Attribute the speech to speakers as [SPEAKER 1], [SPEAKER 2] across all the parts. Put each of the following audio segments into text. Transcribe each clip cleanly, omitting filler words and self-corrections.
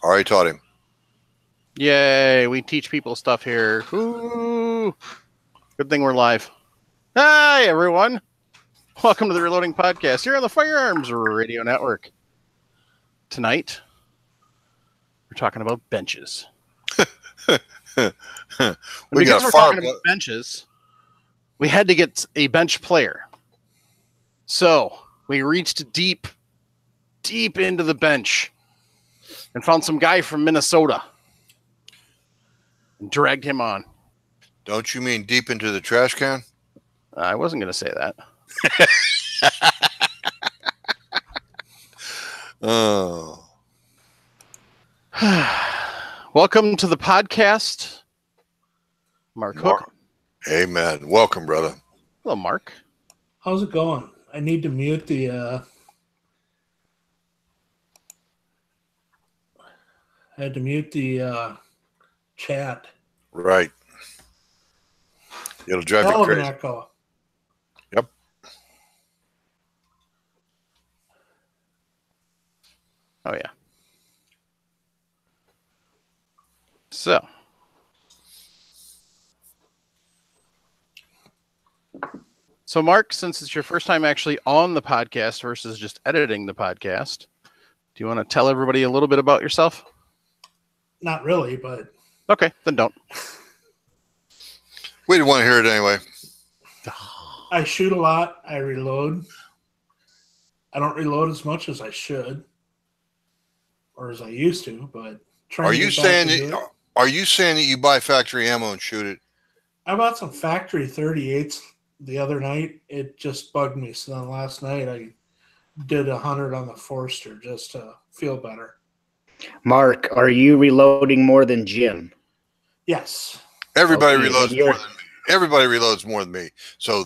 [SPEAKER 1] Already taught him.
[SPEAKER 2] Yay, we teach people stuff here. Ooh. Good thing we're live. Hi, everyone. Welcome to the Reloading Podcast here on the Firearms Radio Network. Tonight, we're talking about benches.
[SPEAKER 1] We
[SPEAKER 2] because
[SPEAKER 1] got
[SPEAKER 2] we're talking about benches, we had to get a bench player. So we reached deep into the bench and found some guy from Minnesota and dragged him on.
[SPEAKER 1] Don't you mean deep into the trash can?
[SPEAKER 2] I wasn't going to say that.
[SPEAKER 1] Oh.
[SPEAKER 2] Welcome to the podcast, Mark Hook.
[SPEAKER 1] Amen. Welcome, brother.
[SPEAKER 2] Hello, Mark.
[SPEAKER 3] How's it going? I need to mute the I had to mute the chat.
[SPEAKER 1] Right. It'll drive you crazy.
[SPEAKER 3] Echo.
[SPEAKER 1] Yep.
[SPEAKER 2] Oh, yeah. So, Mark, since it's your first time actually on the podcast versus just editing the podcast, do you want to tell everybody a little bit about yourself?
[SPEAKER 3] Not really, but...
[SPEAKER 2] Okay, then don't.
[SPEAKER 1] We didn't want to hear it anyway.
[SPEAKER 3] I shoot a lot. I reload. I don't reload as much as I should. Or as I used to, but...
[SPEAKER 1] Are you saying that you buy factory ammo and shoot it?
[SPEAKER 3] I bought some factory 38s the other night. It just bugged me. So then last night I did 100 on the Forster just to feel better.
[SPEAKER 4] Mark, are you reloading more than Jim?
[SPEAKER 3] Yes.
[SPEAKER 1] Everybody reloads more than me. Everybody reloads more than me. So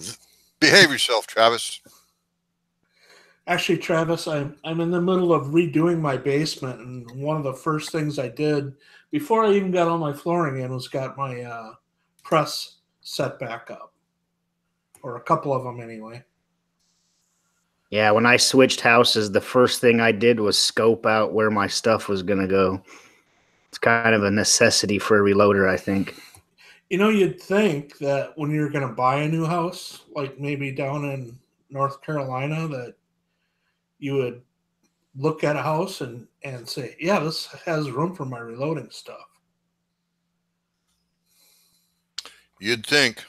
[SPEAKER 1] behave yourself, Travis.
[SPEAKER 3] Actually, Travis, I'm in the middle of redoing my basement, and one of the first things I did before I even got all my flooring in was got my press set back up, or a couple of them anyway.
[SPEAKER 4] Yeah, when I switched houses, the first thing I did was scope out where my stuff was going to go. It's kind of a necessity for a reloader, I think.
[SPEAKER 3] You know, you'd think that when you're going to buy a new house, like maybe down in North Carolina, that you would look at a house and say, yeah, this has room for my reloading stuff.
[SPEAKER 1] You'd think.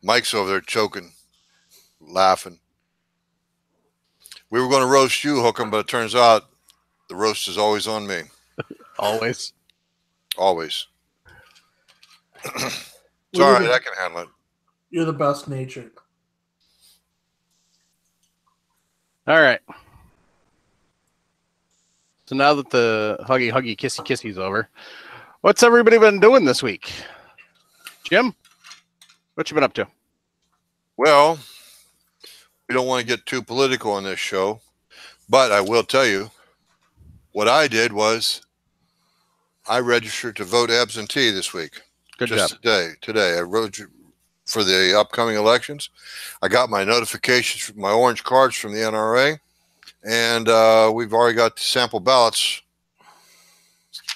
[SPEAKER 1] Mike's over there choking, laughing. We were going to roast you, Hookem, but it turns out the roast is always on me.
[SPEAKER 2] Always.
[SPEAKER 1] Always. It's all right. I can handle it.
[SPEAKER 3] You're the best natured.
[SPEAKER 2] All right. So now that the huggy, kissy is over, what's everybody been doing this week? Jim, what you been up to?
[SPEAKER 1] Well, we don't want to get too political on this show, but I will tell you what I did was I registered to vote absentee this week.
[SPEAKER 2] Good job.
[SPEAKER 1] Today I wrote for the upcoming elections. I got my notifications, my orange cards from the NRA, and we've already got the sample ballots,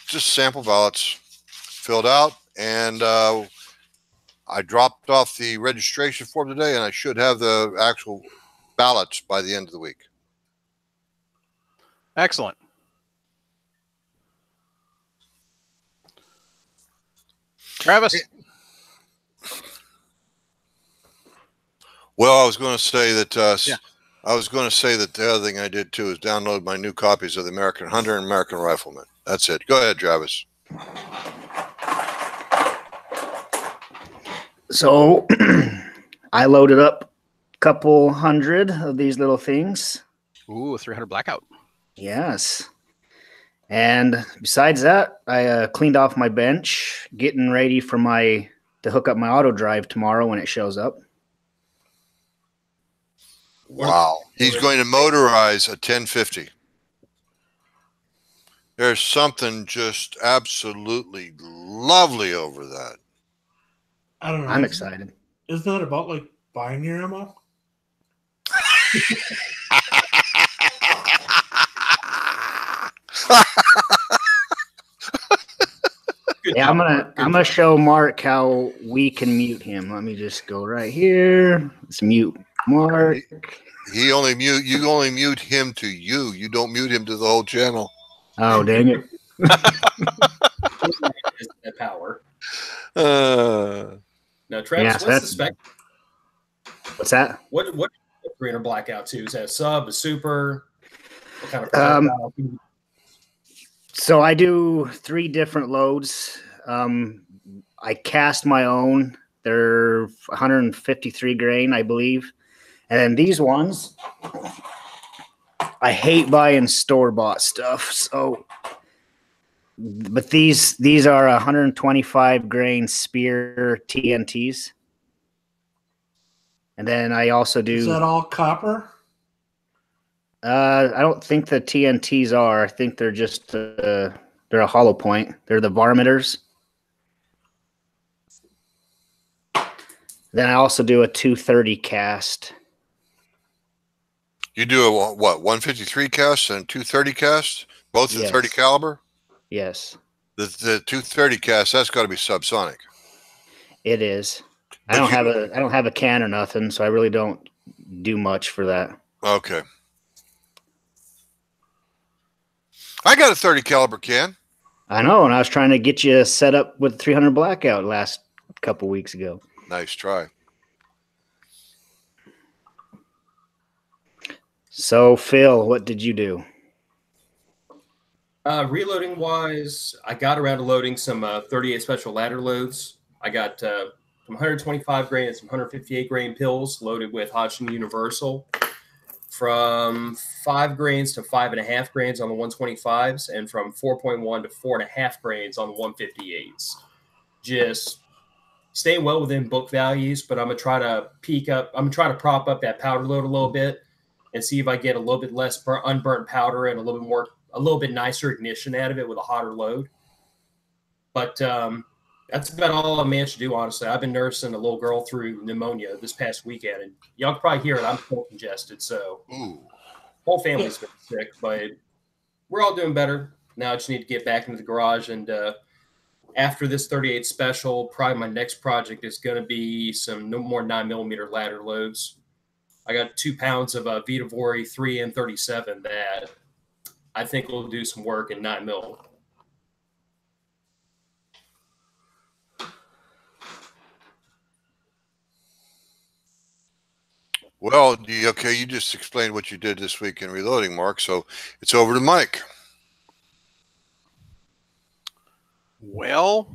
[SPEAKER 1] just sample ballots filled out, and I dropped off the registration form today, and I should have the actual ballots by the end of the week.
[SPEAKER 2] Excellent. Travis?
[SPEAKER 1] Well, I was going to say that the other thing I did too is download my new copies of the American Hunter and American Rifleman. That's it. Go ahead, Travis.
[SPEAKER 4] So I loaded up a couple hundred of these little things.
[SPEAKER 2] Ooh, 300 blackout.
[SPEAKER 4] Yes. And besides that, I cleaned off my bench, getting ready for to hook up my auto drive tomorrow when it shows up.
[SPEAKER 1] Wow. He's going to motorize a 1050. There's something just absolutely lovely over that.
[SPEAKER 3] I don't know.
[SPEAKER 4] I'm excited.
[SPEAKER 3] Isn't that about like buying your ammo?
[SPEAKER 5] Good
[SPEAKER 4] Yeah,
[SPEAKER 5] job,
[SPEAKER 4] I'm
[SPEAKER 5] Mark. Good
[SPEAKER 4] gonna
[SPEAKER 5] job.
[SPEAKER 4] show Mark how we can mute him. Let me just go right here. Let's mute Mark.
[SPEAKER 1] You only mute him to you. You don't mute him to the whole channel.
[SPEAKER 4] Oh, dang it.
[SPEAKER 5] Is that power.
[SPEAKER 1] Uh,
[SPEAKER 5] Now, Travis,
[SPEAKER 4] Yeah, so
[SPEAKER 5] what's the
[SPEAKER 4] that's
[SPEAKER 5] spec?
[SPEAKER 4] what's that?
[SPEAKER 5] What greener blackout to? Is that a sub, a super? What kind of
[SPEAKER 4] Um,
[SPEAKER 5] projectile?
[SPEAKER 4] So I do 3 different loads. I cast my own. They're 153 grain, I believe. And then these ones, I hate buying store-bought stuff. So, but these are 125 grain Spear TNTs. And then I also do.
[SPEAKER 3] Is that all copper?
[SPEAKER 4] I don't think the TNTs are. I think they're just they're a hollow point. They're the varmeters. Then I also do a 230 cast.
[SPEAKER 1] you do a what? 153 cast and 230 cast, both at
[SPEAKER 4] Yes.
[SPEAKER 1] 30 caliber.
[SPEAKER 4] Yes,
[SPEAKER 1] The 230 cast, that's got to be subsonic.
[SPEAKER 4] it is.
[SPEAKER 1] But
[SPEAKER 4] I don't have a can or nothing, so I really don't do much for that.
[SPEAKER 1] Okay. I got a 30 caliber can.
[SPEAKER 4] I know, and I was trying to get you set up with 300 blackout last couple weeks ago.
[SPEAKER 1] Nice try.
[SPEAKER 4] So, Phil, what did you do?
[SPEAKER 5] Reloading wise, I got around to loading some 38 special ladder loads. I got some 125 grain and some 158 grain pills loaded with Hodgson Universal, from 5 grains to 5.5 grains on the 125s, and from 4.1 to 4.5 grains on the 158s. Just staying well within book values, but I'm gonna try to prop up that powder load a little bit and see if I get a little bit less unburnt powder and a little bit nicer ignition out of it with a hotter load. But that's about all I managed to do, honestly. I've been nursing a little girl through pneumonia this past weekend, and y'all can probably hear it. I'm cold congested, so whole family's been sick, but we're all doing better. Now I just need to get back into the garage, and after this 38 special, probably my next project is going to be some no more 9mm ladder loads. I got 2 pounds of Vitavori 3N37 that I think will do some work in 9mm.
[SPEAKER 1] Well, you just explained what you did this week in reloading, Mark. So it's over to Mike.
[SPEAKER 2] Well,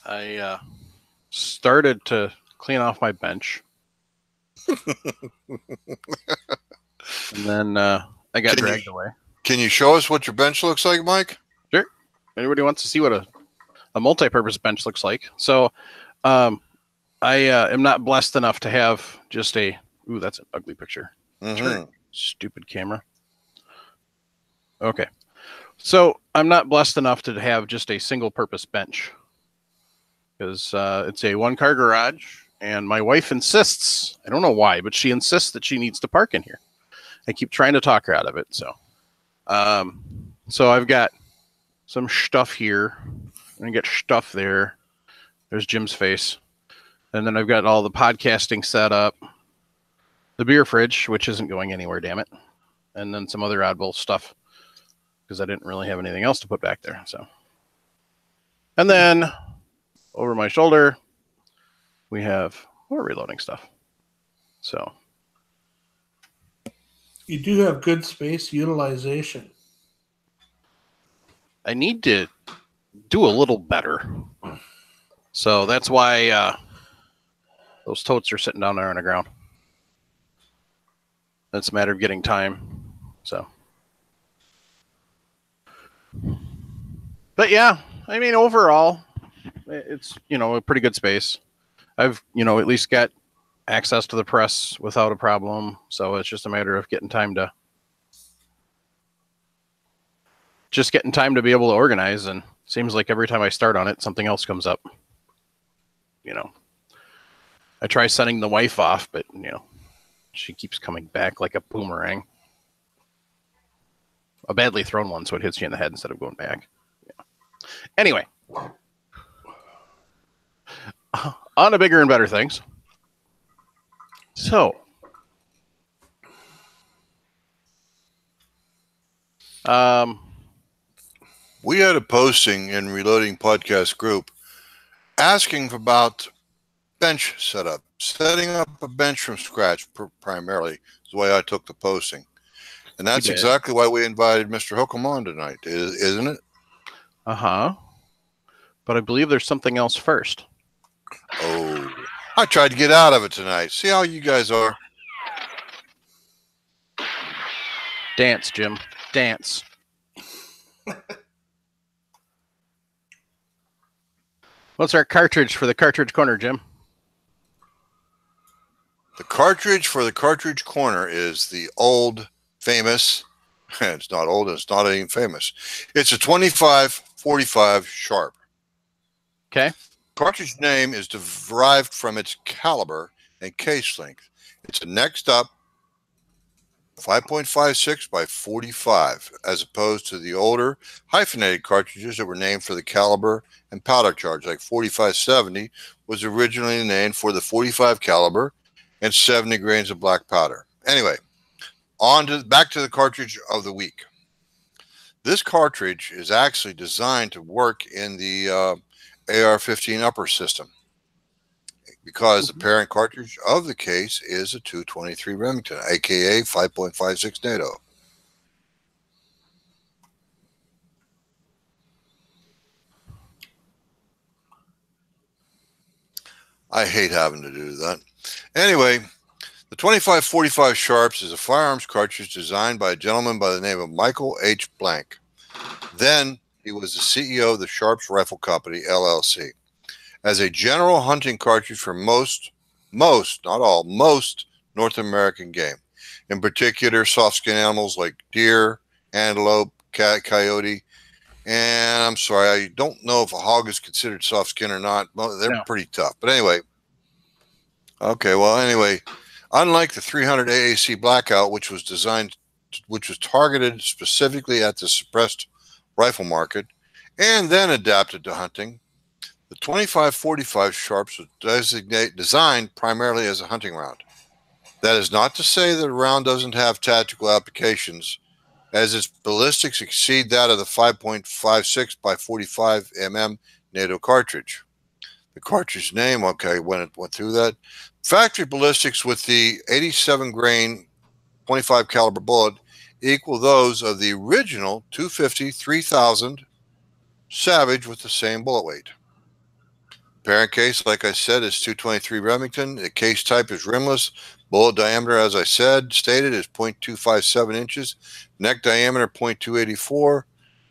[SPEAKER 2] I started to clean off my bench. And then I got dragged away.
[SPEAKER 1] Can you show us what your bench looks like, Mike?
[SPEAKER 2] Sure. Anybody wants to see what a multi-purpose bench looks like? So I am not blessed enough to have just a... Ooh, that's an ugly picture.
[SPEAKER 1] Mm-hmm.
[SPEAKER 2] Stupid camera. Okay. So I'm not blessed enough to have just a single-purpose bench, because it's a one-car garage, and my wife insists, I don't know why, but she insists that she needs to park in here. I keep trying to talk her out of it. So I've got some stuff here, and I got stuff there. There's Jim's face. And then I've got all the podcasting set up, the beer fridge, which isn't going anywhere, damn it. And then some other oddball stuff, because I didn't really have anything else to put back there. So, and then over my shoulder, we have more reloading stuff. So
[SPEAKER 3] You do have good space utilization.
[SPEAKER 2] I need to do a little better. So that's why those totes are sitting down there on the ground. It's a matter of getting time. So, but yeah, I mean, overall, it's, a pretty good space. I've, at least got access to the press without a problem. So it's just a matter of getting time to be able to organize. And seems like every time I start on it, something else comes up. I try sending the wife off, but she keeps coming back like a boomerang. a badly thrown one, so it hits you in the head instead of going back. Yeah. Anyway, on to bigger and better things. So,
[SPEAKER 1] we had a posting in Reloading Podcast group asking about bench setup, setting up a bench from scratch primarily is the way I took the posting. And that's exactly why we invited Mr. Hookham on tonight, isn't it?
[SPEAKER 2] Uh-huh. But I believe there's something else first.
[SPEAKER 1] Oh, I tried to get out of it tonight. See how you guys are.
[SPEAKER 2] Dance, Jim. Dance. What's our cartridge for the cartridge corner, Jim?
[SPEAKER 1] The cartridge for the cartridge corner is the old famous, it's not old, it's not even famous. It's a 25-45 Sharp.
[SPEAKER 2] Okay.
[SPEAKER 1] Cartridge name is derived from its caliber and case length. It's a next up 5.56 by 45, as opposed to the older hyphenated cartridges that were named for the caliber and powder charge, like 4570 was originally named for the 45 caliber and 70 grains of black powder. Anyway, back to the cartridge of the week. This cartridge is actually designed to work in the AR-15 upper system, because the parent cartridge of the case is a 223 Remington, aka 5.56 NATO. I hate having to do that. Anyway, the 25-45 Sharps is a firearms cartridge designed by a gentleman by the name of Michael H. Blank. Then he was the CEO of the Sharps Rifle Company, LLC. As a general hunting cartridge for most, not all, most North American game. In particular, soft-skin animals like deer, antelope, coyote, and I'm sorry, I don't know if a hog is considered soft-skin or not. Well, they're pretty tough. But anyway, unlike the 300 AAC Blackout, which was targeted specifically at the suppressed rifle market and then adapted to hunting, the 25-45 Sharps was designed primarily as a hunting round. That is not to say that a round doesn't have tactical applications, as its ballistics exceed that of the 5.56 by 45 mm NATO cartridge. The cartridge name, okay, when it went through that. Factory ballistics with the 87 grain 25 caliber bullet equal those of the original 250 3000 Savage with the same bullet weight. Parent case, like I said, is 223 Remington. The case type is rimless. Bullet diameter, as I stated, is 0.257 inches. Neck diameter, 0.284.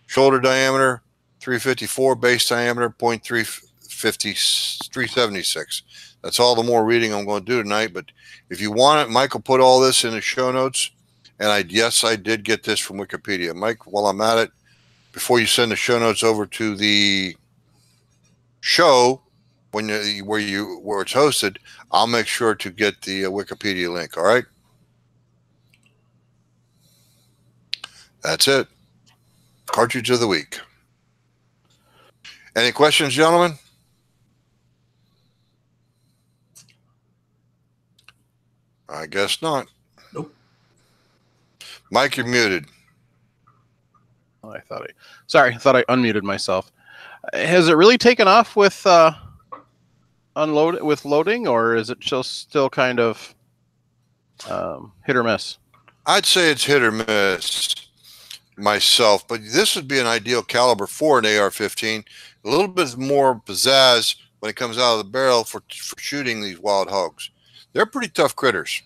[SPEAKER 1] Shoulder diameter, 354. Base diameter, 376. That's all the more reading I'm going to do tonight. But if you want it, Mike will put all this in the show notes. And yes, I did get this from Wikipedia. Mike, while I'm at it, before you send the show notes over to the show, where it's hosted, I'll make sure to get the Wikipedia link. All right. That's it. Cartridge of the week. Any questions, gentlemen? I guess not.
[SPEAKER 3] Nope.
[SPEAKER 1] Mike, you're muted.
[SPEAKER 2] Oh, I thought I unmuted myself. Has it really taken off with loading, or is it just still kind of hit or miss?
[SPEAKER 1] I'd say it's hit or miss myself, but this would be an ideal caliber for an AR-15. A little bit more pizzazz when it comes out of the barrel for shooting these wild hogs. They're pretty tough critters.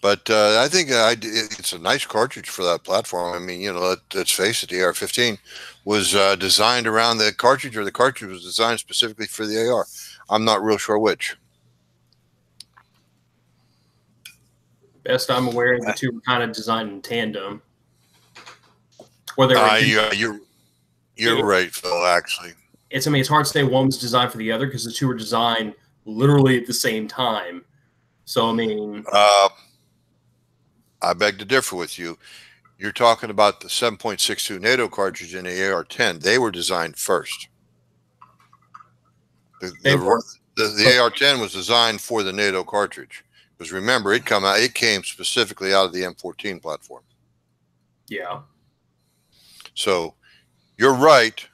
[SPEAKER 1] But I think it's a nice cartridge for that platform. I mean, let's face it, the AR-15 was designed around the cartridge, or the cartridge was designed specifically for the AR. I'm not real sure which.
[SPEAKER 5] Best I'm aware, the two were kind of designed in tandem. You're
[SPEAKER 1] right, Phil, actually.
[SPEAKER 5] It's hard to say one was designed for the other because the two were designed literally at the same time. So,
[SPEAKER 1] I beg to differ with you. You're talking about the 7.62 NATO cartridge in the AR-10. They were designed first. The AR-10 was designed for the NATO cartridge. Because remember, it came specifically out of the M14 platform.
[SPEAKER 5] Yeah.
[SPEAKER 1] So you're right,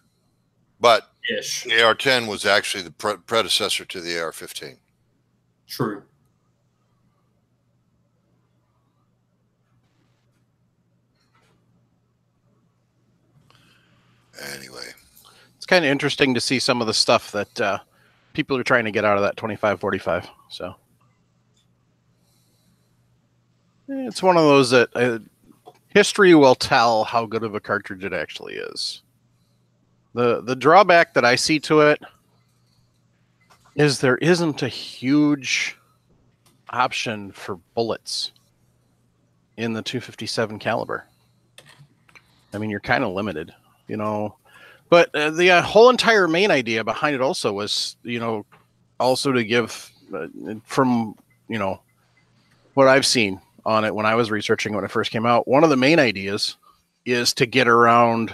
[SPEAKER 1] but
[SPEAKER 5] Ish.
[SPEAKER 1] the AR-10 was actually the predecessor to the AR-15.
[SPEAKER 5] True.
[SPEAKER 1] Anyway,
[SPEAKER 2] It's kind of interesting to see some of the stuff that people are trying to get out of that 2545. So it's one of those that history will tell how good of a cartridge it actually is. The drawback that I see to it is there isn't a huge option for bullets in the 257 caliber. I mean, you're kind of limited, you know. But the whole entire main idea behind it also was, you know, also to give from, you know, what I've seen on it when I was researching when it first came out, one of the main ideas is to get around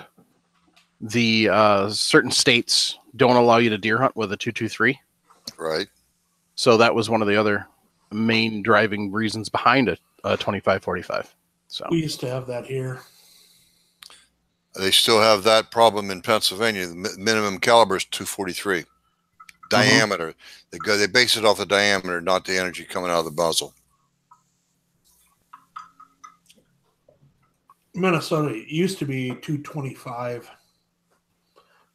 [SPEAKER 2] the certain states don't allow you to deer hunt with a 223.
[SPEAKER 1] right.
[SPEAKER 2] So that was one of the other main driving reasons behind it, 2545. So
[SPEAKER 3] We used to have that here.
[SPEAKER 1] They still have that problem in Pennsylvania. The minimum caliber is 243. Diameter. They base it off the diameter, not the energy coming out of the muzzle.
[SPEAKER 3] Minnesota used to be 225,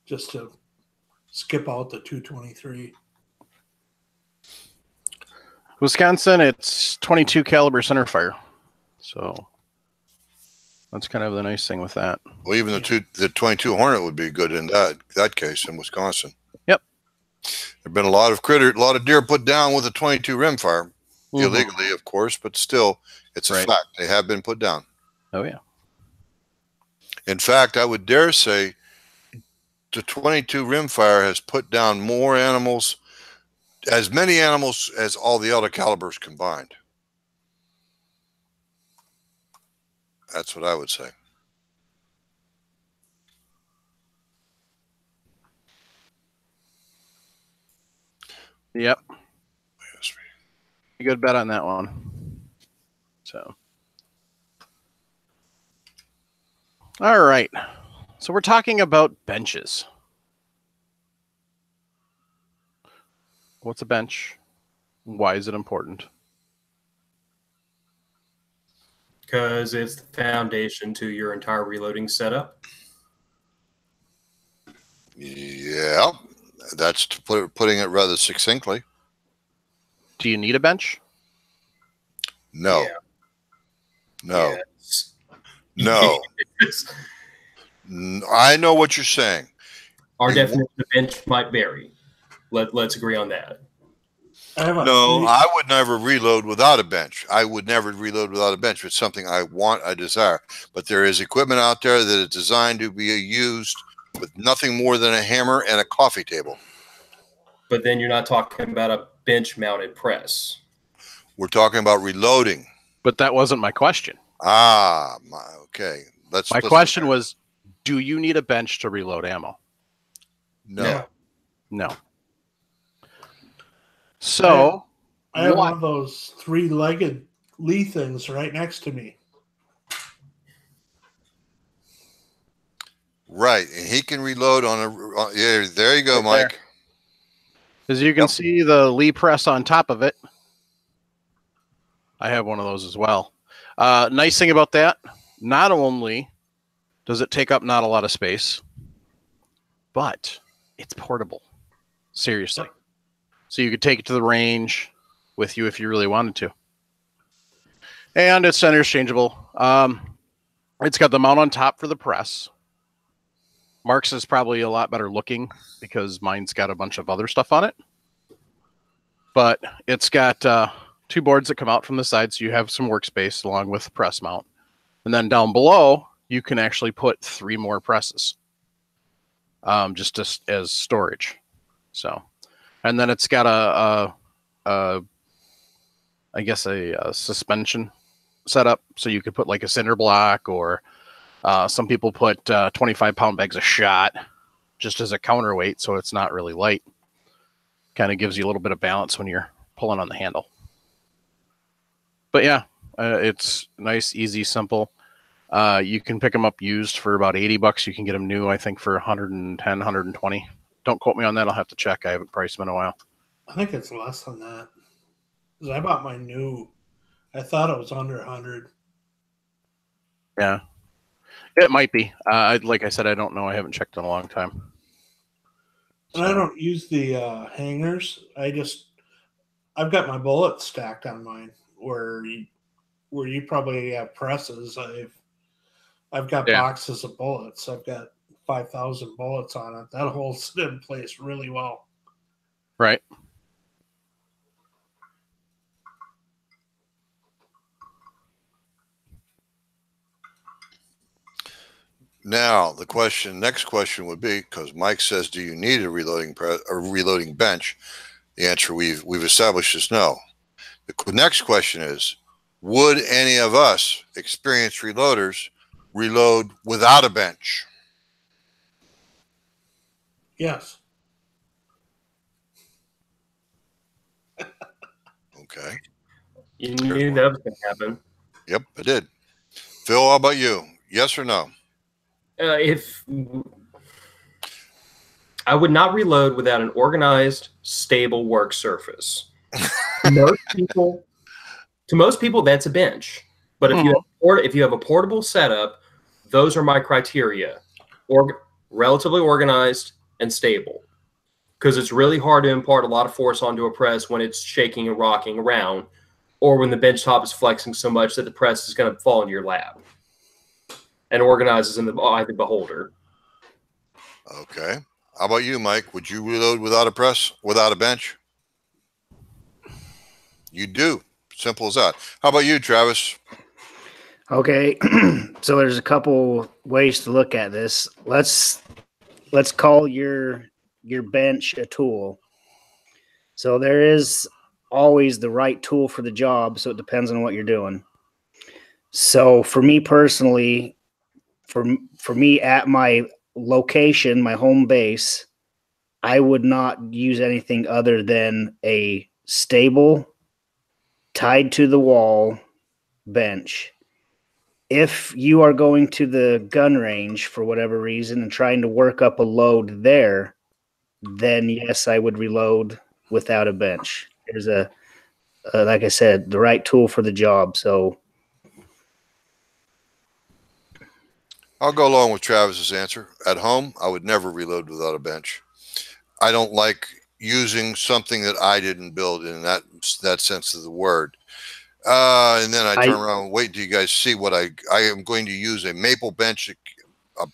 [SPEAKER 3] just to skip out the 223.
[SPEAKER 2] Wisconsin, it's 22 caliber centerfire. So that's kind of the nice thing with that.
[SPEAKER 1] Well, even the 22 Hornet would be good in that case in Wisconsin.
[SPEAKER 2] Yep.
[SPEAKER 1] There've been a lot of deer put down with a 22 rimfire, illegally, of course, but still, it's a fact. They have been put down.
[SPEAKER 2] Oh yeah.
[SPEAKER 1] In fact, I would dare say the 22 rimfire has put down more animals, as many animals as all the other calibers combined. That's what I would say.
[SPEAKER 2] Yep. A good bet on that one. So. All right. So we're talking about benches. What's a bench? Why is it important?
[SPEAKER 5] Because it's the foundation to your entire reloading setup.
[SPEAKER 1] Yeah, that's putting it rather succinctly.
[SPEAKER 2] Do you need a bench?
[SPEAKER 1] No.
[SPEAKER 5] Yeah.
[SPEAKER 1] No.
[SPEAKER 5] Yes.
[SPEAKER 1] No. I know what you're saying.
[SPEAKER 5] Our definition of bench might vary. Let's agree on that.
[SPEAKER 1] I would never reload without a bench. I would never reload without a bench. It's something I want, I desire. But there is equipment out there that is designed to be used with nothing more than a hammer and a coffee table.
[SPEAKER 5] But then you're not talking about a bench-mounted press.
[SPEAKER 1] We're talking about reloading.
[SPEAKER 2] But that wasn't my question.
[SPEAKER 1] Okay.
[SPEAKER 2] My question was, do you need a bench to reload ammo?
[SPEAKER 1] No.
[SPEAKER 2] No. So
[SPEAKER 3] I have one of those three-legged Lee things right next to me.
[SPEAKER 1] Right, and he can reload yeah, there you go, Mike.
[SPEAKER 2] As you can see, the Lee press on top of it. I have one of those as well. Nice thing about that, not only does it take up not a lot of space, but it's portable. Seriously. So you could take it to the range with you if you really wanted to. And it's interchangeable. It's got the mount on top for the press. Mark's is probably a lot better looking because mine's got a bunch of other stuff on it. But it's got two boards that come out from the side, so you have some workspace along with the press mount. And then down below, you can actually put 3 more presses just as storage. So, and then it's got a suspension setup, so you could put like a cinder block, or some people put 25-pound bags of shot just as a counterweight, so it's not really light. Kind of gives you a little bit of balance when you're pulling on the handle. But yeah, it's nice, easy, simple. You can pick them up used for about $80. You can get them new, I think, for 110, 120. Don't quote me on that. I'll have to check. I haven't priced them in a while.
[SPEAKER 3] I think it's less than that. 'Cause I bought my new. I thought it was under 100.
[SPEAKER 2] Yeah, it might be. Like I said, I don't know. I haven't checked in a long time.
[SPEAKER 3] And I don't use the hangers. I've got my bullets stacked on mine where you probably have presses. I've got boxes of bullets. I've got 5,000 bullets on it. That holds it in place really well.
[SPEAKER 2] Right.
[SPEAKER 1] Now, next question would be, because Mike says, do you need a reloading bench? The answer we've established is no. The next question is, would any of us experienced reloaders reload without a bench?
[SPEAKER 3] Yes.
[SPEAKER 1] Okay.
[SPEAKER 5] You knew that was going to happen.
[SPEAKER 1] Yep, I did. Phil, how about you? Yes or no?
[SPEAKER 5] If I would not reload without an organized, stable work surface. To most people, that's a bench. But if you have a portable setup, those are my criteria: relatively organized and stable. Because it's really hard to impart a lot of force onto a press when it's shaking and rocking around, or when the bench top is flexing so much that the press is going to fall into your lap. And organizes in the eye of the beholder.
[SPEAKER 1] Okay. How about you, Mike? Would you reload without a press, without a bench? You do. Simple as that. How about you, Travis?
[SPEAKER 4] Okay, so there's a couple ways to look at this. Let's call your bench a tool. So there is always the right tool for the job, so it depends on what you're doing. So for me personally, for me at my location, my home base, I would not use anything other than a stable, tied to the wall bench. If you are going to the gun range for whatever reason and trying to work up a load there, then yes, I would reload without a bench. There's like I said, the right tool for the job. So
[SPEAKER 1] I'll go along with Travis's answer. At home, I would never reload without a bench. I don't like using something that I didn't build in that sense of the word. And then I turn around and wait till you guys see what I am going to use a maple bench, a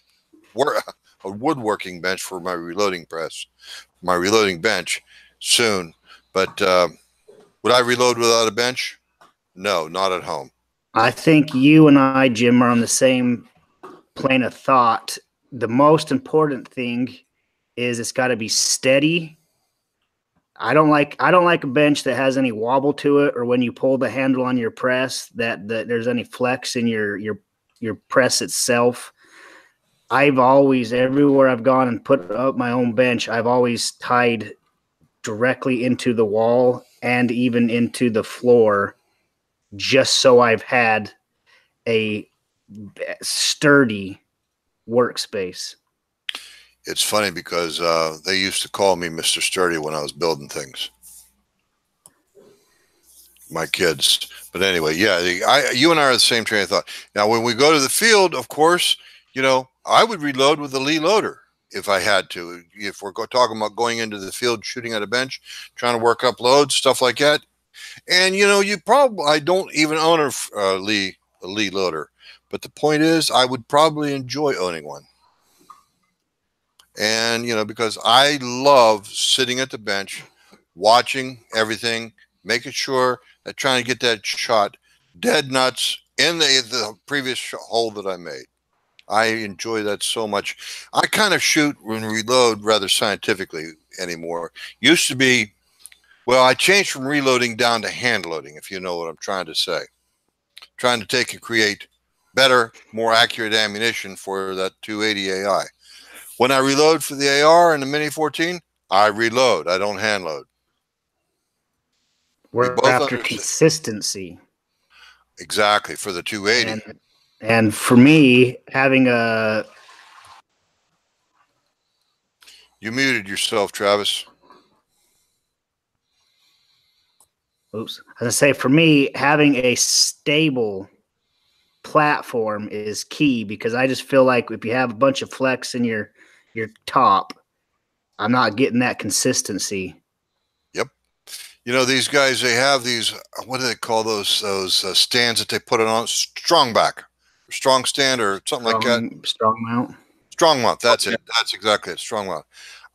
[SPEAKER 1] woodworking bench for my reloading press, my reloading bench soon. But would I reload without a bench? No, not at home.
[SPEAKER 4] I think you and I, Jim, are on the same plane of thought. The most important thing is it's got to be steady. I don't like a bench that has any wobble to it, or when you pull the handle on your press that there's any flex in your press itself. I've always, everywhere I've gone and put up my own bench, I've always tied directly into the wall and even into the floor, just so I've had a sturdy workspace.
[SPEAKER 1] It's funny because they used to call me Mr. Sturdy when I was building things. My kids. But anyway, yeah, you and I are the same train of thought. Now, when we go to the field, of course, I would reload with a Lee loader if I had to. If we're talking about going into the field, shooting at a bench, trying to work up loads, stuff like that. And, I don't even own a Lee loader. But the point is, I would probably enjoy owning one. And, because I love sitting at the bench, watching everything, making sure that trying to get that shot dead nuts in the previous hole that I made. I enjoy that so much. I kind of shoot and reload rather scientifically anymore. Used to be, well, I changed from reloading down to hand loading, if you know what I'm trying to say. trying to take and create better, more accurate ammunition for that 280 AI. When I reload for the AR and the Mini 14, I reload. I don't hand load.
[SPEAKER 4] We're
[SPEAKER 1] both
[SPEAKER 4] after
[SPEAKER 1] understand.
[SPEAKER 4] consistency.
[SPEAKER 1] Exactly, for the 280.
[SPEAKER 4] And for me, having a...
[SPEAKER 1] You muted yourself, Travis.
[SPEAKER 4] Oops. I was going to say, for me, having a stable platform is key, because I just feel like if you have a bunch of flex in your top, I'm not getting that consistency.
[SPEAKER 1] Yep. You know, these guys, they have these, what do they call those stands that they put it on? Strong back, strong stand, or something like that.
[SPEAKER 4] Strong mount.
[SPEAKER 1] Strong mount. That's it. That's exactly it. Strong mount.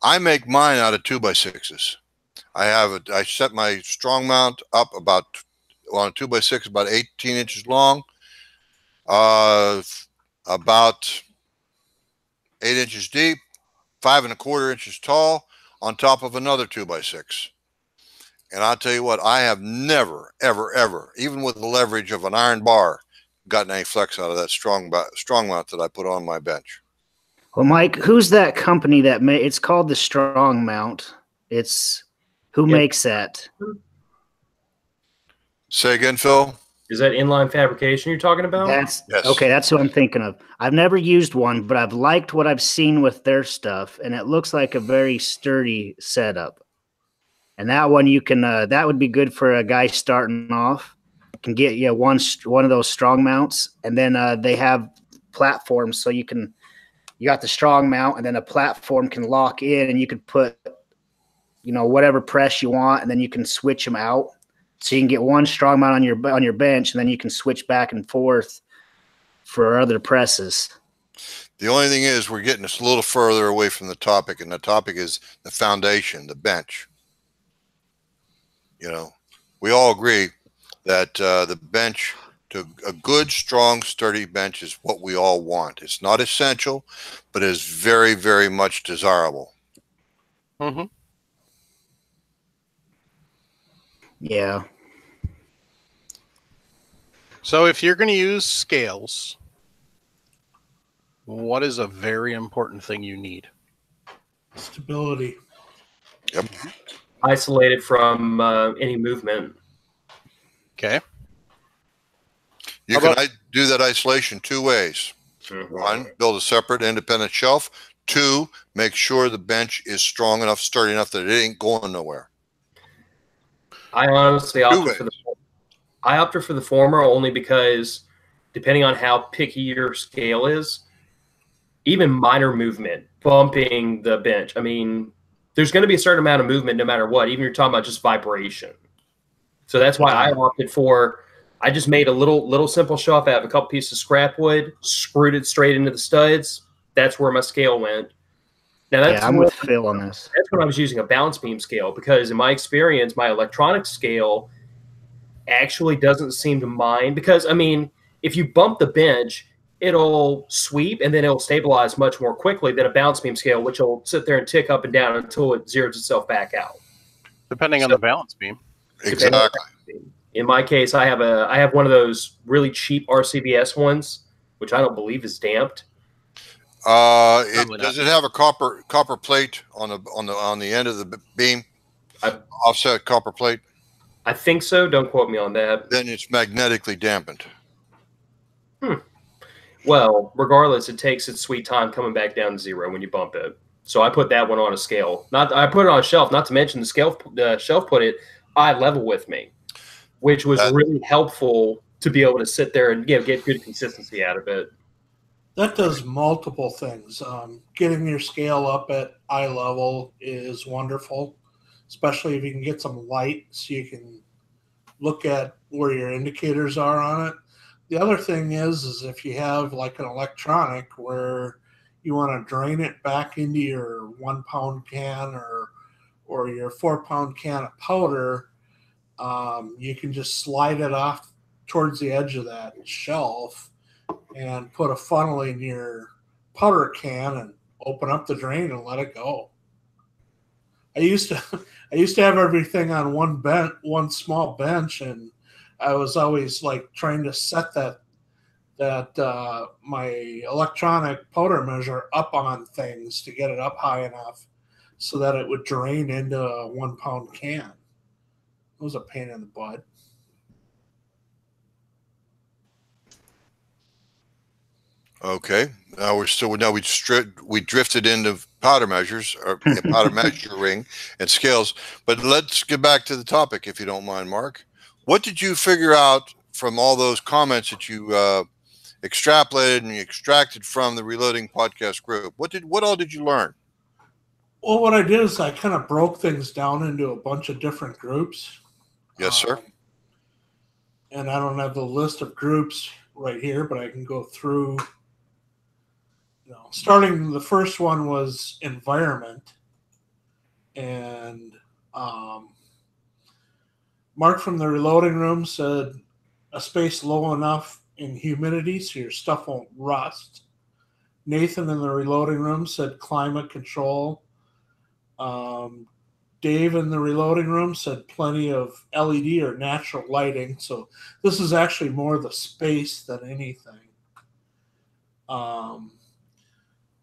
[SPEAKER 1] I make mine out of 2x6s. I set my strong mount up about on a 2x6, about 18 inches long, about 8 inches deep, 5 1/4 inches tall, on top of another 2x6. And I'll tell you what, I have never, ever, ever, even with the leverage of an iron bar, gotten any flex out of that strong mount that I put on my bench.
[SPEAKER 4] Well, Mike, who's that company that it's called the Strong Mount? Who makes that?
[SPEAKER 1] Say again, Phil?
[SPEAKER 5] Is that inline fabrication you're talking about?
[SPEAKER 1] Yes.
[SPEAKER 4] Okay, that's who I'm thinking of. I've never used one, but I've liked what I've seen with their stuff, and it looks like a very sturdy setup. And that one you can that would be good for a guy starting off. Can get you one of those strong mounts, and then they have platforms, so you got the strong mount, and then a platform can lock in, and you could put, whatever press you want, and then you can switch them out. So you can get one strong mount on your bench, and then you can switch back and forth for other presses.
[SPEAKER 1] The only thing is, we're getting us a little further away from the topic, and the topic is the foundation, the bench. We all agree that the bench, to a good, strong, sturdy bench, is what we all want. It's not essential, but it is very, very much desirable.
[SPEAKER 2] Mm-hmm.
[SPEAKER 4] Yeah.
[SPEAKER 2] So if you're going to use scales, what is a very important thing you need?
[SPEAKER 3] Stability.
[SPEAKER 1] Yep.
[SPEAKER 5] Isolated from any movement.
[SPEAKER 2] Okay.
[SPEAKER 1] You can do that isolation 2 ways.
[SPEAKER 5] Mm-hmm.
[SPEAKER 1] 1, build a separate independent shelf. 2, make sure the bench is strong enough, sturdy enough that it ain't going nowhere.
[SPEAKER 5] I honestly opted for the former, only because depending on how picky your scale is, even minor movement, bumping the bench, I mean, there's going to be a certain amount of movement no matter what, even if you're talking about just vibration. So that's why I opted for, I just made a little simple shelf. I have a couple pieces of scrap wood, screwed it straight into the studs. That's where my scale went. Now
[SPEAKER 4] I'm with Phil on this.
[SPEAKER 5] That's when I was using a balance beam scale, because in my experience, my electronic scale actually doesn't seem to mind, because, I mean, if you bump the bench, it'll sweep and then it'll stabilize much more quickly than a balance beam scale, which will sit there and tick up and down until it zeroes itself back out.
[SPEAKER 2] Depending on the balance beam.
[SPEAKER 1] Exactly.
[SPEAKER 5] In my case, I have one of those really cheap RCBS ones, which I don't believe is damped.
[SPEAKER 1] Does it have a copper plate on the end of the beam? Offset copper plate?
[SPEAKER 5] I think so. Don't quote me on that.
[SPEAKER 1] Then it's magnetically dampened.
[SPEAKER 5] Well, regardless, it takes its sweet time coming back down to zero when you bump it. So I put that one on a scale. I put it on a shelf. Not to mention the shelf put it eye level with me, which was really helpful to be able to sit there and get good consistency out of it.
[SPEAKER 3] That does multiple things. Getting your scale up at eye level is wonderful, especially if you can get some light so you can look at where your indicators are on it. The other thing is if you have like an electronic where you want to drain it back into your 1 pound can or your 4 pound can of powder, you can just slide it off towards the edge of that shelf and put a funnel in your powder can and open up the drain and let it go. I used to have everything on one small bench, and I was always like trying to set that my electronic powder measure up on things to get it up high enough so that it would drain into a 1 pound can. It was a pain in the butt.
[SPEAKER 1] Okay. Now we drifted into powder measures or powder measuring and scales. But let's get back to the topic, if you don't mind, Mark. What did you figure out from all those comments that you extrapolated and you extracted from the Reloading Podcast group? What all did you learn?
[SPEAKER 3] Well, what I did is I kind of broke things down into a bunch of different groups.
[SPEAKER 1] Yes, sir.
[SPEAKER 3] And I don't have the list of groups right here, but I can go through. Starting, the first one was environment, and Mark from the reloading room said a space low enough in humidity so your stuff won't rust. Nathan in the reloading room said climate control. Dave in the reloading room said plenty of LED or natural lighting. So this is actually more the space than anything.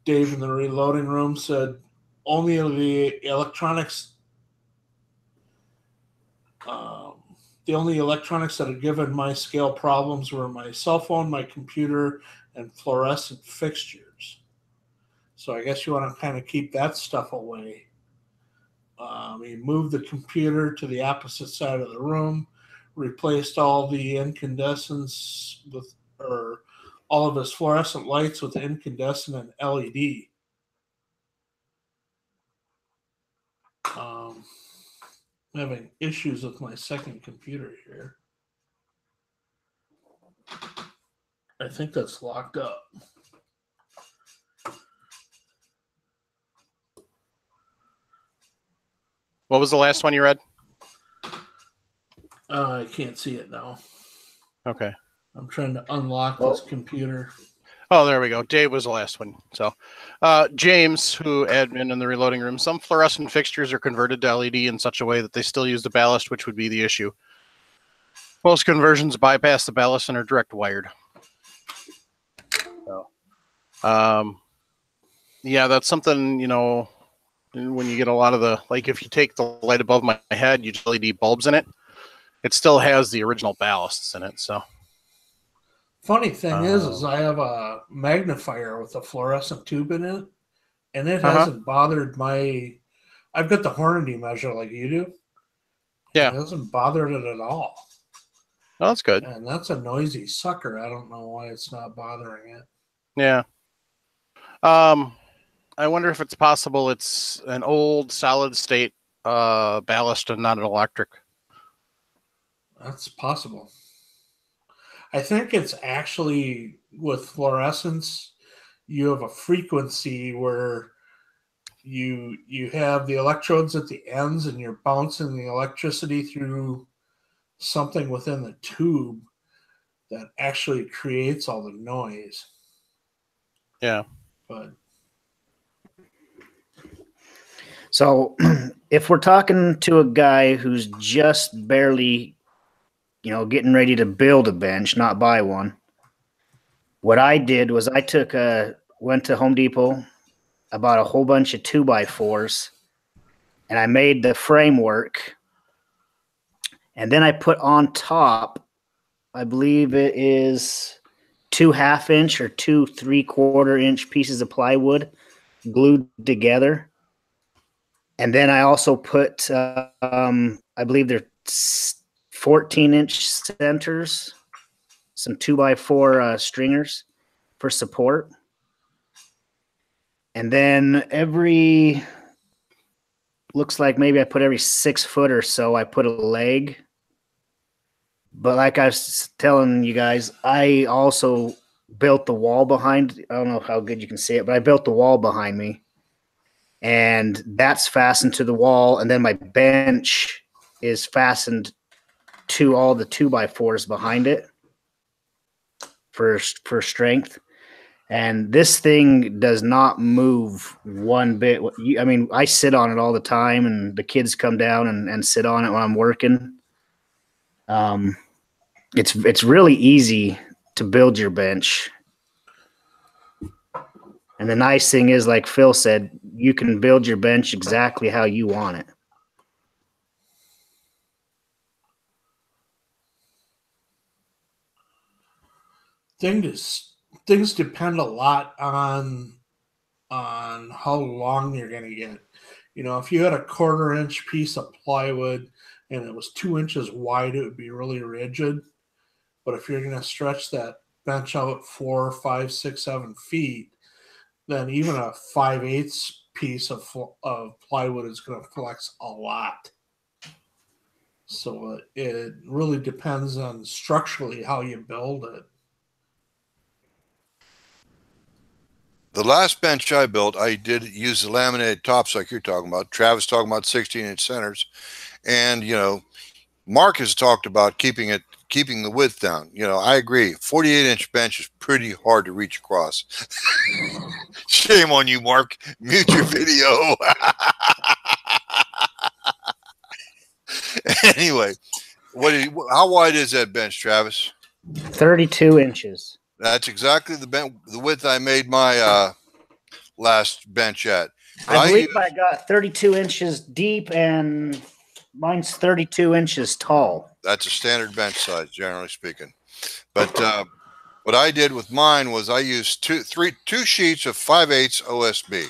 [SPEAKER 3] Dave in the reloading room said only the electronics. The only electronics that had given my scale problems were my cell phone, my computer, and fluorescent fixtures. So I guess you want to kind of keep that stuff away. He moved the computer to the opposite side of the room, replaced all the incandescents with, or all of his fluorescent lights with incandescent and LED. I'm having issues with my second computer here. I think that's locked up.
[SPEAKER 2] What was the last one you read?
[SPEAKER 3] I can't see it now.
[SPEAKER 2] Okay.
[SPEAKER 3] I'm trying to unlock this computer.
[SPEAKER 2] Oh, there we go. Dave was the last one. So, James, who admin in the reloading room, some fluorescent fixtures are converted to LED in such a way that they still use the ballast, which would be the issue. Most conversions bypass the ballast and are direct wired. So, yeah, that's something, when you get a lot of the, like if you take the light above my head, you just LED bulbs in it, it still has the original ballasts in it. So.
[SPEAKER 3] Funny thing is I have a magnifier with a fluorescent tube in it, and it hasn't bothered my. I've got the Hornady measure like you do.
[SPEAKER 2] Yeah,
[SPEAKER 3] it hasn't bothered it at all.
[SPEAKER 2] Oh, that's good.
[SPEAKER 3] And that's a noisy sucker. I don't know why it's not bothering it.
[SPEAKER 2] Yeah. I wonder if it's possible it's an old solid state ballast and not an electric.
[SPEAKER 3] That's possible. I think it's actually with fluorescence, you have a frequency where you have the electrodes at the ends and you're bouncing the electricity through something within the tube that actually creates all the noise.
[SPEAKER 2] Yeah.
[SPEAKER 3] But
[SPEAKER 4] so if we're talking to a guy who's just barely getting ready to build a bench, not buy one. What I did was I went to Home Depot, I bought a whole bunch of 2x4s, and I made the framework. And then I put on top, I believe it is 2 1/2-inch or 2 3/4-inch pieces of plywood glued together. And then I also put, I believe they're 14-inch centers, some 2x4 stringers for support. And then looks like maybe I put every 6 foot or so, I put a leg. But like I was telling you guys, I also built the wall behind. I don't know how good you can see it, but I built the wall behind me. And that's fastened to the wall. And then my bench is fastened to all the 2x4s behind it for strength. And this thing does not move one bit. I mean, I sit on it all the time, and the kids come down and sit on it when I'm working. it's really easy to build your bench. And the nice thing is, like Phil said, you can build your bench exactly how you want it.
[SPEAKER 3] Things depend a lot on how long you're going to get. You know, if you had a 1/4-inch piece of plywood and it was 2 inches wide, it would be really rigid. But if you're going to stretch that bench out 4, 5, 6, 7 feet, then even a 5/8 piece of plywood is going to flex a lot. So it really depends on structurally how you build it.
[SPEAKER 1] The last bench I built, I did use the laminated tops like you're talking about. Travis talking about 16-inch centers, and you know, Mark has talked about keeping the width down. You know, I agree. 48-inch bench is pretty hard to reach across. Shame on you, Mark. Mute your video. Anyway, how wide is that bench, Travis?
[SPEAKER 4] 32 inches.
[SPEAKER 1] That's exactly the width I made my last bench at. But
[SPEAKER 4] I believe I got 32 inches deep, and mine's 32 inches tall.
[SPEAKER 1] That's a standard bench size, generally speaking. But what I did with mine was I used two sheets of 5/8 OSB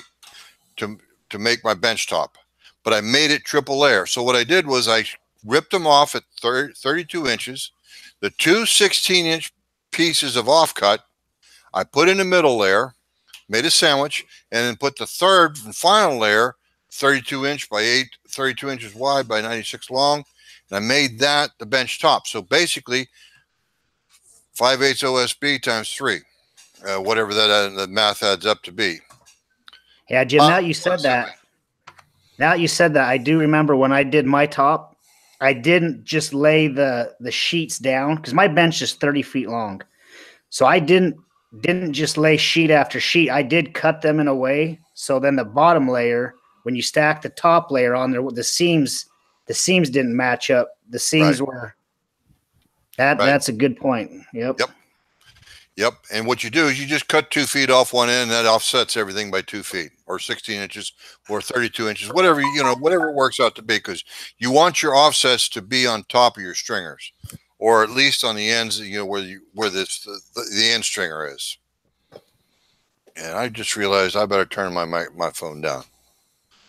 [SPEAKER 1] to make my bench top. But I made it triple layer. So what I did was I ripped them off at 32 inches. The two 16-inch pieces of offcut I put in the middle layer, made a sandwich, and then put the third and final layer, 32 inch by 32 inches wide by 96 long, and I made that the bench top. So basically 5/8 OSB times 3, whatever the math adds up to be.
[SPEAKER 4] Yeah, Jim, now you said that. Now you said that, I do remember when I did my top, I didn't just lay the sheets down, because my bench is 30 feet long. So I didn't just lay sheet after sheet. I did cut them in a way so then the bottom layer, when you stack the top layer on there, the seams didn't match up. The seams were that's a good point. Yep.
[SPEAKER 1] And what you do is you just cut 2 feet off one end, and that offsets everything by 2 feet or 16 inches or 32 inches, whatever it works out to be, because you want your offsets to be on top of your stringers, or at least on the ends, where the end stringer is. And I just realized I better turn my phone down.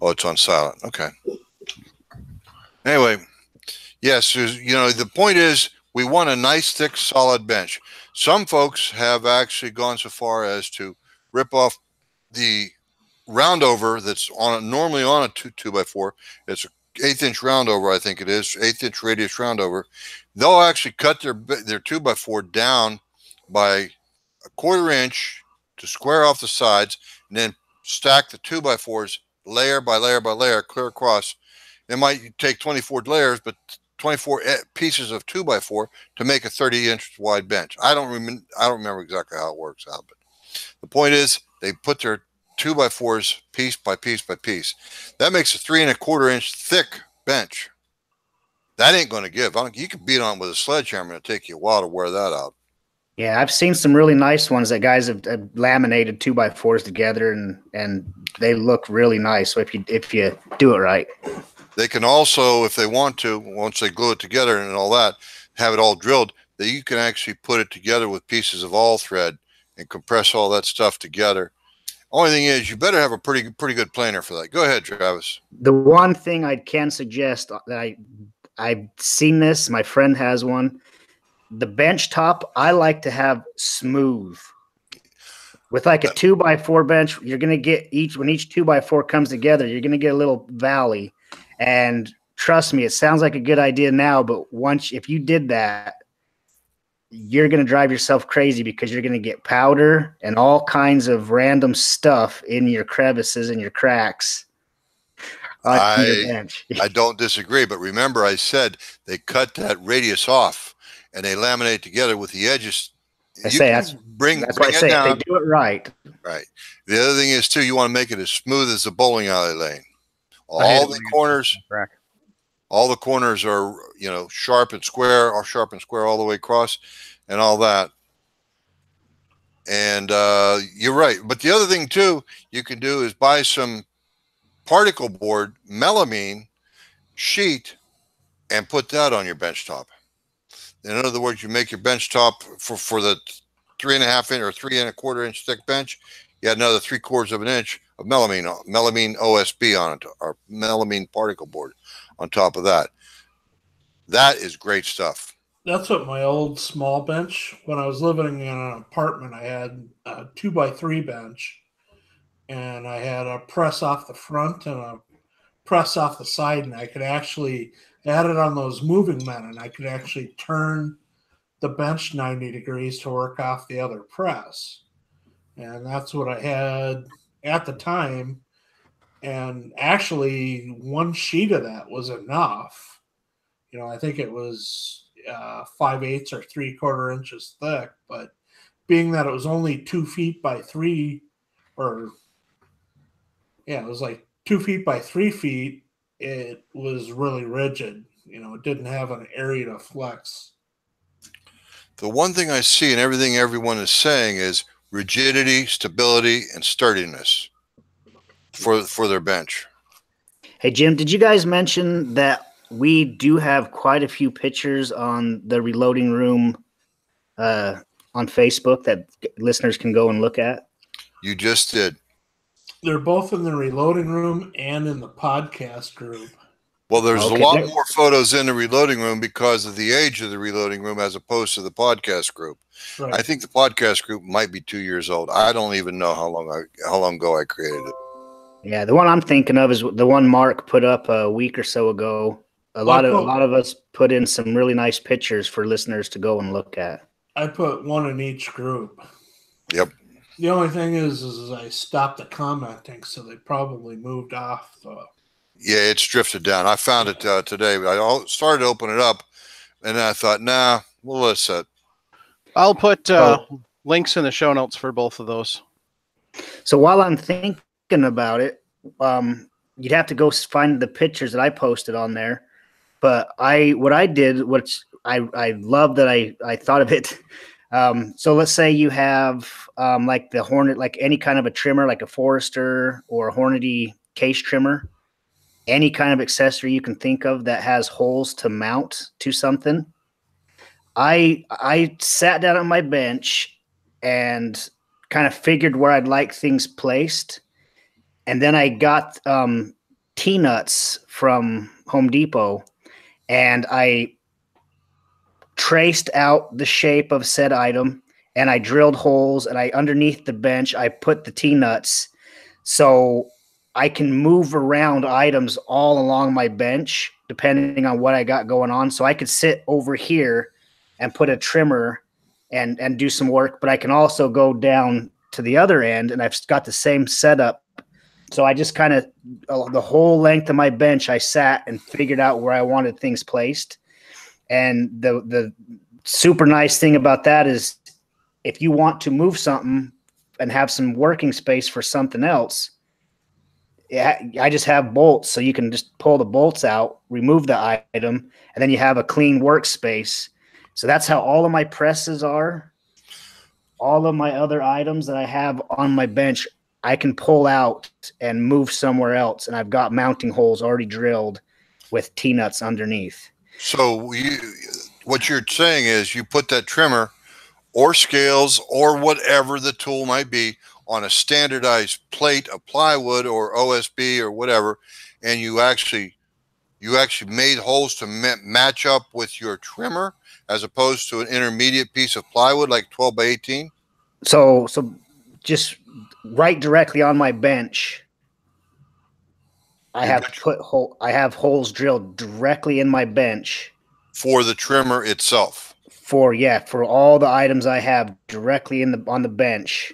[SPEAKER 1] Oh, it's on silent. Okay. Anyway, yes, the point is we want a nice, thick, solid bench. Some folks have actually gone so far as to rip off the roundover that's normally on a 2x4. It's an 1/8-inch roundover, I think it is, 1/8-inch radius roundover. They'll actually cut their 2x4 down by 1/4 inch to square off the sides, and then stack the 2x4s layer by layer by layer clear across. It might take 24 layers, but 24 pieces of 2x4 to make a 30-inch wide bench. I don't remember exactly how it works out, but the point is they put their 2x4s piece by piece by piece. That makes a 3 1/4-inch thick bench. That ain't going to give. You can beat on with a sledgehammer, and it'll take you a while to wear that out.
[SPEAKER 4] Yeah, I've seen some really nice ones that guys have laminated 2x4s together, and they look really nice. So if you do it right.
[SPEAKER 1] They can also, if they want to, once they glue it together and all that, have it all drilled, that you can actually put it together with pieces of all thread and compress all that stuff together. Only thing is, you better have a pretty good planer for that. Go ahead, Travis.
[SPEAKER 4] The one thing I can suggest that I've seen this, my friend has one. The bench top, I like to have smooth. With like a 2x4 bench, you're gonna get when each 2x4 comes together, you're gonna get a little valley. And trust me, it sounds like a good idea now, but if you did that, you're going to drive yourself crazy, because you're going to get powder and all kinds of random stuff in your crevices and your cracks on your bench.
[SPEAKER 1] I don't disagree, but remember I said they cut that radius off and they laminate together with the edges.
[SPEAKER 4] That's why I say if they do it right.
[SPEAKER 1] Right. The other thing is, too, you want to make it as smooth as the bowling alley lane. All the corners. All the corners are, sharp and square, all the way across, and all that. And you're right. But the other thing too, you can do is buy some particle board melamine sheet and put that on your bench top. In other words, you make your bench top for the 3.5 inch or 3 1/4 inch thick bench. You add another 3/4 of an inch of melamine OSB on it, or melamine particle board on top of that. That is great stuff.
[SPEAKER 3] That's what my old small bench, when I was living in an apartment, I had a 2x3 bench, and I had a press off the front and a press off the side, and I could actually add it on those moving men, and I could actually turn the bench 90 degrees to work off the other press. And that's what I had at the time. And actually, one sheet of that was enough. I think it was 5/8 or 3/4 inches thick, but being that it was only 2 feet by 3, it was like 2 feet by 3 feet, it was really rigid. It didn't have an area to flex.
[SPEAKER 1] The one thing I see in everything everyone is saying is rigidity, stability, and sturdiness for their bench.
[SPEAKER 4] Hey, Jim, did you guys mention that we do have quite a few pictures on the Reloading Room on Facebook that listeners can go and look at?
[SPEAKER 1] You just did.
[SPEAKER 3] They're both in the Reloading Room and in the podcast group.
[SPEAKER 1] Well, there's a lot more photos in the Reloading Room because of the age of the Reloading Room as opposed to the podcast group. Right. I think the podcast group might be 2 years old. I don't even know how long ago I created it.
[SPEAKER 4] Yeah, the one I'm thinking of is the one Mark put up a week or so ago. A lot of us put in some really nice pictures for listeners to go and look at.
[SPEAKER 3] I put one in each group.
[SPEAKER 1] Yep.
[SPEAKER 3] The only thing is I stopped the commenting, so they probably moved off.
[SPEAKER 1] Yeah, it's drifted down. I found it today. I started to open it up, and then I thought, nah, we'll let it sit.
[SPEAKER 2] I'll put links in the show notes for both of those.
[SPEAKER 4] So while I'm thinking about it, you'd have to go find the pictures that I posted on there. But what I did, which I love that I thought of it. So let's say you have like the Hornet, like any kind of a trimmer, like a Forester or a Hornady case trimmer, any kind of accessory you can think of that has holes to mount to something. I sat down on my bench and kind of figured where I'd like things placed. And then I got T-nuts from Home Depot, and I traced out the shape of said item, and I drilled holes, and underneath the bench, I put the T-nuts so I can move around items all along my bench depending on what I got going on. So I could sit over here and put a trimmer and do some work, but I can also go down to the other end, and I've got the same setup. So I just kind of, the whole length of my bench, I sat and figured out where I wanted things placed. And the super nice thing about that is if you want to move something and have some working space for something else, I just have bolts, so you can just pull the bolts out, remove the item, and then you have a clean workspace. So that's how all of my presses are. All of my other items that I have on my bench, I can pull out and move somewhere else, and I've got mounting holes already drilled with T-nuts underneath.
[SPEAKER 1] So what you're saying is you put that trimmer or scales or whatever the tool might be on a standardized plate of plywood or OSB or whatever, and you actually made holes to match up with your trimmer as opposed to an intermediate piece of plywood like 12 by 18.
[SPEAKER 4] So just right directly on my bench, I have holes drilled directly in my bench
[SPEAKER 1] for the trimmer itself.
[SPEAKER 4] For all the items I have directly on the bench.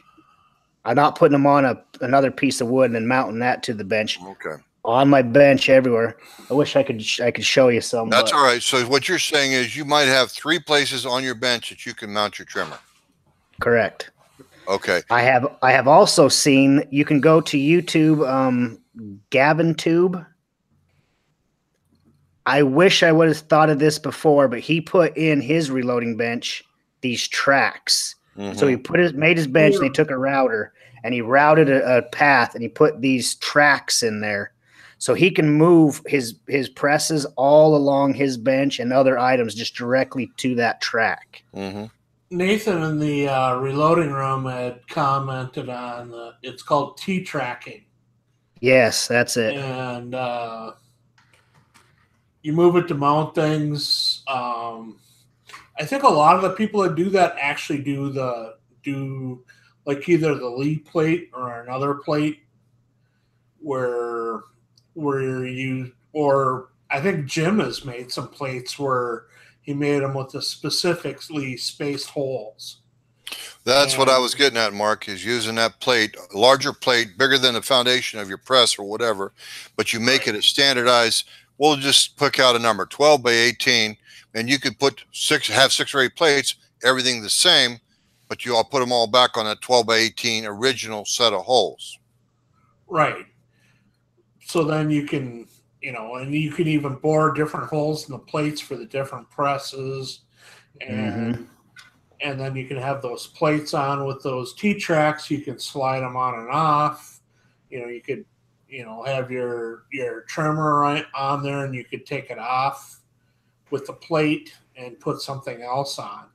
[SPEAKER 4] I'm not putting them on another piece of wood and then mounting that to the bench.
[SPEAKER 1] Okay.
[SPEAKER 4] On my bench everywhere. I wish I could show you some.
[SPEAKER 1] That's all right. So what you're saying is you might have 3 places on your bench that you can mount your trimmer.
[SPEAKER 4] Correct.
[SPEAKER 1] Okay.
[SPEAKER 4] I have also seen, you can go to YouTube, Gavin Tube, I wish I would have thought of this before, but he put in his reloading bench these tracks. So he made his bench and he took a router and he routed a path and he put these tracks in there. So he can move his presses all along his bench and other items just directly to that track.
[SPEAKER 3] Nathan in the reloading room had commented on it's called T-tracking.
[SPEAKER 4] Yes, that's it.
[SPEAKER 3] And you move it to mount things. I think a lot of the people that do that actually do like either the lead plate or another plate where I think Jim has made some plates where he made them with the specifically spaced holes.
[SPEAKER 1] That's what I was getting at, Mark, is using that plate, a larger plate, bigger than the foundation of your press or whatever, but you make it a standardized. We'll just pick out a number, 12 by 18, and you could have 6 or 8 plates, everything the same, but you all put them all back on that 12 by 18 original set of holes.
[SPEAKER 3] Right. So then you can, and you can even bore different holes in the plates for the different presses, and then you can have those plates on with those T-tracks. You can slide them on and off. You could, have your trimmer on there, and you could take it off with the plate and put something else on.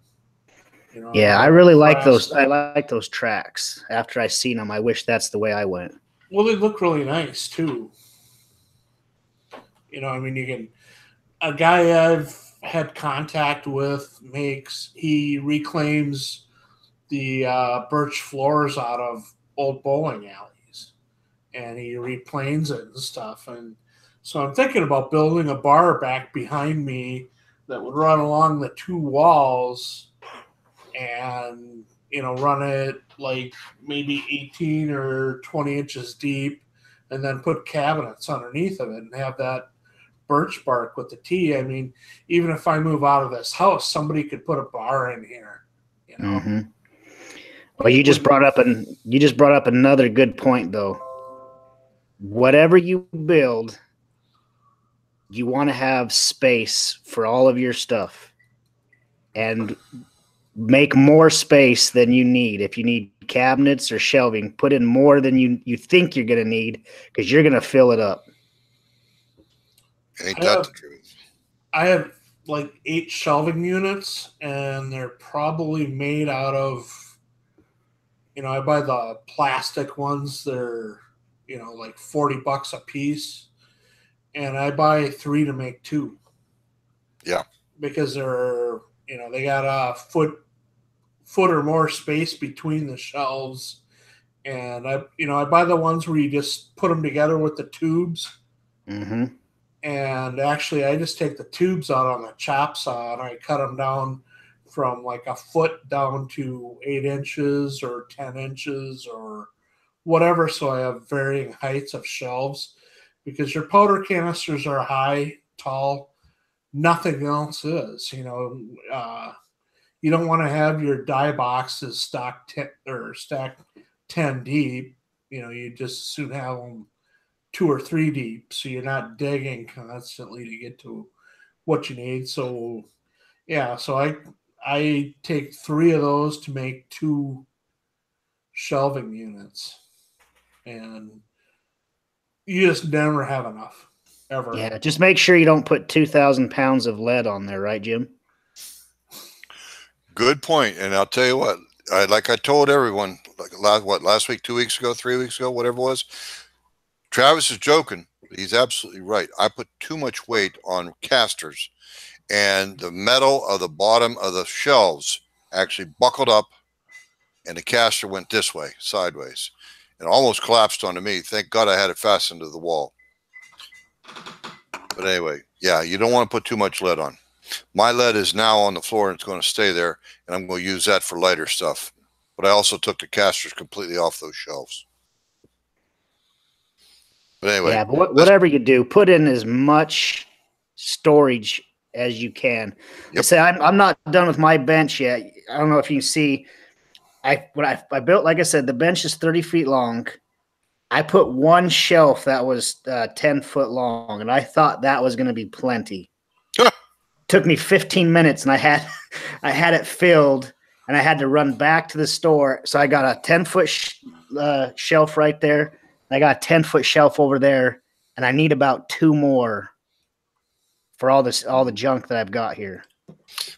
[SPEAKER 4] I really like those. I like those tracks. After I seen them, I wish that's the way I went.
[SPEAKER 3] Well, they look really nice too. A guy I've had contact with he reclaims the birch floors out of old bowling alleys, and he replanes it and stuff. And so I'm thinking about building a bar back behind me that would run along the 2 walls and, run it like maybe 18 or 20 inches deep, and then put cabinets underneath of it and have that birch bark with the T. I mean, even if I move out of this house, somebody could put a bar in here.
[SPEAKER 4] Well, you just brought up another good point, though. Whatever you build, you want to have space for all of your stuff, and make more space than you need. If you need cabinets or shelving, put in more than you think you're going to need, because you're going to fill it up.
[SPEAKER 1] Ain't that the truth?
[SPEAKER 3] I have like 8 shelving units, and they're probably made out of, I buy the plastic ones. They're, like $40 a piece, and I buy 3 to make 2.
[SPEAKER 1] Yeah.
[SPEAKER 3] Because they're, they got a foot or more space between the shelves. And I buy the ones where you just put them together with the tubes. And actually, I just take the tubes out on the chop saw and I cut them down from like a foot down to 8 inches or 10 inches or whatever. So I have varying heights of shelves, because your powder canisters are high, tall. Nothing else is. You don't want to have your die boxes stacked 10 deep. You just soon have them 2 or 3 deep, so you're not digging constantly to get to what you need. So I take 3 of those to make 2 shelving units, and you just never have enough, ever.
[SPEAKER 4] Yeah, just make sure you don't put 2,000 pounds of lead on there, right, Jim?
[SPEAKER 1] Good point. And I'll tell you what, like I told everyone, last week, 2 weeks ago, 3 weeks ago, whatever it was, Travis is joking. He's absolutely right. I put too much weight on casters, and the metal of the bottom of the shelves actually buckled up, and the caster went this way, sideways, and almost collapsed onto me. Thank God I had it fastened to the wall. But anyway, yeah, you don't want to put too much lead on. My lead is now on the floor, and it's going to stay there, and I'm going to use that for lighter stuff. But I also took the casters completely off those shelves. But anyway,
[SPEAKER 4] yeah, but whatever you do, put in as much storage as you can.
[SPEAKER 1] Yep.
[SPEAKER 4] Say I'm not done with my bench yet. I don't know if you can see. I built, like I said, the bench is 30 feet long. I put one shelf that was 10 foot long, and I thought that was going to be plenty. Took me 15 minutes, and I had it filled, and I had to run back to the store. So I got a 10-foot shelf right there. I got a 10-foot shelf over there, and I need about 2 more for all the junk that I've got here.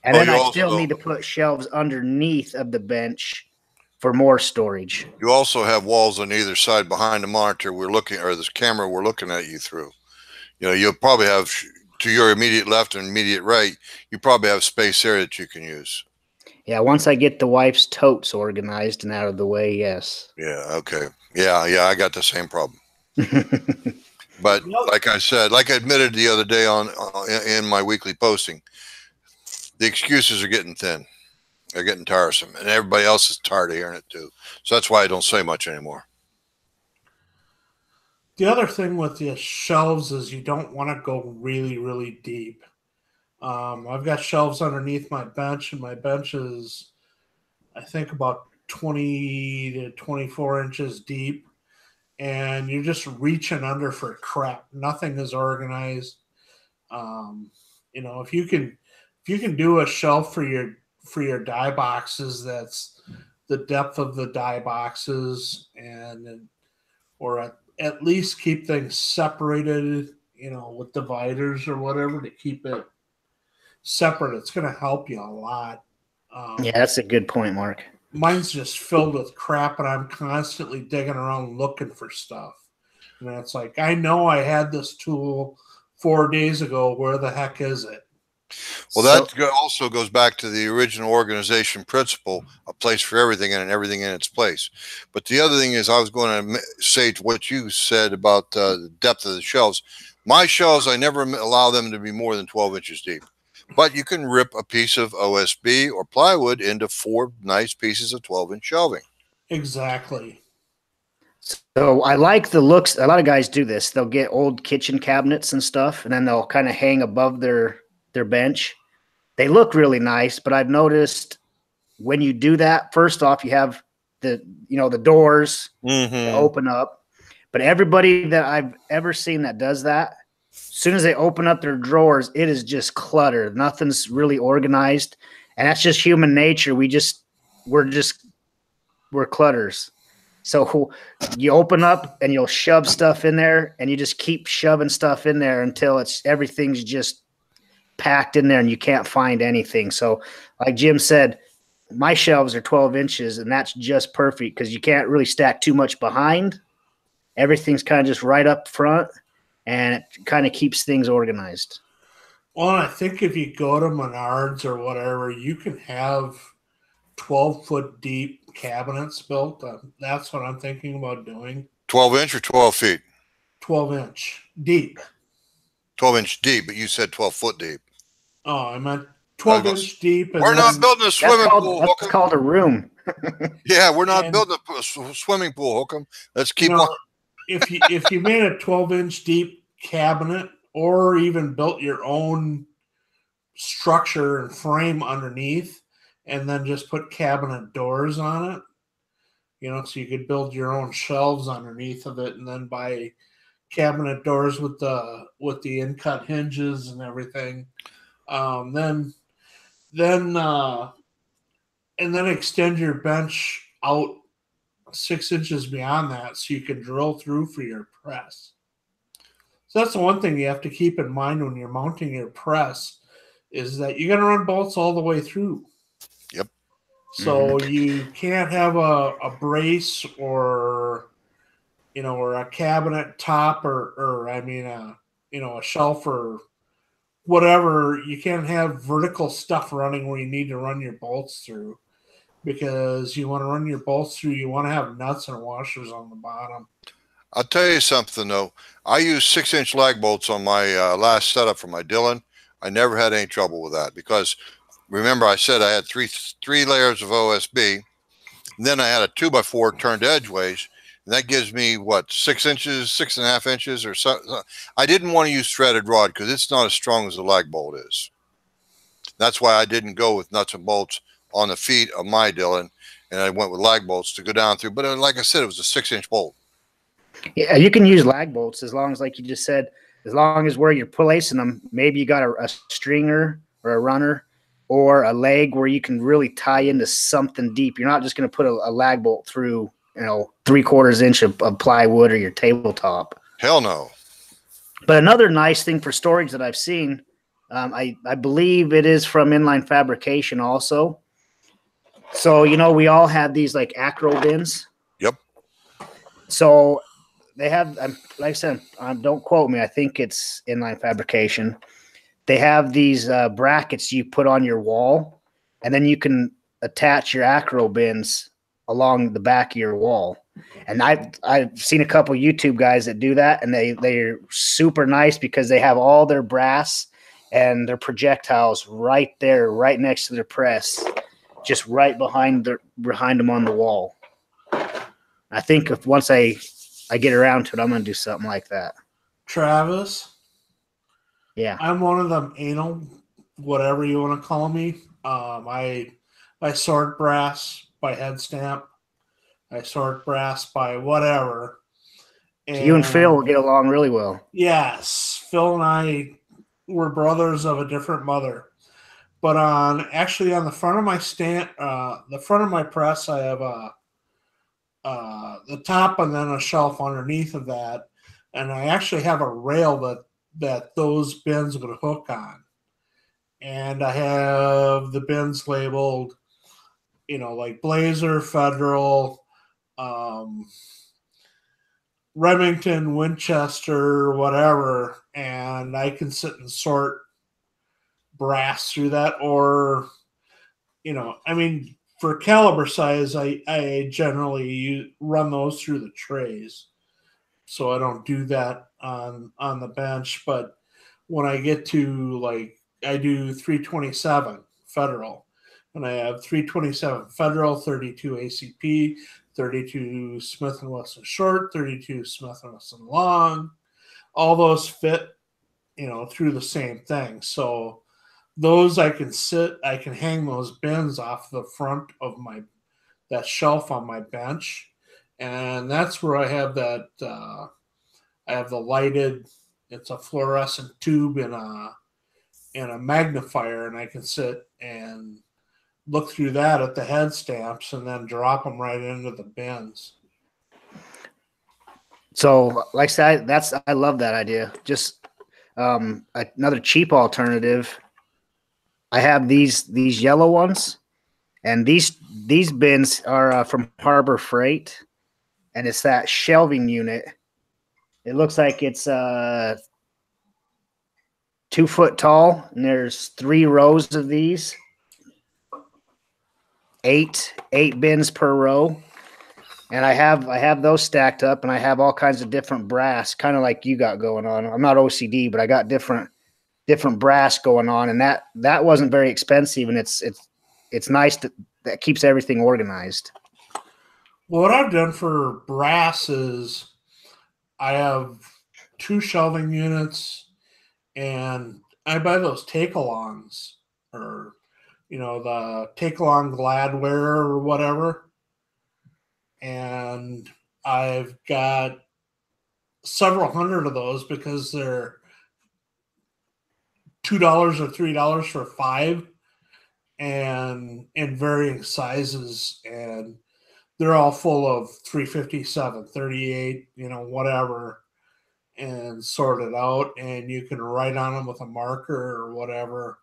[SPEAKER 4] And then I still need to put shelves underneath of the bench for more storage.
[SPEAKER 1] You also have walls on either side behind the monitor or this camera we're looking at you through. You know, you'll probably have, to your immediate left and immediate right, you probably have space there that you can use.
[SPEAKER 4] Yeah, once I get the wife's totes organized and out of the way, yes.
[SPEAKER 1] Yeah, okay. Yeah, I got the same problem. But like I said, like I admitted the other day in my weekly posting, the excuses are getting thin. They're getting tiresome, and everybody else is tired of hearing it too. So that's why I don't say much anymore.
[SPEAKER 3] The other thing with the shelves is you don't want to go really, really deep. I've got shelves underneath my bench, and my bench is, I think, about 20 to 24 inches deep. And you're just reaching under for crap. Nothing is organized. You know, if you can do a shelf for your die boxes that's the depth of the die boxes, or at least keep things separated, you know, with dividers or whatever to keep it separate, it's going to help you a lot.
[SPEAKER 4] Yeah, that's a good point, Mark.
[SPEAKER 3] Mine's just filled with crap, and I'm constantly digging around looking for stuff. And it's like, I know I had this tool 4 days ago. Where the heck is it?
[SPEAKER 1] Well, that also goes back to the original organization principle, a place for everything and everything in its place. But the other thing is, I was going to say to what you said about the depth of the shelves. My shelves, I never allow them to be more than 12 inches deep. But you can rip a piece of OSB or plywood into 4 nice pieces of 12-inch shelving.
[SPEAKER 3] Exactly.
[SPEAKER 4] So I like the looks. A lot of guys do this. They'll get old kitchen cabinets and stuff, and then they'll kind of hang above their bench. They look really nice, but I've noticed when you do that, first off, you have the doors open up. But everybody that I've ever seen that does that, as soon as they open up their drawers, it is just cluttered. Nothing's really organized. And that's just human nature. We're clutters. So you open up and you'll shove stuff in there, and you just keep shoving stuff in there until everything's just packed in there and you can't find anything. So like Jim said, my shelves are 12 inches, and that's just perfect because you can't really stack too much behind. Everything's kind of just right up front, and it kind of keeps things organized.
[SPEAKER 3] Well, I think if you go to Menards or whatever, you can have 12-foot deep cabinets built. That's what I'm thinking about doing.
[SPEAKER 1] 12-inch or 12 feet?
[SPEAKER 3] 12-inch deep.
[SPEAKER 1] 12-inch deep, but you said 12-foot deep.
[SPEAKER 3] Oh, I meant 12-inch deep.
[SPEAKER 1] We're not building a swimming pool.
[SPEAKER 4] That's called a room.
[SPEAKER 1] Yeah, we're not building a swimming pool, Hookham. Let's keep on.
[SPEAKER 3] If you made a 12-inch deep cabinet, or even built your own structure and frame underneath, and then just put cabinet doors on it, so you could build your own shelves underneath of it, and then buy cabinet doors with the in-cut hinges and everything. Then extend your bench out 6 inches beyond that so you can drill through for your press. So that's the one thing you have to keep in mind when you're mounting your press, is that you're going to run bolts all the way through.
[SPEAKER 1] Yep.
[SPEAKER 3] So you can't have a brace or a cabinet top or a shelf or whatever. You can't have vertical stuff running where you need to run your bolts through, because you want to run your bolts through. You want to have nuts and washers on the bottom.
[SPEAKER 1] I'll tell you something, though. I used 6-inch lag bolts on my last setup for my Dillon. I never had any trouble with that, because remember I said I had three layers of OSB, and then I had a 2x4 turned edgeways, and that gives me, 6 inches, 6.5 inches or so. I didn't want to use threaded rod because it's not as strong as the lag bolt is. That's why I didn't go with nuts and bolts on the feet of my Dillon, and I went with lag bolts to go down through. But like I said, it was a 6-inch bolt.
[SPEAKER 4] Yeah, you can use lag bolts as long as, like you just said, as long as where you're placing them, maybe you got a stringer or a runner or a leg where you can really tie into something deep. You're not just going to put a lag bolt through, 3/4 inch of plywood or your tabletop.
[SPEAKER 1] Hell no.
[SPEAKER 4] But another nice thing for storage that I've seen, I believe it is from Inline Fabrication also. So, we all have these like acro bins.
[SPEAKER 1] Yep.
[SPEAKER 4] So they have, like I said, don't quote me. I think it's Inline Fabrication. They have these brackets you put on your wall, and then you can attach your acro bins along the back of your wall. And I've seen a couple YouTube guys that do that, and they're super nice because they have all their brass and their projectiles right there, right next to their press, just right behind them on the wall. I think if once I get around to it, I'm going to do something like that.
[SPEAKER 3] Travis,
[SPEAKER 4] Yeah.
[SPEAKER 3] I'm one of them anal, whatever you want to call me. I sort brass by head stamp. I sort brass by whatever.
[SPEAKER 4] So you and Phil will get along really well.
[SPEAKER 3] Yes. Phil and I were brothers of a different mother. But on the front of my the front of my press, I have the top and then a shelf underneath of that. And I actually have a rail that those bins would hook on. And I have the bins labeled, like Blazer, Federal, Remington, Winchester, whatever, and I can sit and sort brass through that, or for caliber size, I generally run those through the trays, so I don't do that on the bench. But when I get to I do 327 Federal, and I have 327 Federal, 32 ACP, 32 Smith & Wesson short, 32 Smith & Wesson long. All those fit, through the same thing. So those I can hang those bins off the front of that shelf on my bench. And that's where I have that, I have the lighted, it's a fluorescent tube in a magnifier, and I can sit and look through that at the head stamps and then drop them right into the bins.
[SPEAKER 4] So, like I said, I love that idea. Just another cheap alternative. I have these yellow ones, and these bins are from Harbor Freight, and it's that shelving unit. It looks like it's 2 foot tall, and there's 3 rows of these. Eight bins per row, and I have those stacked up, and I have all kinds of different brass, kind of like you got going on. I'm not OCD, but I got different brass going on, and that wasn't very expensive, and it's nice that keeps everything organized.
[SPEAKER 3] Well, what I've done for brass is I have 2 shelving units, and I buy those take-alongs, or the take-along Gladware or whatever. And I've got several hundred of those because they're $2 or $3 for 5, and in varying sizes, and they're all full of 357, 38, whatever, and sorted out, and you can write on them with a marker or whatever.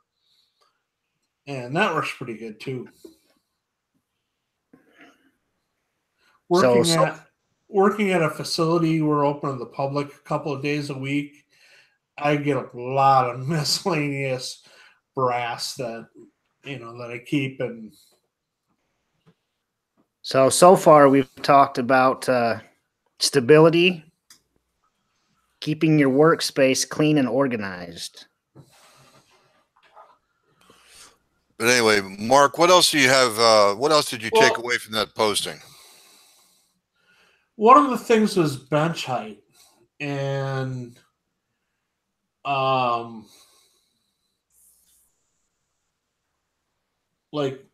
[SPEAKER 3] And that works pretty good too. Working at a facility we're open to the public a couple of days a week, I get a lot of miscellaneous brass that I keep. And
[SPEAKER 4] so far we've talked about stability, keeping your workspace clean and organized.
[SPEAKER 1] But anyway, Mark, what else do you have? What else did you take away from that posting?
[SPEAKER 3] One of the things was bench height, and like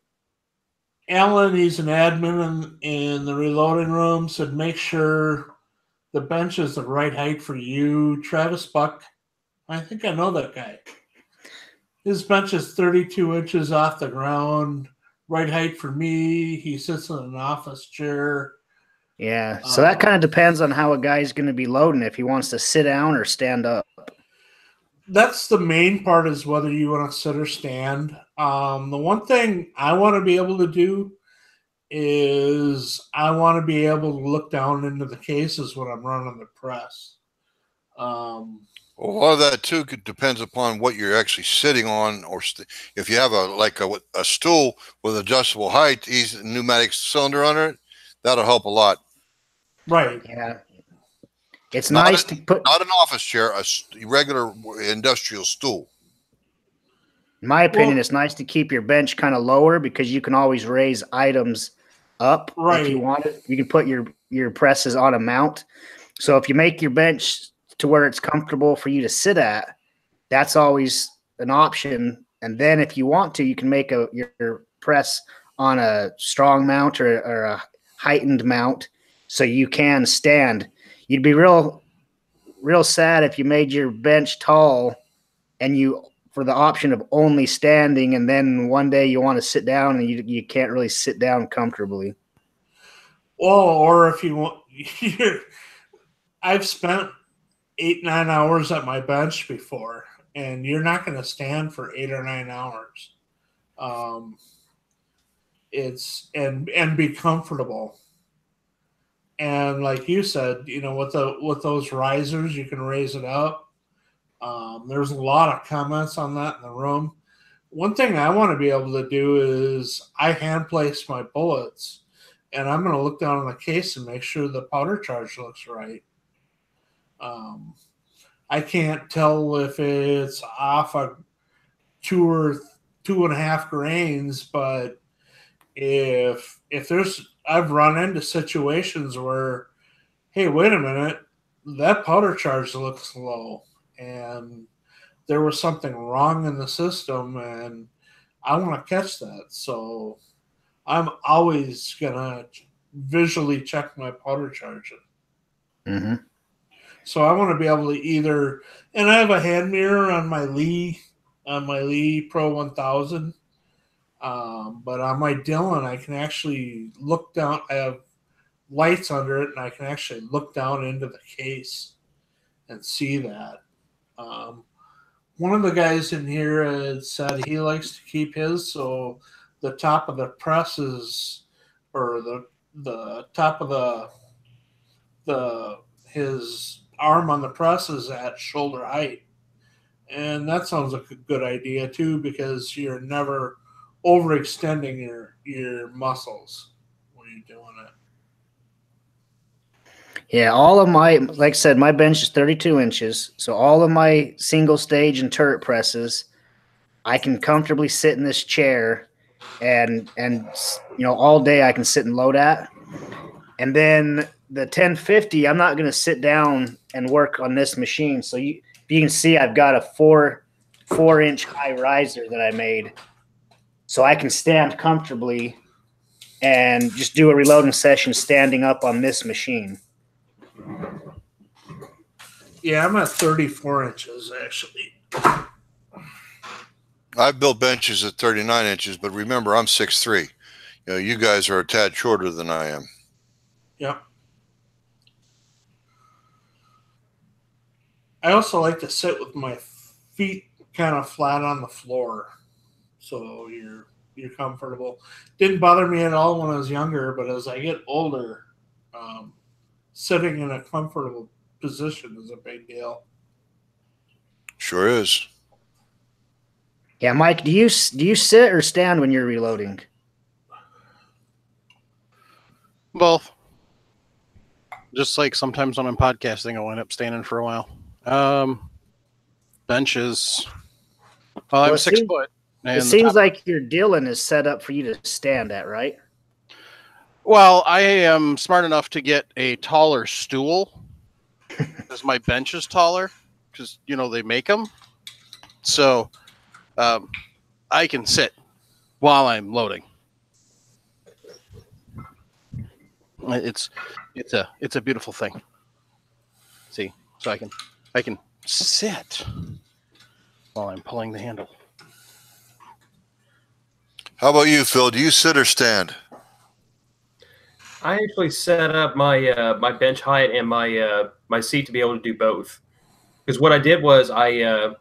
[SPEAKER 3] Alan, he's an admin in the reloading room, said make sure the bench is the right height for you. Travis Buck, I think I know that guy. His bench is 32 inches off the ground, right height for me. He sits in an office chair.
[SPEAKER 4] Yeah, so that kind of depends on how a guy's going to be loading, if he wants to sit down or stand up.
[SPEAKER 3] That's the main part, is whether you want to sit or stand. The one thing I want to be able to do is I want to be able to look down into the cases when I'm running the press.
[SPEAKER 1] Well, a lot of that too depends upon what you're actually sitting on, or if you have a stool with adjustable height, pneumatic cylinder under it, that'll help a lot.
[SPEAKER 3] Right.
[SPEAKER 4] Yeah. It's nice to put...
[SPEAKER 1] Not an office chair, a regular industrial stool.
[SPEAKER 4] In my opinion, it's nice to keep your bench kind of lower, because you can always raise items up if you want it. You can put your presses on a mount. So if you make your bench to where it's comfortable for you to sit at, that's always an option. And then if you want to, you can make your press on a strong mount or a heightened mount, so you can stand. You'd be real sad if you made your bench tall and you for the option of only standing, and then one day you want to sit down and you can't really sit down comfortably.
[SPEAKER 3] Well, or if you want, I've spent 8-9 hours at my bench before, and you're not going to stand for 8 or 9 hours. It's and be comfortable. And like you said, with those risers, you can raise it up. There's a lot of comments on that in the room. One thing I want to be able to do is I hand place my bullets, and I'm going to look down on the case and make sure the powder charge looks right. I can't tell if it's off a 2 or 2.5 grains, but if I've run into situations where, hey, wait a minute, that powder charge looks low, and there was something wrong in the system, and I want to catch that. So I'm always going to visually check my powder charge.
[SPEAKER 4] Mm-hmm.
[SPEAKER 3] So I want to be able to and I have a hand mirror on my Lee Pro 1000. But on my Dillon, I can actually look down. I have lights under it, and I can actually look down into the case and see that. One of the guys in here had said he likes to keep his so the top of the presses, or the top of his arm on the press is at shoulder height. And that sounds like a good idea too, because you're never overextending your muscles when you're doing it.
[SPEAKER 4] Yeah, all of like I said, my bench is 32 inches. So all of my single stage and turret presses, I can comfortably sit in this chair and all day I can sit and load at. And then the 1050, I'm not going to sit down and work on this machine. So you can see I've got a 4-inch high riser that I made, so I can stand comfortably and just do a reloading session standing up on this machine.
[SPEAKER 3] Yeah, I'm at 34 inches actually.
[SPEAKER 1] I've built benches at 39 inches, but remember, I'm 6'3". You guys are a tad shorter than I am.
[SPEAKER 3] Yep. I also like to sit with my feet kind of flat on the floor, so you're comfortable. Didn't bother me at all when I was younger, but as I get older, sitting in a comfortable position is a big deal.
[SPEAKER 1] Sure is.
[SPEAKER 4] Yeah, Mike, do you sit or stand when you're reloading?
[SPEAKER 2] Both. Just like sometimes when I'm podcasting, I'll end up standing for a while. Benches. Well, I'm 6 foot.
[SPEAKER 4] It seems like your Dillon is set up for you to stand at, right?
[SPEAKER 2] Well, I am smart enough to get a taller stool because my bench is taller, because they make them. So I can sit while I'm loading. It's a beautiful thing. See, so I can sit while I'm pulling the handle.
[SPEAKER 1] How about you, Phil? Do you sit or stand?
[SPEAKER 5] I actually set up my my bench height and my my seat to be able to do both. Because what I did was I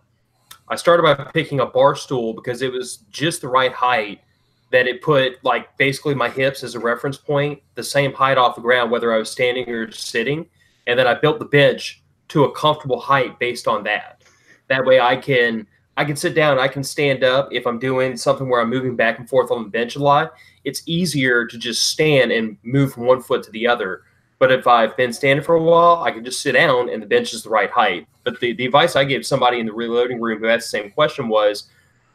[SPEAKER 5] started by picking a bar stool because it was just the right height that it put like basically my hips as a reference point, the same height off the ground, whether I was standing or sitting. And then I built the bench to a comfortable height based on that. That way I can sit down, I can stand up if I'm doing something where I'm moving back and forth on the bench a lot. It's easier to just stand and move from one foot to the other. But if I've been standing for a while, I can just sit down and the bench is the right height. But the advice I gave somebody in the reloading room who asked the same question was,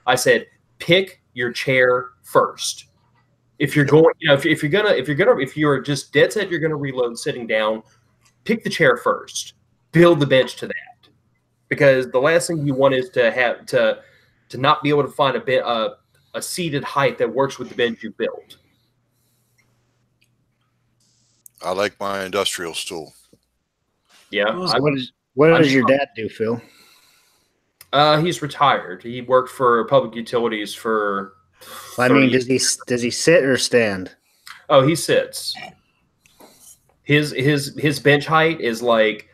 [SPEAKER 5] I said, pick your chair first. If you're going, you know, if you're just dead set, you're gonna reload sitting down, pick the chair first. Build the bench to that. Because the last thing you want is to have to not be able to find a seated height that works with the bench you built.
[SPEAKER 1] I like my industrial stool.
[SPEAKER 5] Yeah.
[SPEAKER 4] So what does your dad do, Phil?
[SPEAKER 5] He's retired. He worked for public utilities for.
[SPEAKER 4] I mean, does he sit or stand?
[SPEAKER 5] Oh, he sits. His bench height is like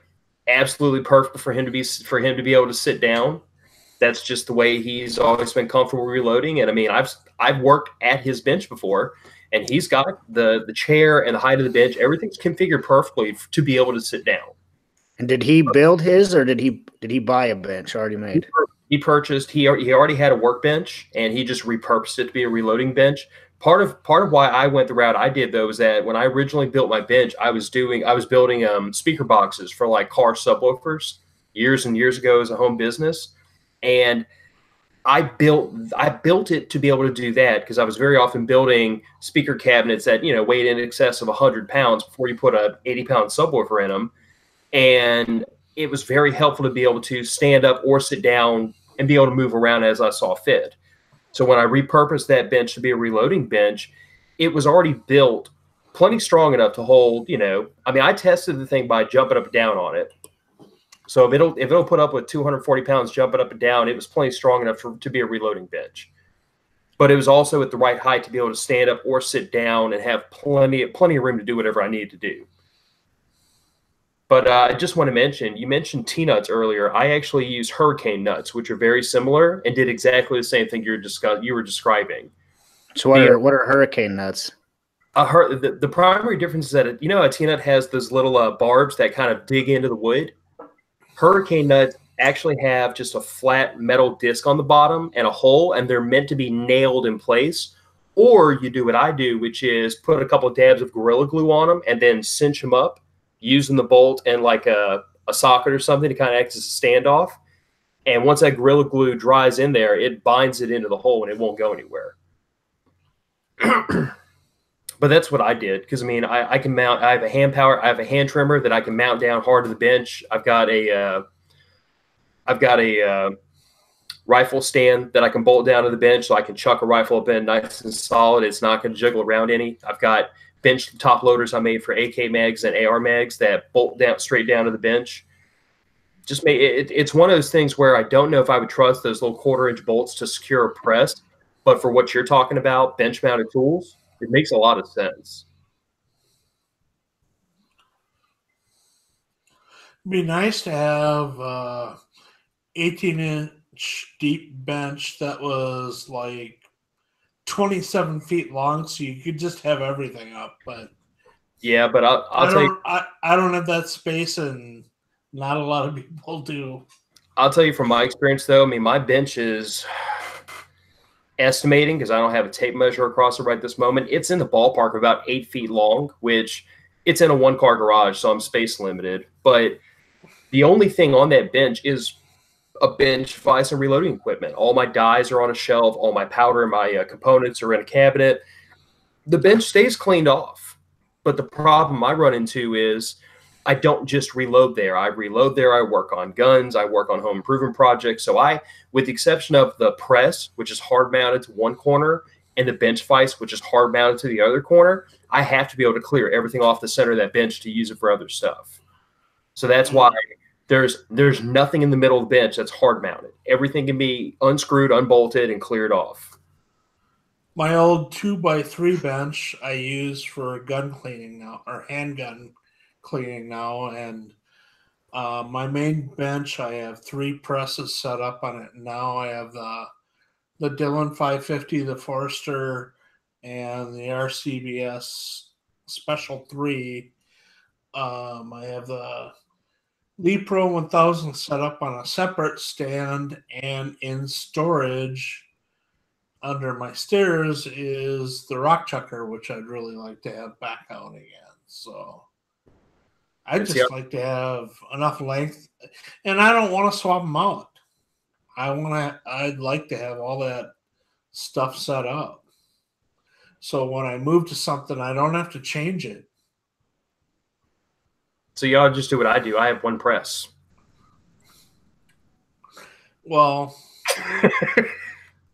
[SPEAKER 5] absolutely perfect for him to be able to sit down. That's just the way he's always been comfortable reloading. And I mean, I've worked at his bench before, and he's got the chair and the height of the bench. Everything's configured perfectly to be able to sit down.
[SPEAKER 4] And did he build his, or did he buy a bench already made?
[SPEAKER 5] He purchased. He already had a workbench, and he just repurposed it to be a reloading bench. Part of why I went the route I did, though, was that when I originally built my bench, I was building speaker boxes for like car subwoofers years and years ago as a home business, and I built it to be able to do that because I was very often building speaker cabinets that weighed in excess of 100 pounds before you put a 80-pound subwoofer in them, and it was very helpful to be able to stand up or sit down and be able to move around as I saw fit. So when I repurposed that bench to be a reloading bench, it was already built plenty strong enough to hold, I mean, I tested the thing by jumping up and down on it. So if it'll put up with 240 pounds jumping up and down, it was plenty strong enough to be a reloading bench. But it was also at the right height to be able to stand up or sit down and have plenty of room to do whatever I needed to do. But I just want to mention, you mentioned T-nuts earlier. I actually use hurricane nuts, which are very similar and did exactly the same thing you were describing.
[SPEAKER 4] So what are hurricane nuts?
[SPEAKER 5] The primary difference is that a T-nut has those little barbs that kind of dig into the wood. Hurricane nuts actually have just a flat metal disc on the bottom and a hole, and they're meant to be nailed in place. Or you do what I do, which is put a couple of dabs of Gorilla Glue on them and then cinch them up, using the bolt and like a socket or something to kind of act as a standoff. And once that Gorilla Glue dries in there, it binds it into the hole and it won't go anywhere. But that's what I did because I mean, I can mount. I have a hand trimmer that I can mount down hard to the bench. I've got a rifle stand that I can bolt down to the bench so I can chuck a rifle up in nice and solid. It's not going to jiggle around any. I've got bench top loaders I made for AK mags and AR mags that bolt down straight down to the bench. Just it's one of those things where I don't know if I would trust those little 1/4-inch bolts to secure a press, but for what you're talking about, bench mounted tools, it makes a lot of sense.
[SPEAKER 3] It'd be nice to have 18-inch deep bench that was like 27 feet long, so you could just have everything up. But
[SPEAKER 5] yeah, but I'll tell you,
[SPEAKER 3] I don't have that space, and not a lot of people do.
[SPEAKER 5] I'll tell you from my experience, though. I mean, my bench is estimating because I don't have a tape measure across it right this moment. It's in the ballpark of about 8 feet long, which it's in a 1-car garage, so I'm space limited. But the only thing on that bench is a bench, vise, and reloading equipment. All my dies are on a shelf. All my powder and my components are in a cabinet. The bench stays cleaned off. But the problem I run into is I don't just reload there. I reload there. I work on guns. I work on home improvement projects. So with the exception of the press, which is hard mounted to one corner, and the bench vise, which is hard mounted to the other corner, I have to be able to clear everything off the center of that bench to use it for other stuff. So that's why there's nothing in the middle of the bench that's hard mounted. Everything can be unscrewed, unbolted, and cleared off.
[SPEAKER 3] My old 2x3 bench I use for gun cleaning now, or handgun cleaning now, and my main bench, I have 3 presses set up on it. Now I have the Dillon 550, the Forster, and the RCBS Special 3. I have the Lee Pro 1000 set up on a separate stand, and in storage under my stairs is the Rock Chucker, which I'd really like to have back out again. So I'd just like to have enough length, and I don't want to swap them out. I'd like to have all that stuff set up. So when I move to something, I don't have to change it.
[SPEAKER 5] So y'all just do what I do. I have 1 press.
[SPEAKER 3] Well,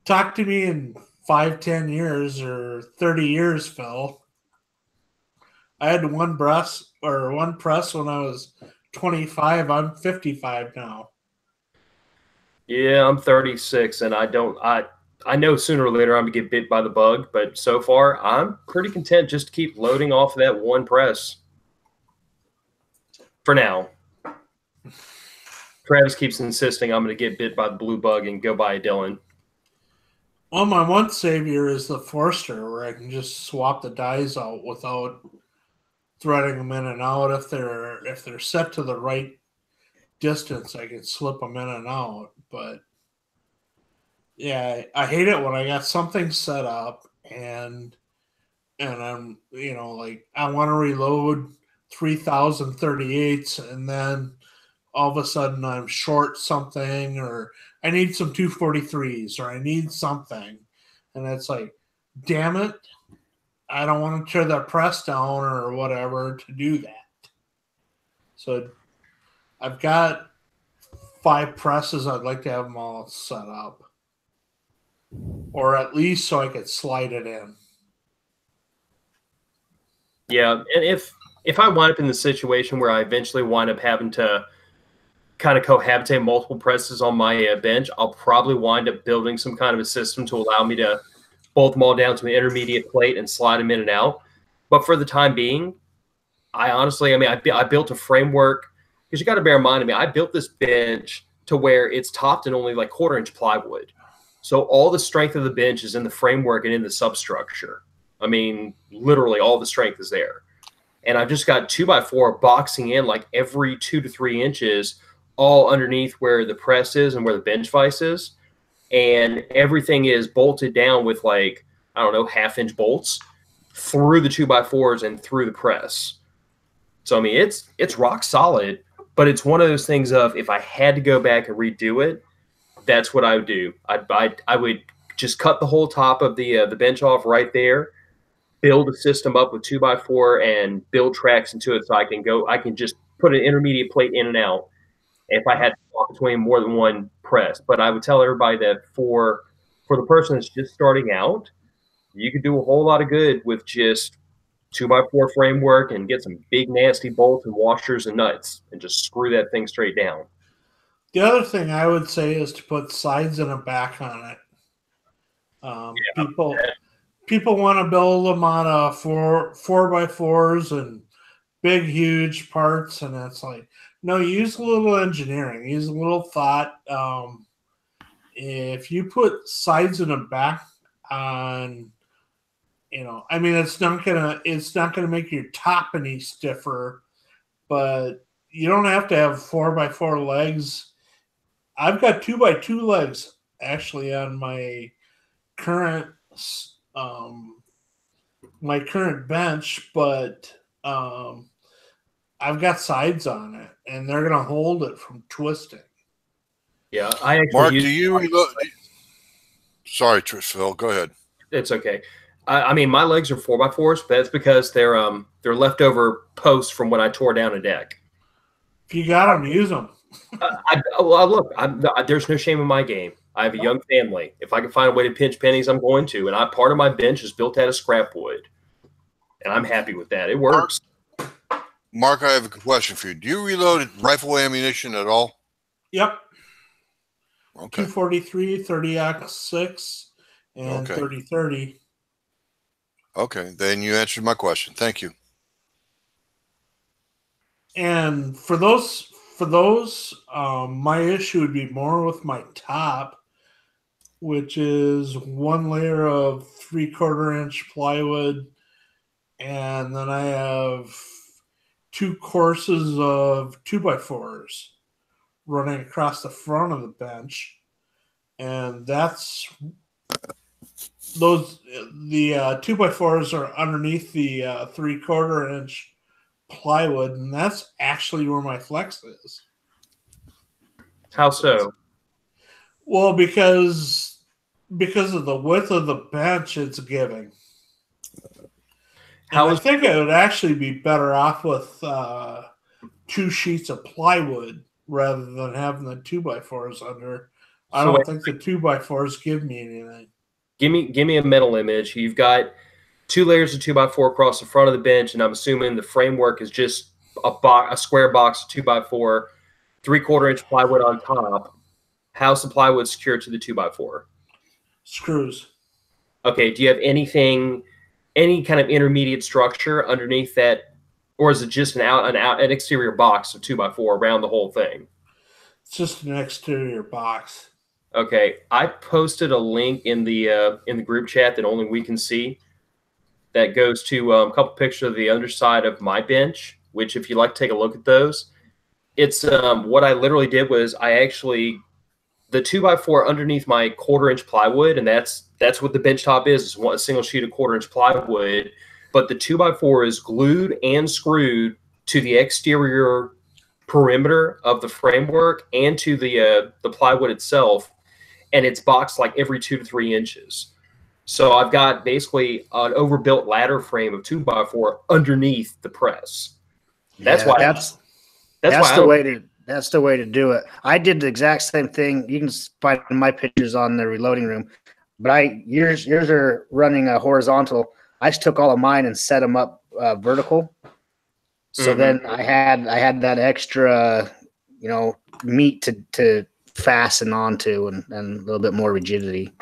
[SPEAKER 3] talk to me in 5, 10 years or 30 years, Phil. I had one press when I was 25. I'm 55 now.
[SPEAKER 5] Yeah, I'm 36, and I know sooner or later I'm going to get bit by the bug, but so far I'm pretty content just to keep loading off of that 1 press. For now. Travis keeps insisting I'm going to get bit by the blue bug and go buy a Dillon.
[SPEAKER 3] Well, my one savior is the Forster, where I can just swap the dies out without threading them in and out. If they're set to the right distance, I can slip them in and out. But yeah, I hate it when I got something set up and I'm like I want to reload 3,038s, and then all of a sudden I'm short something, or I need some 243s, or I need something. And it's like, damn it, I don't want to tear that press down or whatever to do that. So I've got 5 presses. I'd like to have them all set up, or at least so I could slide it in.
[SPEAKER 5] Yeah, and if I wind up in the situation where I eventually wind up having to kind of cohabitate multiple presses on my bench, I'll probably wind up building some kind of a system to allow me to bolt them all down to an intermediate plate and slide them in and out. But for the time being, I built a framework, because you got to bear in mind, I built this bench to where it's topped in only like 1/4-inch plywood. So all the strength of the bench is in the framework and in the substructure. Literally all the strength is there. And I've just got 2x4 boxing in like every 2 to 3 inches, all underneath where the press is and where the bench vise is. And everything is bolted down with 1/2-inch bolts through the 2x4s and through the press. So, it's rock solid, but it's one of those things of, if I had to go back and redo it, that's what I would do. I would just cut the whole top of the bench off right there, build a system up with 2x4 and build tracks into it so I can just put an intermediate plate in and out if I had to walk between more than 1 press. But I would tell everybody that for the person that's just starting out, you could do a whole lot of good with just 2x4 framework and get some big nasty bolts and washers and nuts and just screw that thing straight down.
[SPEAKER 3] The other thing I would say is to put sides and a back on it. People want to build them on a 4x4s and big, huge parts, and it's like, no, use a little engineering, use a little thought. If you put sides and a back on, it's not gonna make your top any stiffer, but you don't have to have 4x4 legs. I've got 2x2 legs actually on my current bench, but I've got sides on it, and they're gonna hold it from twisting.
[SPEAKER 5] Yeah, I actually.
[SPEAKER 1] Mark, do you reload? Sorry, Phil. Go ahead.
[SPEAKER 5] It's okay. My legs are 4x4s, but that's because they're leftover posts from when I tore down a deck.
[SPEAKER 3] If you got them, use them.
[SPEAKER 5] There's no shame in my game. I have a young family. If I can find a way to pinch pennies, I'm going to. And part of my bench is built out of scrap wood, and I'm happy with that. It works.
[SPEAKER 1] Mark, I have a question for you. Do you reload rifle ammunition at all?
[SPEAKER 3] Yep.
[SPEAKER 1] Okay.
[SPEAKER 3] 243, 30x6, and
[SPEAKER 1] Okay.
[SPEAKER 3] 30-30.
[SPEAKER 1] Okay. Then you answered my question. Thank you.
[SPEAKER 3] And for those, my issue would be more with my top, which is one layer of 3/4 inch plywood, and then I have 2 courses of 2x4s running across the front of the bench, and that's those. The 2x4s are underneath the 3/4 inch plywood, and that's actually where my flex is.
[SPEAKER 5] How so?
[SPEAKER 3] Well, because of the width of the bench, it's giving. And I think it would actually be better off with 2 sheets of plywood rather than having the 2x4s under. I don't think the 2x4s give me anything.
[SPEAKER 5] Give me a mental image. You've got 2 layers of 2x4 across the front of the bench, and I'm assuming the framework is just a square box of 2x4, 3/4 inch plywood on top. How's the plywood secured to the 2x4?
[SPEAKER 3] Screws.
[SPEAKER 5] Okay. Do you have anything, any kind of intermediate structure underneath that, or is it just an exterior box of 2x4 around the whole thing?
[SPEAKER 3] It's just an exterior box.
[SPEAKER 5] Okay. I posted a link in the group chat that only we can see. That goes to a couple pictures of the underside of my bench, which if you'd like to take a look at those, it's what I literally did was the 2x4 underneath my 1/4 inch plywood, and that's what the bench top is a single sheet of 1/4 inch plywood, but the 2x4 is glued and screwed to the exterior perimeter of the framework and to the plywood itself, and it's boxed like every 2 to 3 inches. So I've got basically an overbuilt ladder frame of 2x4 underneath the press. That's why
[SPEAKER 4] that's the way to do it. I did the exact same thing. You can find my pictures on the reloading room, but yours are running a horizontal. I just took all of mine and set them up vertical. So then I had that extra, meat to fasten onto and a little bit more rigidity.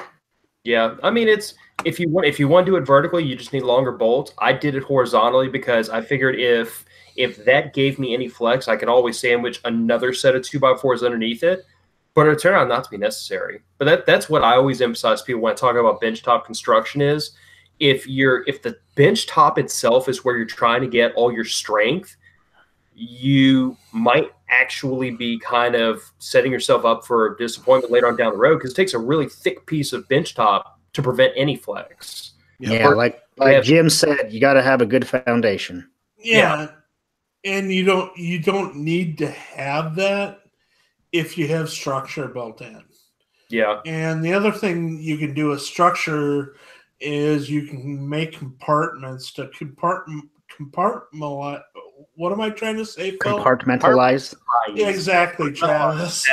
[SPEAKER 5] Yeah, I mean, it's if you want to do it vertically, you just need longer bolts. I did it horizontally because I figured if that gave me any flex, I could always sandwich another set of 2x4s underneath it. But it turned out not to be necessary. But that's what I always emphasize to people when I talk about bench top construction is if the bench top itself is where you're trying to get all your strength, you might actually be kind of setting yourself up for disappointment later on down the road because it takes a really thick piece of bench top to prevent any flex.
[SPEAKER 4] Yeah, like Jim said, you got to have a good foundation.
[SPEAKER 3] Yeah, and you don't need to have that if you have structure built in.
[SPEAKER 5] Yeah.
[SPEAKER 3] And the other thing you can do with structure is you can make compartments to compartmentalize. What am I trying to say, Phil?
[SPEAKER 4] Compartmentalize.
[SPEAKER 3] Yeah, exactly, Travis.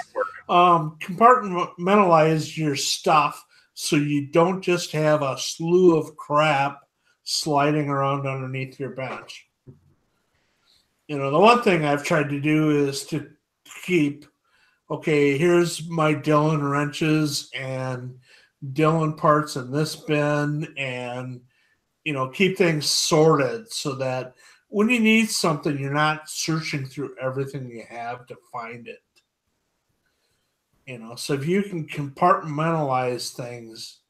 [SPEAKER 3] Compartmentalize your stuff so you don't just have a slew of crap sliding around underneath your bench. The one thing I've tried to do is to keep, okay, here's my Dillon wrenches and Dillon parts in this bin and, keep things sorted so that when you need something, you're not searching through everything you have to find it. So if you can compartmentalize things,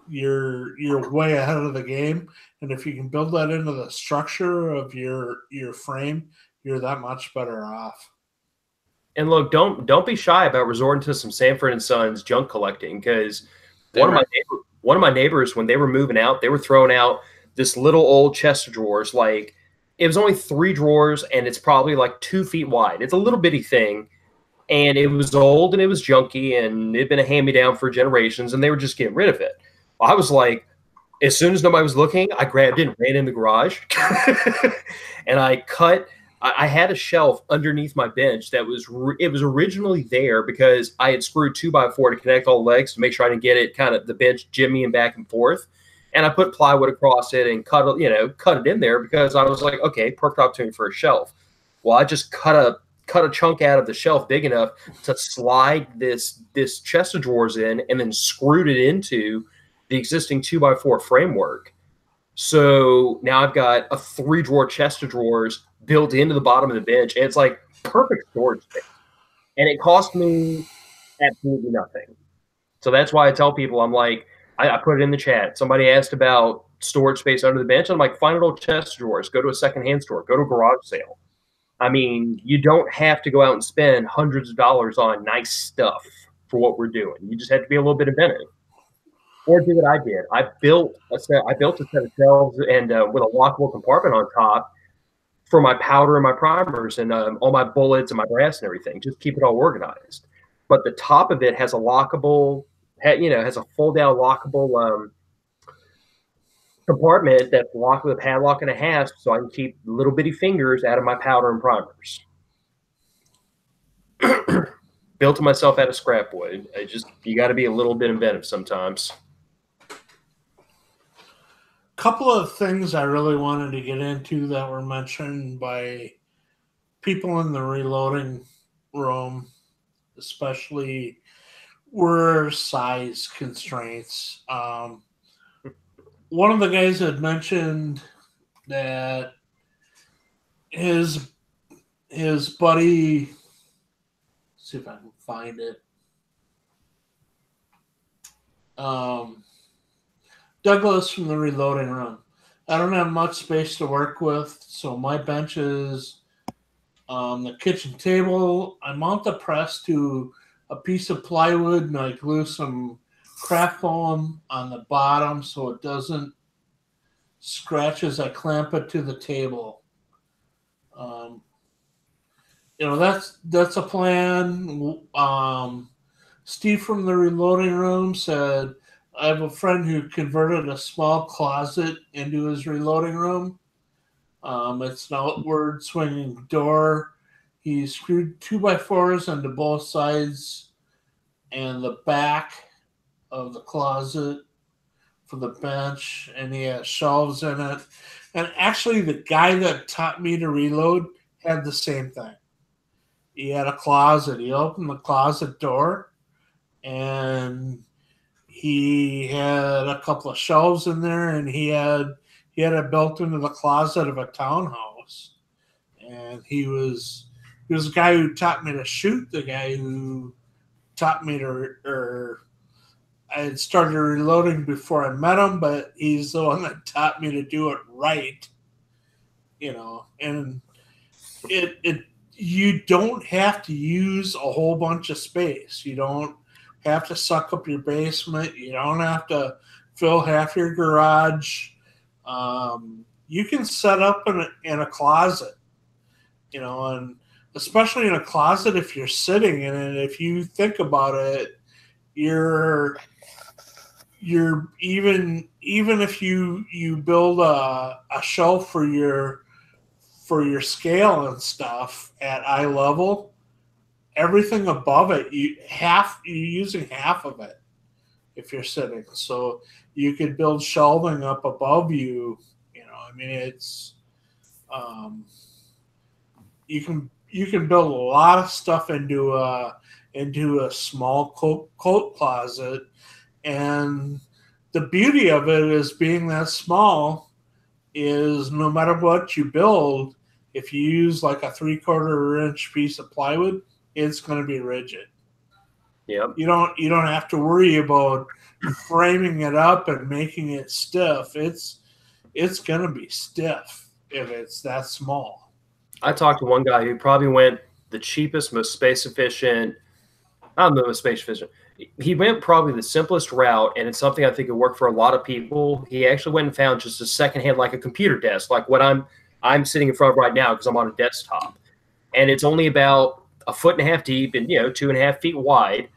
[SPEAKER 3] you're way ahead of the game. And if you can build that into the structure of your frame, you're that much better off.
[SPEAKER 5] And look, don't be shy about resorting to some Sanford & Sons junk collecting because one of my neighbors, when they were moving out, they were throwing out this little old chest of drawers. Like it was only 3 drawers and it's probably like 2 feet wide. It's a little bitty thing. And it was old and it was junky and it'd been a hand-me-down for generations and they were just getting rid of it. I was like, as soon as nobody was looking, I grabbed it and ran in the garage. And I had a shelf underneath my bench that was originally there because I had screwed 2x4 to connect all the legs to make sure I didn't get it kind of the bench jimmying back and forth. And I put plywood across it and cut it in there because I was like, okay, perfect opportunity for a shelf. Well, I just cut a chunk out of the shelf big enough to slide this chest of drawers in, and then screwed it into the existing 2x4 framework. So now I've got a 3-drawer chest of drawers built into the bottom of the bench, and it's like perfect storage space. And it cost me absolutely nothing. So that's why I tell people, I'm like, I put it in the chat. Somebody asked about storage space under the bench. I'm like, find an old chest of drawers, go to a secondhand store, go to a garage sale. I mean, you don't have to go out and spend hundreds of dollars on nice stuff for what we're doing. You just have to be a little bit inventive. Or do what I did. I built a set of shelves and with a lockable compartment on top for my powder and my primers and all my bullets and my brass and everything. Just keep it all organized. But the top of it has a lockable, has a fold-out lockable compartment that's locked with a padlock and a hasp, so I can keep little bitty fingers out of my powder and primers. Built to myself out of scrap wood. You got to be a little bit inventive sometimes.
[SPEAKER 3] Couple of things I really wanted to get into that were mentioned by people in the reloading room, especially, were size constraints. One of the guys had mentioned that his buddy, let's see if I can find it. Douglas from the reloading room. I don't have much space to work with, so my bench is the kitchen table. I mount the press to a piece of plywood and I glue some craft foam on the bottom so it doesn't scratch as I clamp it to the table. That's a plan. Steve from the reloading room said, I have a friend who converted a small closet into his reloading room. It's an outward swinging door. He screwed 2x4s into both sides and the back of the closet for the bench, and he has shelves in it. And actually, the guy that taught me to reload had the same thing. He had a closet. He opened the closet door, and he had a couple of shelves in there, and he had it built into the closet of a townhouse. And he was the guy who taught me to shoot, the guy who taught me I had started reloading before I met him, but he's the one that taught me to do it right. And you don't have to use a whole bunch of space. You don't have to suck up your basement. You don't have to fill half your garage. You can set up in a closet, and especially in a closet if you're sitting in it. If you think about it, you're even if you build a shelf for your scale and stuff at eye level, everything above it, you're using half of it if you're sitting. So you could build shelving up above you. It's you can build a lot of stuff into a small coat closet, and the beauty of it is being that small is no matter what you build, if you use like a 3/4 inch piece of plywood, it's going to be rigid.
[SPEAKER 5] Yep.
[SPEAKER 3] You don't have to worry about framing it up and making it stiff. It's going to be stiff if it's that small.
[SPEAKER 5] I talked to one guy who probably went the cheapest, most space efficient. Not the most space efficient. He went probably the simplest route, and it's something I think would work for a lot of people. He actually went and found just a secondhand, like a computer desk, like what I'm sitting in front of right now because I'm on a desktop, and it's only about 1.5 feet deep and 2.5 feet wide.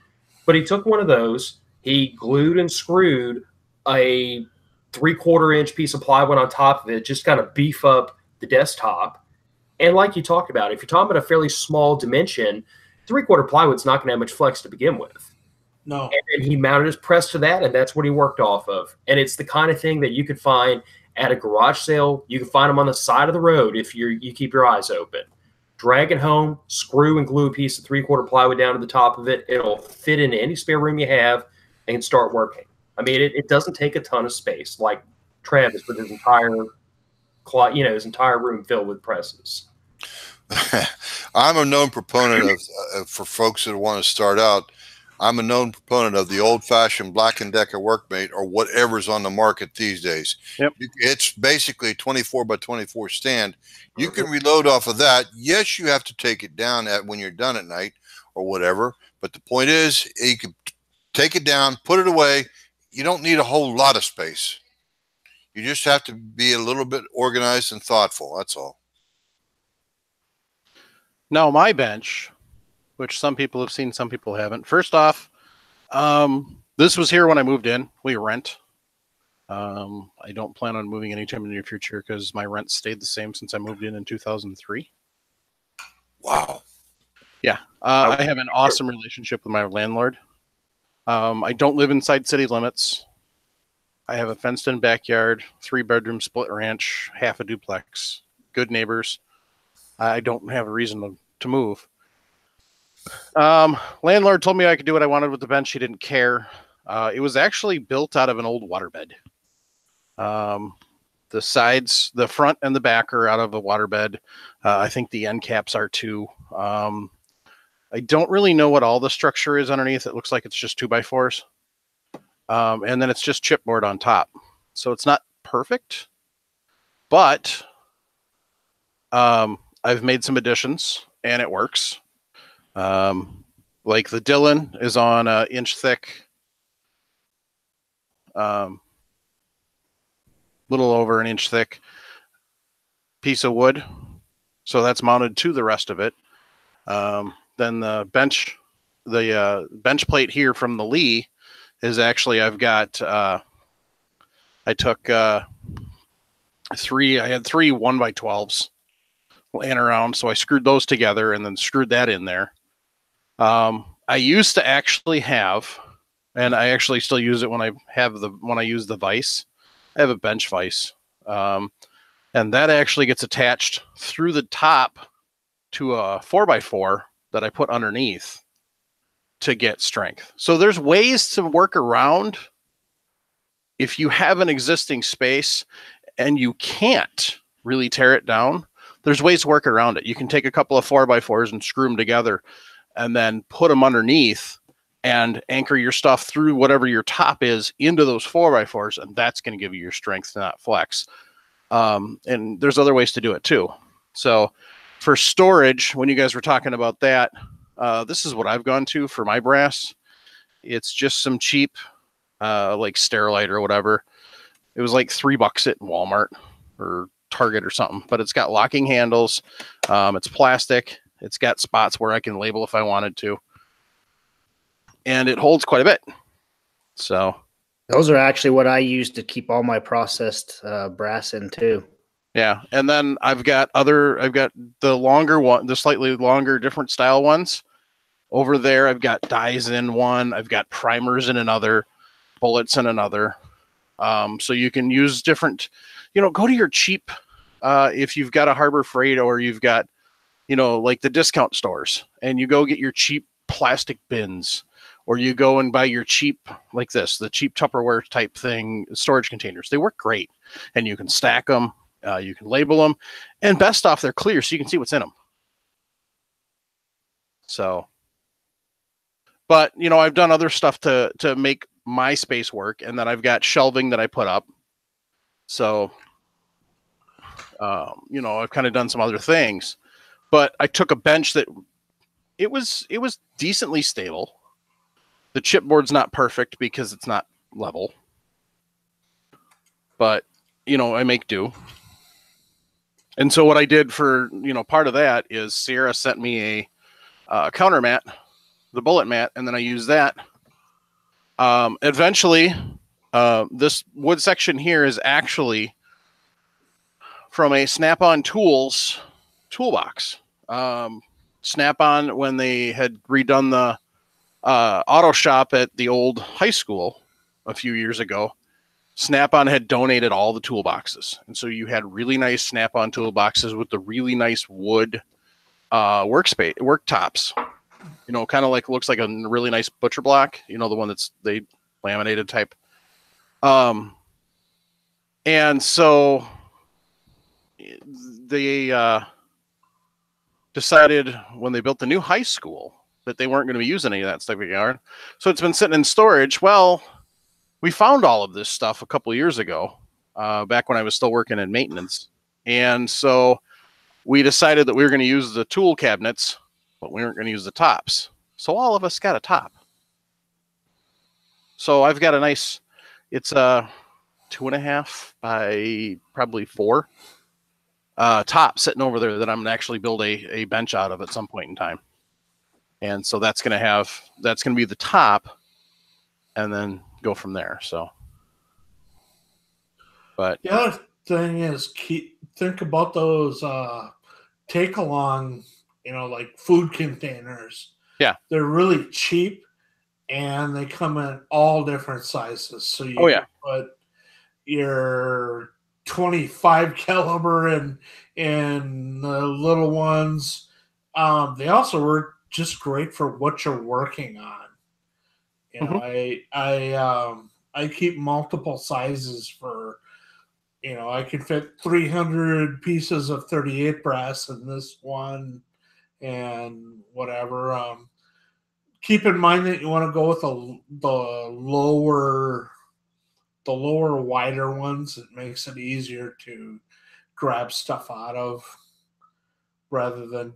[SPEAKER 5] But he took one of those, he glued and screwed a 3/4 inch piece of plywood on top of it, just kind of beef up the desktop. And like you talked about, if you're talking about a fairly small dimension, 3/4 plywood's not going to have much flex to begin with.
[SPEAKER 3] No.
[SPEAKER 5] And then he mounted his press to that, and that's what he worked off of. And it's the kind of thing that you could find at a garage sale. You can find them on the side of the road if you keep your eyes open. drag it home, screw and glue a piece of 3/4 plywood down to the top of it. It'll fit into any spare room you have and start working. I mean, it doesn't take a ton of space, like Travis with his entire his entire room filled with presses.
[SPEAKER 1] I'm a known proponent of for folks that want to start out. I'm a known proponent of the old-fashioned Black & Decker Workmate or whatever's on the market these days.
[SPEAKER 2] Yep.
[SPEAKER 1] It's basically a 24 by 24 stand. You can reload off of that. Yes, you have to take it down when you're done at night or whatever. But the point is, you can take it down, put it away. You don't need a whole lot of space. You just have to be a little bit organized and thoughtful. That's all.
[SPEAKER 2] Now, my bench, which some people have seen, some people haven't. First off, this was here when I moved in. We rent. I don't plan on moving anytime in the near future because my rent stayed the same since I moved in 2003.
[SPEAKER 1] Wow.
[SPEAKER 2] Yeah. I have an awesome relationship with my landlord. I don't live inside city limits. I have a fenced-in backyard, 3-bedroom split ranch, half a duplex, good neighbors. I don't have a reason to move. Landlord told me I could do what I wanted with the bench. He didn't care. It was actually built out of an old waterbed. The sides, the front and the back are out of a waterbed. I think the end caps are too. I don't really know what all the structure is underneath. It looks like it's just 2x4s. And then it's just chipboard on top. So it's not perfect, but I've made some additions and it works. Like the Dillon is on an inch thick, little over an inch thick piece of wood. So that's mounted to the rest of it. Then the bench plate here from the Lee is actually, I've got, I took I had 3 1x12s laying around. So I screwed those together and then screwed that in there. I used to actually have, and I actually still use it when I use the vise. I have a bench vise. And that actually gets attached through the top to a 4x4 that I put underneath to get strength. So there's ways to work around if you have an existing space and you can't really tear it down. There's ways to work around it. You can take a couple of 4x4s and screw them together and then put them underneath and anchor your stuff through whatever your top is into those 4x4s, and that's going to give you your strength to not flex. And there's other ways to do it too. So for storage, when you guys were talking about that, this is what I've gone to for my brass. It's just some cheap, like Sterilite or whatever. It was like $3 at Walmart or Target or something, but it's got locking handles. It's plastic. It's got spots where I can label if I wanted to, and it holds quite a bit. So
[SPEAKER 4] those are actually what I use to keep all my processed brass in too.
[SPEAKER 2] Yeah, and then I've got the longer one, the slightly longer, different style ones. Over there, I've got dies in one. I've got primers in another, bullets in another. So you can use different, go to your cheap, if you've got a Harbor Freight or you've got, like the discount stores, and you go get your cheap plastic bins, or you go and buy your cheap, like the cheap Tupperware type thing, storage containers. They work great, and you can stack them. You can label them, and best off, they're clear so you can see what's in them. So, but I've done other stuff to make my space work, and then I've got shelving that I put up. So, I've kind of done some other things, but I took a bench that it was decently stable. The chipboard's not perfect because it's not level, but I make do. And so what I did for, part of that is Sierra sent me a counter mat, the bullet mat, and then I used that. Eventually, this wood section here is actually from a Snap-on Tools toolbox. Snap-on, when they had redone the auto shop at the old high school a few years ago, Snap-on had donated all the toolboxes. And so you had really nice Snap-on toolboxes with the really nice wood workspace worktops. You know, kind of like looks like a really nice butcher block. You know, the one that's they laminated type. And so they decided when they built the new high school that they weren't going to be using any of that stuff again. So it's been sitting in storage. Well, we found all of this stuff a couple of years ago, back when I was still working in maintenance. And so we decided that we were going to use the tool cabinets, but we weren't going to use the tops. So all of us got a top. So I've got a nice, it's a 2.5 by probably 4 top sitting over there that I'm going to actually build a bench out of at some point in time. And so that's going to be the top and then go from there. So, but
[SPEAKER 3] The other thing is think about those take along, like food containers.
[SPEAKER 2] Yeah.
[SPEAKER 3] They're really cheap and they come in all different sizes. So you can put your 25 caliber in the little ones. They also work just great for what you're working on. I keep multiple sizes for, I can fit 300 pieces of 38 brass in this one and whatever. Keep in mind that you want to go with the lower, wider ones. It makes it easier to grab stuff out of rather than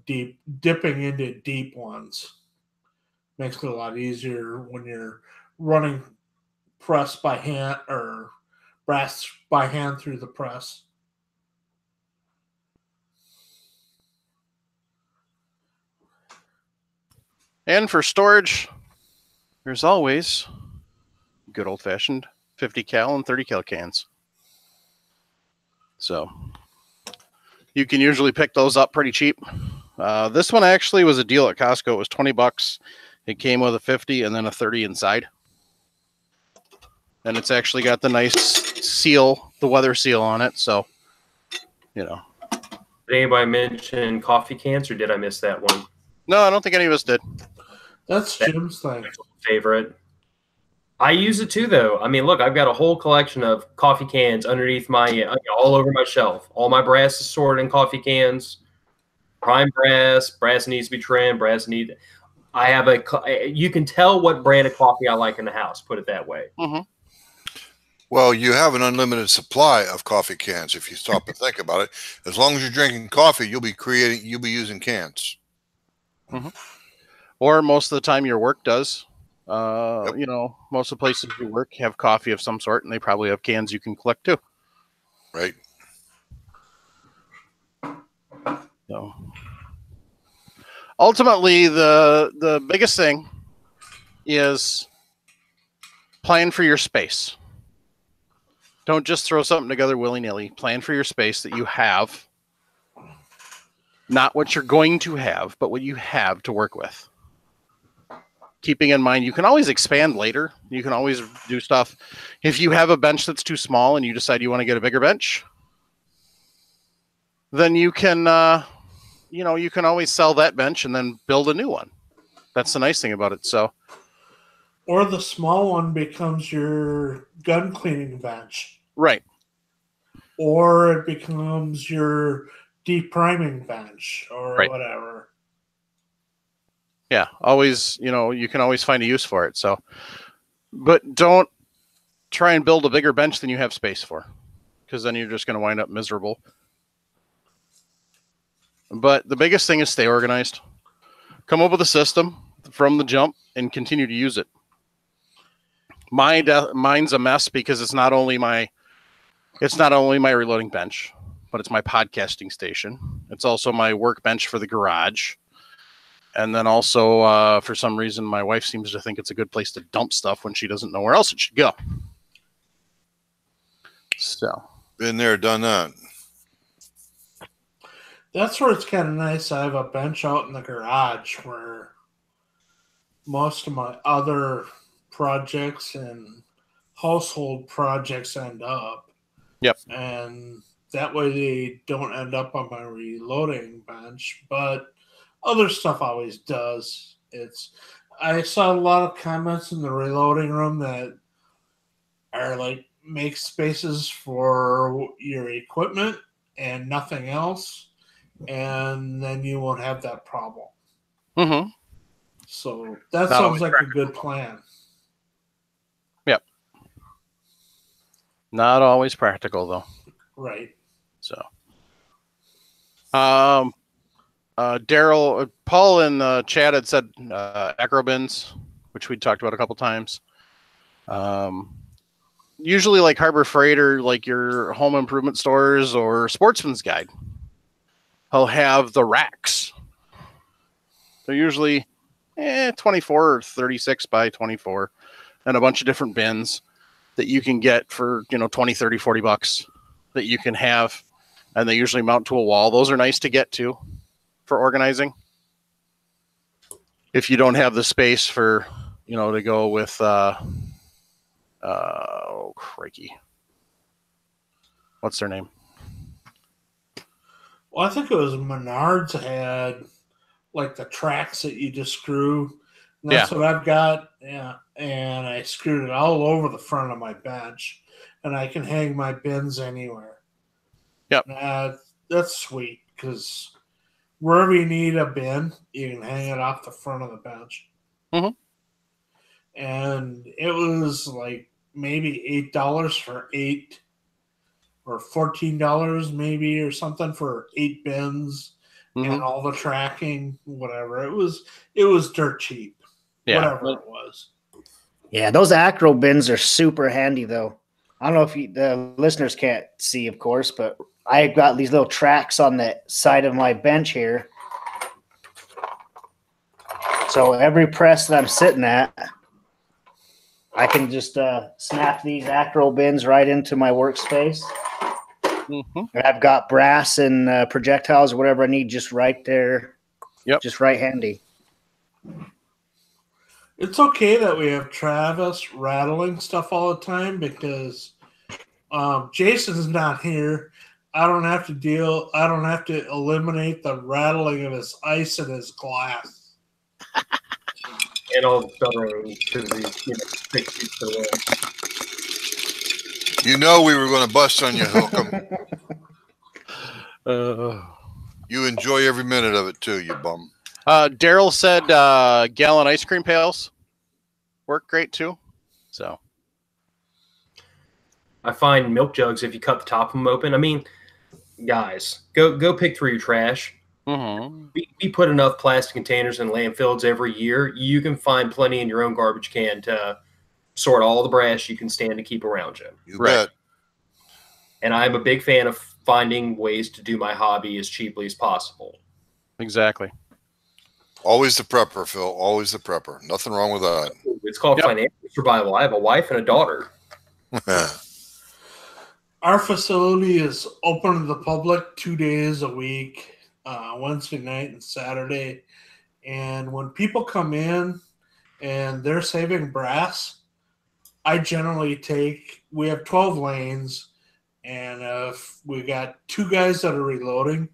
[SPEAKER 3] dipping into deep ones. Makes it a lot easier when you're running press by hand or brass by hand through the press.
[SPEAKER 2] And for storage, there's always good old-fashioned 50 cal and 30 cal cans. So you can usually pick those up pretty cheap. This one actually was a deal at Costco. It was $20. It came with a 50 and then a 30 inside. And it's actually got the nice seal, the weather seal on it. So, Did
[SPEAKER 5] anybody mention coffee cans, or did I miss that one?
[SPEAKER 2] No, I don't think any of us did.
[SPEAKER 3] That's Jim's thing.
[SPEAKER 5] Favorite. I use it too, though. I mean, look, I've got a whole collection of coffee cans underneath all over my shelf. All my brass is stored in coffee cans. Prime brass needs to be trimmed. I have you can tell what brand of coffee I like in the house. Put it that way.
[SPEAKER 2] Mm-hmm.
[SPEAKER 1] Well, you have an unlimited supply of coffee cans if you stop and think about it. As long as you're drinking coffee, you'll be using cans.
[SPEAKER 2] Mm-hmm. Or most of the time your work does. Most of the places you work have coffee of some sort, and they probably have cans you can collect too.
[SPEAKER 1] Right.
[SPEAKER 2] So ultimately, the biggest thing is plan for your space. Don't just throw something together willy-nilly. Plan for your space that you have. Not what you're going to have, but what you have to work with. Keeping in mind, you can always expand later. You can always do stuff. If you have a bench that's too small and you decide you want to get a bigger bench, then you can, you can always sell that bench and then build a new one. That's the nice thing about it. So,
[SPEAKER 3] or the small one becomes your gun cleaning bench,
[SPEAKER 2] right?
[SPEAKER 3] Or it becomes your depriming bench, or whatever.
[SPEAKER 2] Yeah, always, you can always find a use for it. So, but don't try and build a bigger bench than you have space for, because then you're just going to wind up miserable. But the biggest thing is stay organized. Come up with a system from the jump and continue to use it. Mine's a mess because it's not only my reloading bench, but it's my podcasting station. It's also my workbench for the garage. And then also, for some reason, my wife seems to think it's a good place to dump stuff when she doesn't know where else it should go. So,
[SPEAKER 1] been there, done that.
[SPEAKER 3] That's where it's kind of nice. I have a bench out in the garage where most of my other projects and household projects end up.
[SPEAKER 2] Yep.
[SPEAKER 3] And that way they don't end up on my reloading bench. But Other stuff always does. I saw a lot of comments in the reloading room that are like make spaces for your equipment and nothing else, and then you won't have that problem.
[SPEAKER 2] Mm-hmm.
[SPEAKER 3] So that
[SPEAKER 2] Not
[SPEAKER 3] sounds
[SPEAKER 2] always
[SPEAKER 3] like a good plan.
[SPEAKER 2] Yep. Not always practical though.
[SPEAKER 3] Right.
[SPEAKER 2] So, Daryl, Paul in the chat had said acro bins, which we talked about a couple times. Usually like Harbor Freight or like your home improvement stores or Sportsman's Guide, he'll have the racks. They're usually 24 or 36 by 24 and a bunch of different bins that you can get for 20, 30, 40 bucks that you can have, and they usually mount to a wall. Those are nice to get to for organizing if you don't have the space for to go with oh crikey, what's their name?
[SPEAKER 3] Well, I think it was Menards had like the tracks that you just screw. And that's what I've got. Yeah. And I screwed it all over the front of my bench, and I can hang my bins anywhere.
[SPEAKER 2] Yep.
[SPEAKER 3] That's sweet because wherever you need a bin, you can hang it off the front of the bench.
[SPEAKER 2] Mm-hmm.
[SPEAKER 3] And it was like maybe $8 for 8, or $14 maybe, or something for 8 bins.
[SPEAKER 2] Mm-hmm.
[SPEAKER 3] And all the tracking, whatever. It was dirt cheap.
[SPEAKER 2] Yeah.
[SPEAKER 3] Whatever it was.
[SPEAKER 4] Yeah, those acro bins are super handy though. I don't know if the listeners can't see, of course, but I've got these little tracks on the side of my bench here. So every press that I'm sitting at, I can just snap these acro bins right into my workspace.
[SPEAKER 2] Mm-hmm.
[SPEAKER 4] And I've got brass and projectiles or whatever I need just right there.
[SPEAKER 2] Yep.
[SPEAKER 4] Just right handy.
[SPEAKER 3] It's okay that we have Travis rattling stuff all the time because Jason's not here. I don't have to eliminate the rattling of his ice and his glass.
[SPEAKER 5] And all the stuttering because he's 6 feet away.
[SPEAKER 1] You know we were going to bust on you, Hookem. You enjoy every minute of it too, you bum.
[SPEAKER 2] Daryl said gallon ice cream pails work great too. So
[SPEAKER 5] I find milk jugs, if you cut the top of them open, I mean, guys, go pick through your trash.
[SPEAKER 2] Mm-hmm.
[SPEAKER 5] We put enough plastic containers in landfills every year. You can find plenty in your own garbage can to sort all the brass you can stand to keep around you.
[SPEAKER 1] You bet.
[SPEAKER 5] And I'm a big fan of finding ways to do my hobby as cheaply as possible.
[SPEAKER 2] Exactly.
[SPEAKER 1] Always the prepper, Phil. Always the prepper. Nothing wrong with that.
[SPEAKER 5] It's called financial survival. I have a wife and a daughter.
[SPEAKER 3] Our facility is open to the public 2 days a week, Wednesday night and Saturday. And when people come in and they're saving brass, I generally we have 12 lanes, and if we got 2 guys that are reloading,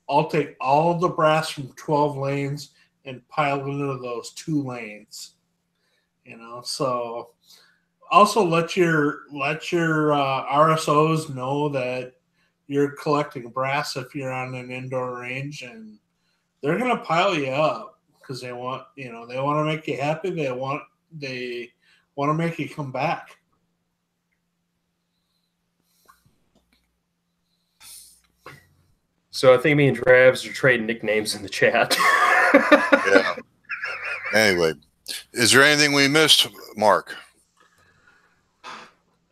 [SPEAKER 3] I'll take all of the brass from 12 lanes and pile it into those 2 lanes. So also let your RSOs know that you're collecting brass if you're on an indoor range, and they're gonna pile you up because they want to make you happy. They want to make you come back.
[SPEAKER 5] So I think me and Travis are trading nicknames in the chat.
[SPEAKER 1] Yeah. Anyway, is there anything we missed, Mark?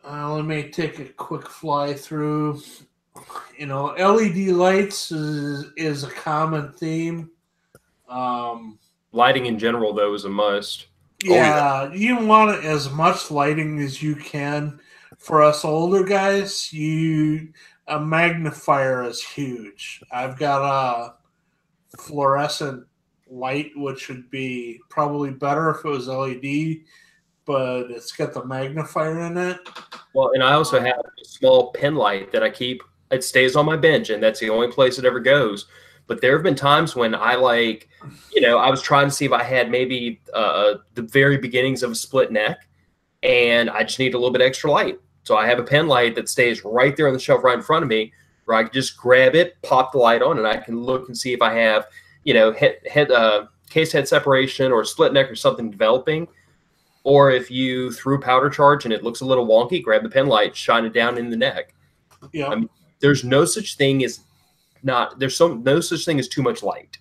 [SPEAKER 3] Let me take a quick fly through. LED lights is a common theme.
[SPEAKER 5] Lighting in general, though, is a must.
[SPEAKER 3] Yeah, you want as much lighting as you can. For us older guys, a magnifier is huge. I've got a fluorescent light, which would be probably better if it was LED, but it's got the magnifier in it.
[SPEAKER 5] Well, and I also have a small pen light that I keep. It stays on my bench, and that's the only place it ever goes. But there have been times when I I was trying to see if I had maybe the very beginnings of a split neck, and I just need a little bit extra light. So I have a pen light that stays right there on the shelf right in front of me, where I can just grab it, pop the light on, and I can look and see if I have, case head separation or split neck or something developing. Or if you threw powder charge and it looks a little wonky, grab the pen light, shine it down in the neck.
[SPEAKER 3] Yeah.
[SPEAKER 5] I mean, there's no such thing as no such thing as too much light.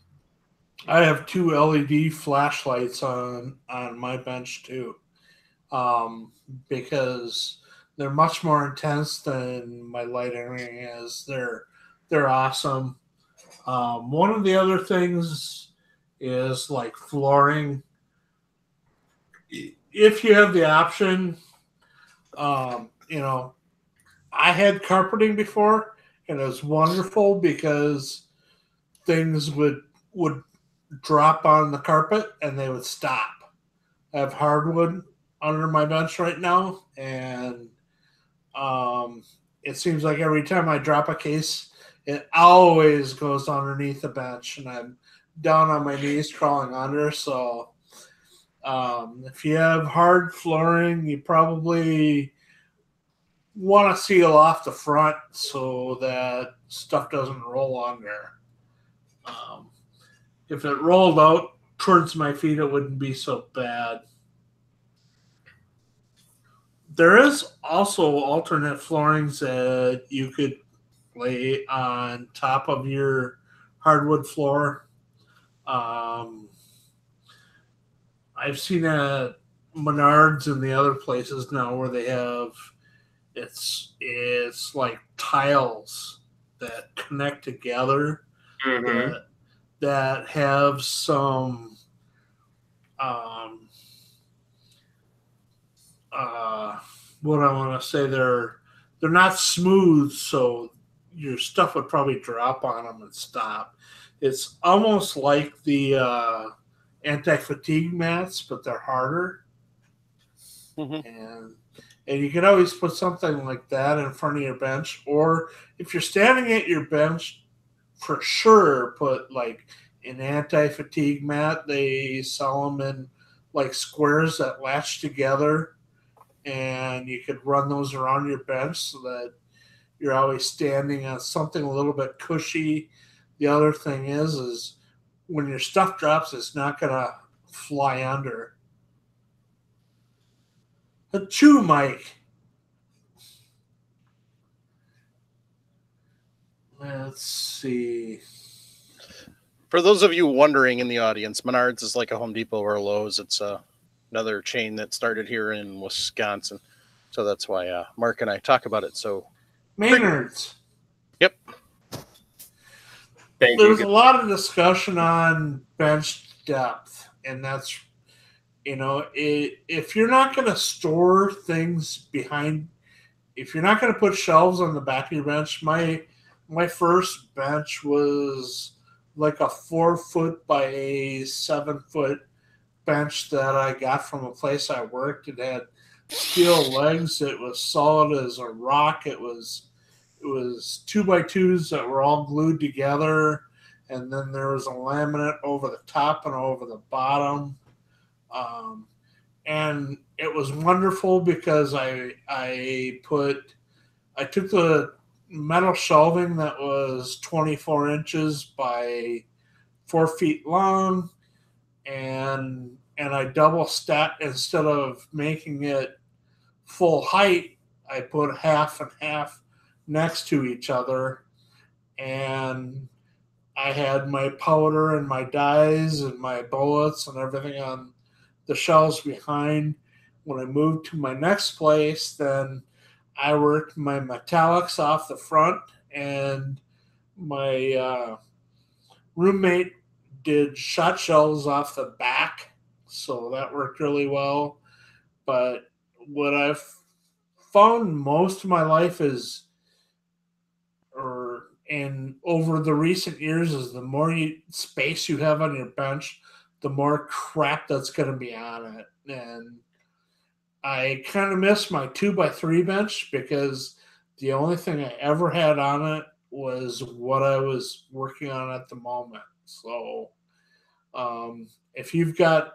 [SPEAKER 3] I have 2 LED flashlights on my bench too, because they're much more intense than my lighting is. They're awesome. One of the other things is like flooring. If you have the option, I had carpeting before, and it was wonderful because things would drop on the carpet and they would stop. I have hardwood under my bench right now, and it seems like every time I drop a case, it always goes underneath the bench, and I'm down on my knees crawling under. So if you have hard flooring, you probably want to seal off the front so that stuff doesn't roll on there. If it rolled out towards my feet, it wouldn't be so bad. There is also alternate floorings that you could lay on top of your hardwood floor. I've seen at Menards and the other places now where they have it's like tiles that connect together that have some what I want to say, they're not smooth, so your stuff would probably drop on them and stop. It's almost like the anti-fatigue mats, but they're harder. And you can always put something like that in front of your bench, or if you're standing at your bench, for sure put like an anti-fatigue mat. They sell them in like squares that latch together, and you could run those around your bench so that you're always standing on something a little bit cushy. The other thing is when your stuff drops, it's not gonna fly under. Achoo, Mike. Let's see.
[SPEAKER 2] For those of you wondering in the audience, Menards is like a Home Depot or a Lowe's. It's another chain that started here in Wisconsin. So that's why Mark and I talk about it. So
[SPEAKER 3] Maynard's.
[SPEAKER 2] Yep.
[SPEAKER 3] There's a lot of discussion on bench depth, and that's, if you're not going to store things behind, if you're not going to put shelves on the back of your bench, my first bench was like a 4-foot by a 7-foot bench that I got from a place I worked. It had steel legs. It was solid as a rock. It was 2x2s that were all glued together, and then there was a laminate over the top and over the bottom. And it was wonderful because I took the metal shelving that was 24 inches by 4 feet long, and I double stacked. Instead of making it full height, I put half and half next to each other, and I had my powder and my dyes and my bullets and everything on the shelves behind. When I moved to my next place, then I worked my metallics off the front, and my roommate did shot shells off the back, so that worked really well. But what I've found most of my life is, and over the recent years, is the more space you have on your bench, the more crap that's going to be on it. And I kind of miss my 2x3 bench because the only thing I ever had on it was what I was working on at the moment. So if you've got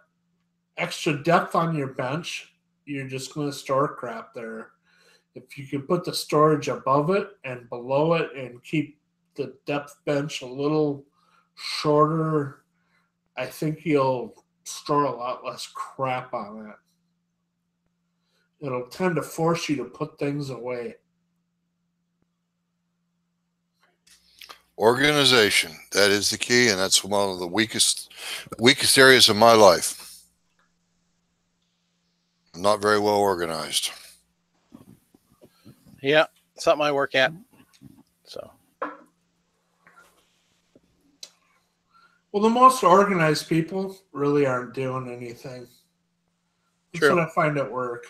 [SPEAKER 3] extra depth on your bench, you're just going to store crap there. If you can put the storage above it and below it and keep the depth bench a little shorter, I think you'll store a lot less crap on it. It'll tend to force you to put things away.
[SPEAKER 1] Organization, that is the key, and that's one of the weakest areas of my life. I'm not very well organized.
[SPEAKER 2] Yeah, something I work at. So,
[SPEAKER 3] well, the most organized people really aren't doing anything. That's
[SPEAKER 2] True.
[SPEAKER 3] what I find at work.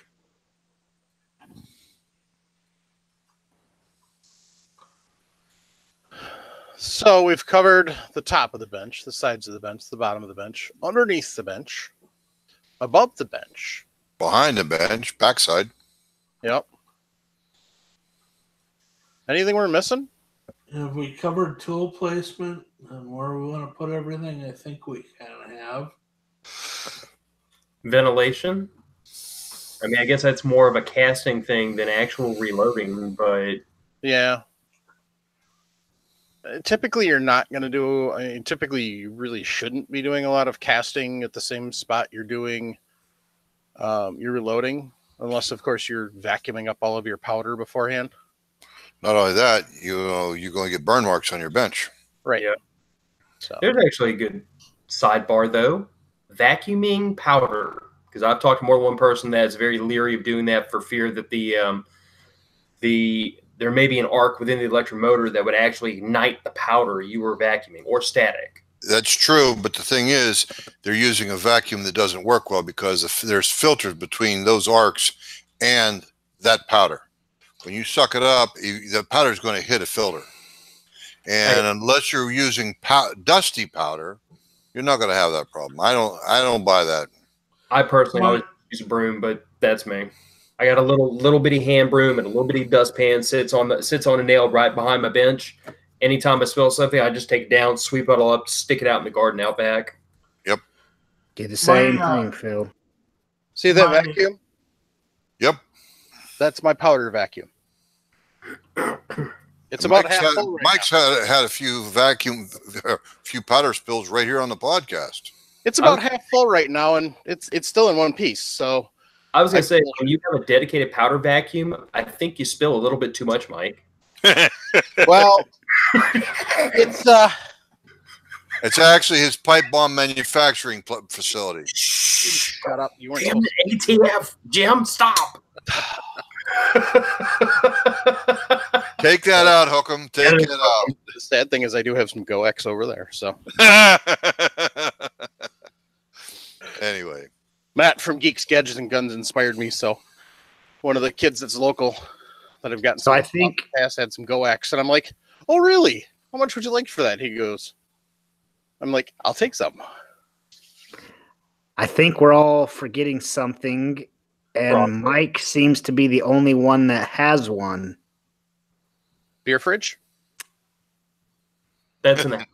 [SPEAKER 2] So we've covered the top of the bench, the sides of the bench, the bottom of the bench, underneath the bench, above the bench,
[SPEAKER 1] Behind the bench, backside.
[SPEAKER 2] Yep. Anything we're missing?
[SPEAKER 3] Have we covered tool placement and where we want to put everything? I think we kind of have.
[SPEAKER 5] Ventilation. I mean, I guess that's more of a casting thing than actual reloading, but
[SPEAKER 2] Yeah. Typically, you're not going to do. I mean, typically, you really shouldn't be doing a lot of casting at the same spot you're doing. You're reloading, unless, of course, you're vacuuming up all of your powder beforehand.
[SPEAKER 1] Not only that, you're going to get burn marks on your bench.
[SPEAKER 2] Right.
[SPEAKER 5] Yeah.
[SPEAKER 2] So
[SPEAKER 5] There's actually a good sidebar, though. Vacuuming powder. Because I've talked to more than one person that's very leery of doing that for fear that there may be an arc within the electric motor that would actually ignite the powder you were vacuuming, or static.
[SPEAKER 1] That's true, but the thing is, they're using a vacuum that doesn't work well because there's filters between those arcs and that powder. When you suck it up, the powder is going to hit a filter. And unless you're using dusty powder, you're not going to have that problem. I don't buy that.
[SPEAKER 5] I personally always use a broom, but that's me. I got a little bitty hand broom and a little bitty dustpan sits on a nail right behind my bench. Anytime I smell something, I just take it down, sweep it all up, stick it out in the garden out back.
[SPEAKER 1] Yep.
[SPEAKER 4] Do the same thing, Phil.
[SPEAKER 2] see that vacuum?
[SPEAKER 1] Yep.
[SPEAKER 2] That's my powder vacuum. It's about half full right
[SPEAKER 1] Mike's
[SPEAKER 2] now.
[SPEAKER 1] had a few powder spills right here on the podcast.
[SPEAKER 2] It's about half full right now, and it's still in one piece. So
[SPEAKER 5] I was going to say, when you have a dedicated powder vacuum, I think you spill a little bit too much, Mike.
[SPEAKER 2] well,
[SPEAKER 1] It's actually his pipe bomb manufacturing facility.
[SPEAKER 2] shut up. You weren't
[SPEAKER 5] Damn
[SPEAKER 2] supposed
[SPEAKER 5] the ATF, Jim, stop.
[SPEAKER 1] Take that out, Hookem. Take it out.
[SPEAKER 2] The sad thing is I do have some GoX over there. So
[SPEAKER 1] Anyway.
[SPEAKER 2] Matt from Geeks, Gadgets, and Guns inspired me. So one of the kids that's local that I've gotten.
[SPEAKER 4] So I think
[SPEAKER 2] past had some GoX, and I'm like, oh really? How much would you like for that? He goes, I'm like, I'll take some.
[SPEAKER 4] I think we're all forgetting something, and Mike seems to be the only one that has one.
[SPEAKER 2] Beer fridge?
[SPEAKER 5] That's in the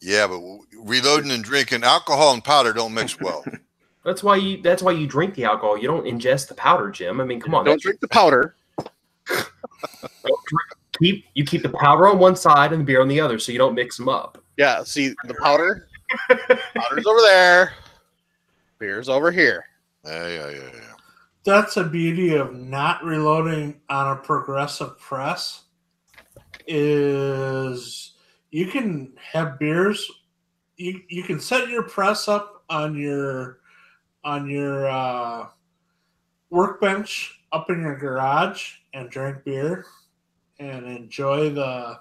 [SPEAKER 1] Yeah, but reloading and drinking alcohol and powder don't mix well.
[SPEAKER 5] That's why you drink the alcohol. You don't ingest the powder, Jim. I mean, come on.
[SPEAKER 2] Don't drink the powder.
[SPEAKER 5] You keep the powder on one side and the beer on the other, so you don't mix them up.
[SPEAKER 2] Yeah, see the powder's over there. Beer's over here.
[SPEAKER 1] Yeah.
[SPEAKER 3] That's the beauty of not reloading on a progressive press. Is you can have beers. You can set your press up on your workbench up in your garage and drink beer and enjoy the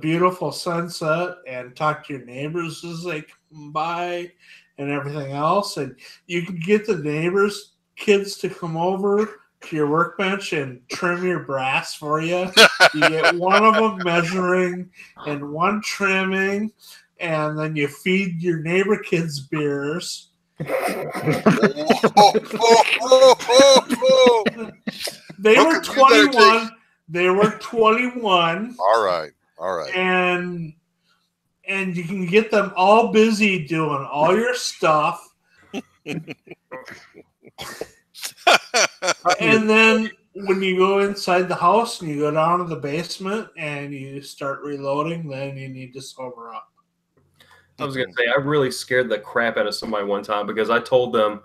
[SPEAKER 3] beautiful sunset and talk to your neighbors as they come by and everything else. And you can get the neighbors' kids to come over to your workbench and trim your brass for you. You get one of them measuring and one trimming, and then you feed your neighbor kids beers. They were 21. They were 21.
[SPEAKER 1] All right.
[SPEAKER 3] And you can get them all busy doing all your stuff. And then when you go inside the house and you go down to the basement and you start reloading, then you need to sober up.
[SPEAKER 5] I was going to say, I really scared the crap out of somebody one time because I told them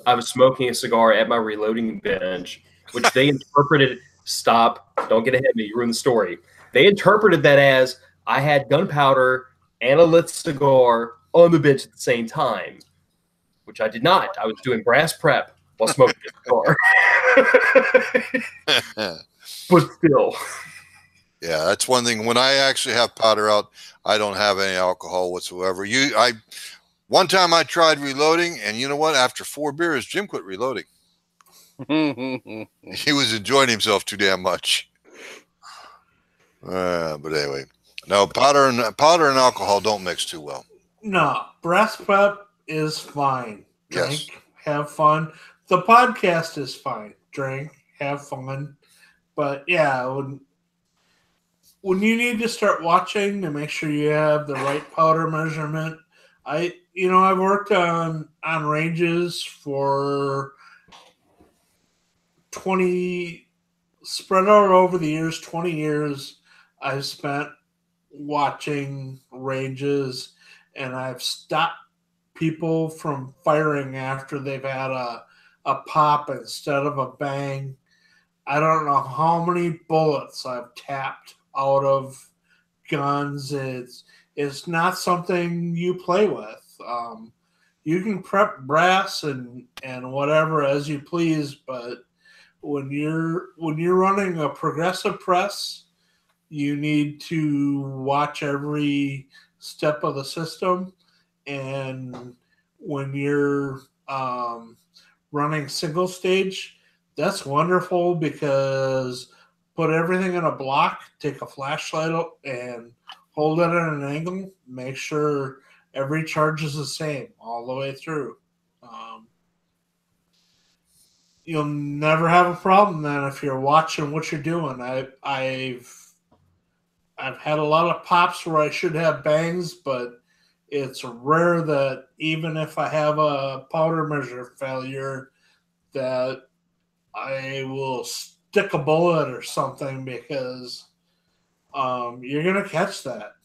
[SPEAKER 5] I was smoking a cigar at my reloading bench, which they interpreted, stop, don't get ahead of me, you ruined the story. They interpreted that as I had gunpowder and a lit cigar on the bench at the same time, which I did not. I was doing brass prep while smoking a cigar. But still.
[SPEAKER 1] Yeah, that's one thing. When I actually have powder out, I don't have any alcohol whatsoever. One time I tried reloading, and you know what? After 4 beers, Jim quit reloading. He was enjoying himself too damn much. But anyway, no, powder and alcohol don't mix too well.
[SPEAKER 3] No, brass prep is fine. Drink,
[SPEAKER 1] Yes.
[SPEAKER 3] have fun. The podcast is fine. Drink, have fun. But yeah, when you need to start watching to make sure you have the right powder measurement, I've worked on ranges for 20, spread out over the years, 20 years. I've spent watching ranges, and I've stopped people from firing after they've had a pop instead of a bang. I don't know how many bullets I've tapped out of guns. It's not something you play with. You can prep brass and whatever as you please, but when you're running a progressive press, you need to watch every step of the system. And when you're running single stage, that's wonderful because put everything in a block, take a flashlight and hold it at an angle, make sure every charge is the same all the way through. You'll never have a problem then if you're watching what you're doing. I've had a lot of pops where I should have bangs, but it's rare that even if I have a powder measure failure that I will stick a bullet or something because you're going to catch that.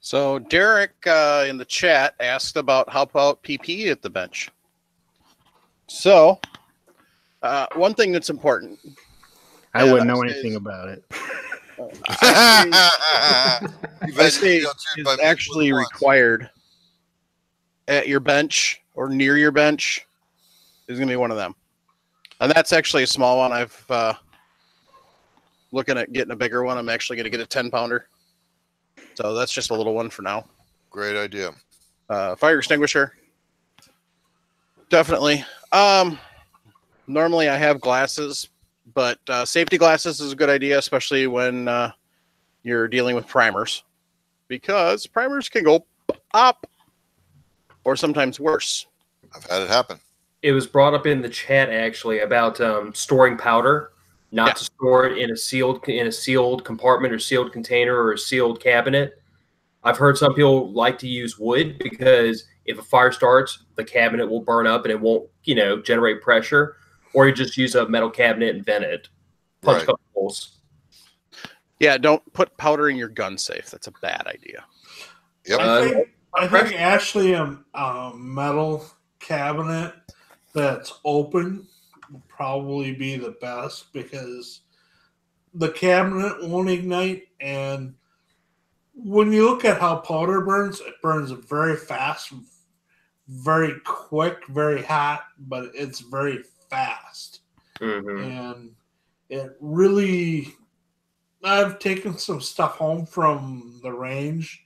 [SPEAKER 2] So Derek in the chat asked about how about PPE at the bench. So one thing that's important.
[SPEAKER 4] I wouldn't know anything about it.
[SPEAKER 2] I say is actually required at your bench or near your bench is going to be one of them. And that's actually a small one. I've looking at getting a bigger one. I'm actually going to get a 10-pounder. So that's just a little one for now.
[SPEAKER 1] Great idea.
[SPEAKER 2] Fire extinguisher. Definitely. Normally I have glasses, but safety glasses is a good idea, especially when you're dealing with primers, because primers can go up or sometimes worse.
[SPEAKER 1] I've had it happen.
[SPEAKER 5] It was brought up in the chat actually about storing powder, not to store it in a sealed compartment or sealed container or a sealed cabinet. I've heard some people like to use wood because if a fire starts, the cabinet will burn up and it won't, generate pressure. Or you just use a metal cabinet and vent it. Punch a couple holes.
[SPEAKER 2] Yeah, don't put powder in your gun safe. That's a bad idea.
[SPEAKER 1] Yep.
[SPEAKER 3] I think actually a metal cabinet that's open will probably be the best because the cabinet won't ignite. And when you look at how powder burns, it burns very fast, very quick, very hot, but it's very fast.
[SPEAKER 5] Mm-hmm.
[SPEAKER 3] And it really, I've taken some stuff home from the range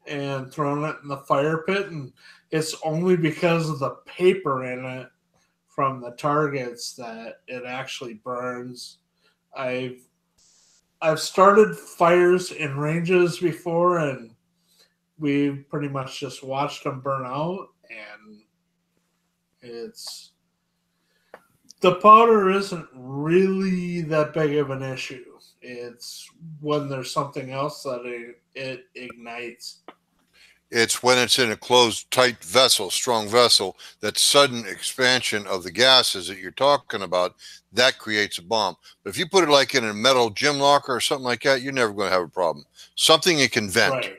[SPEAKER 3] and thrown it in the fire pit, and it's only because of the paper in it from the targets that it actually burns. I've started fires in ranges before, and we've pretty much just watched them burn out, and The powder isn't really that big of an issue. It's when there's something else that it ignites.
[SPEAKER 1] It's when it's in a closed, tight vessel, strong vessel, that sudden expansion of the gases that you're talking about, that creates a bomb. But if you put it like in a metal gym locker or something like that, you're never going to have a problem. Something it can vent.
[SPEAKER 3] Right.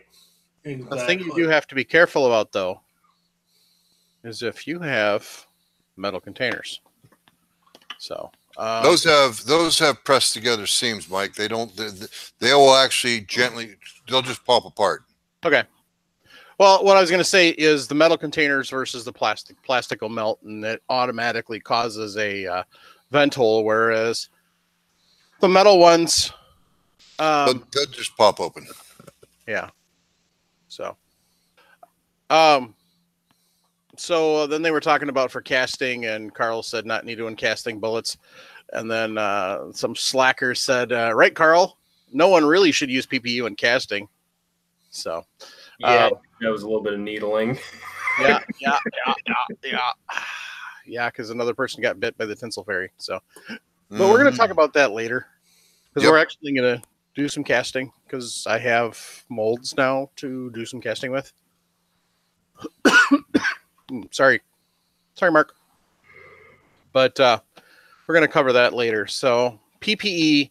[SPEAKER 3] Exactly.
[SPEAKER 2] The thing you do have to be careful about, though, is if you have metal containers. So
[SPEAKER 1] those have pressed together seams, Mike. They don't. They will actually gently. They'll just pop apart.
[SPEAKER 2] Okay. Well, what I was going to say is the metal containers versus the plastic. Plastic will melt, and it automatically causes a vent hole, whereas the metal ones,
[SPEAKER 1] They'll just pop open.
[SPEAKER 2] Yeah. So, so then they were talking about for casting, and Carl said not need to in casting bullets. And then some slacker said, right, Carl, no one really should use PPU in casting. So,
[SPEAKER 5] yeah, that was a little bit of needling.
[SPEAKER 2] Yeah, because another person got bit by the tinsel fairy. So, but we're going to talk about that later, because we're actually going to do some casting, because I have molds now to do some casting with. Sorry, Mark. But we're going to cover that later. So PPE,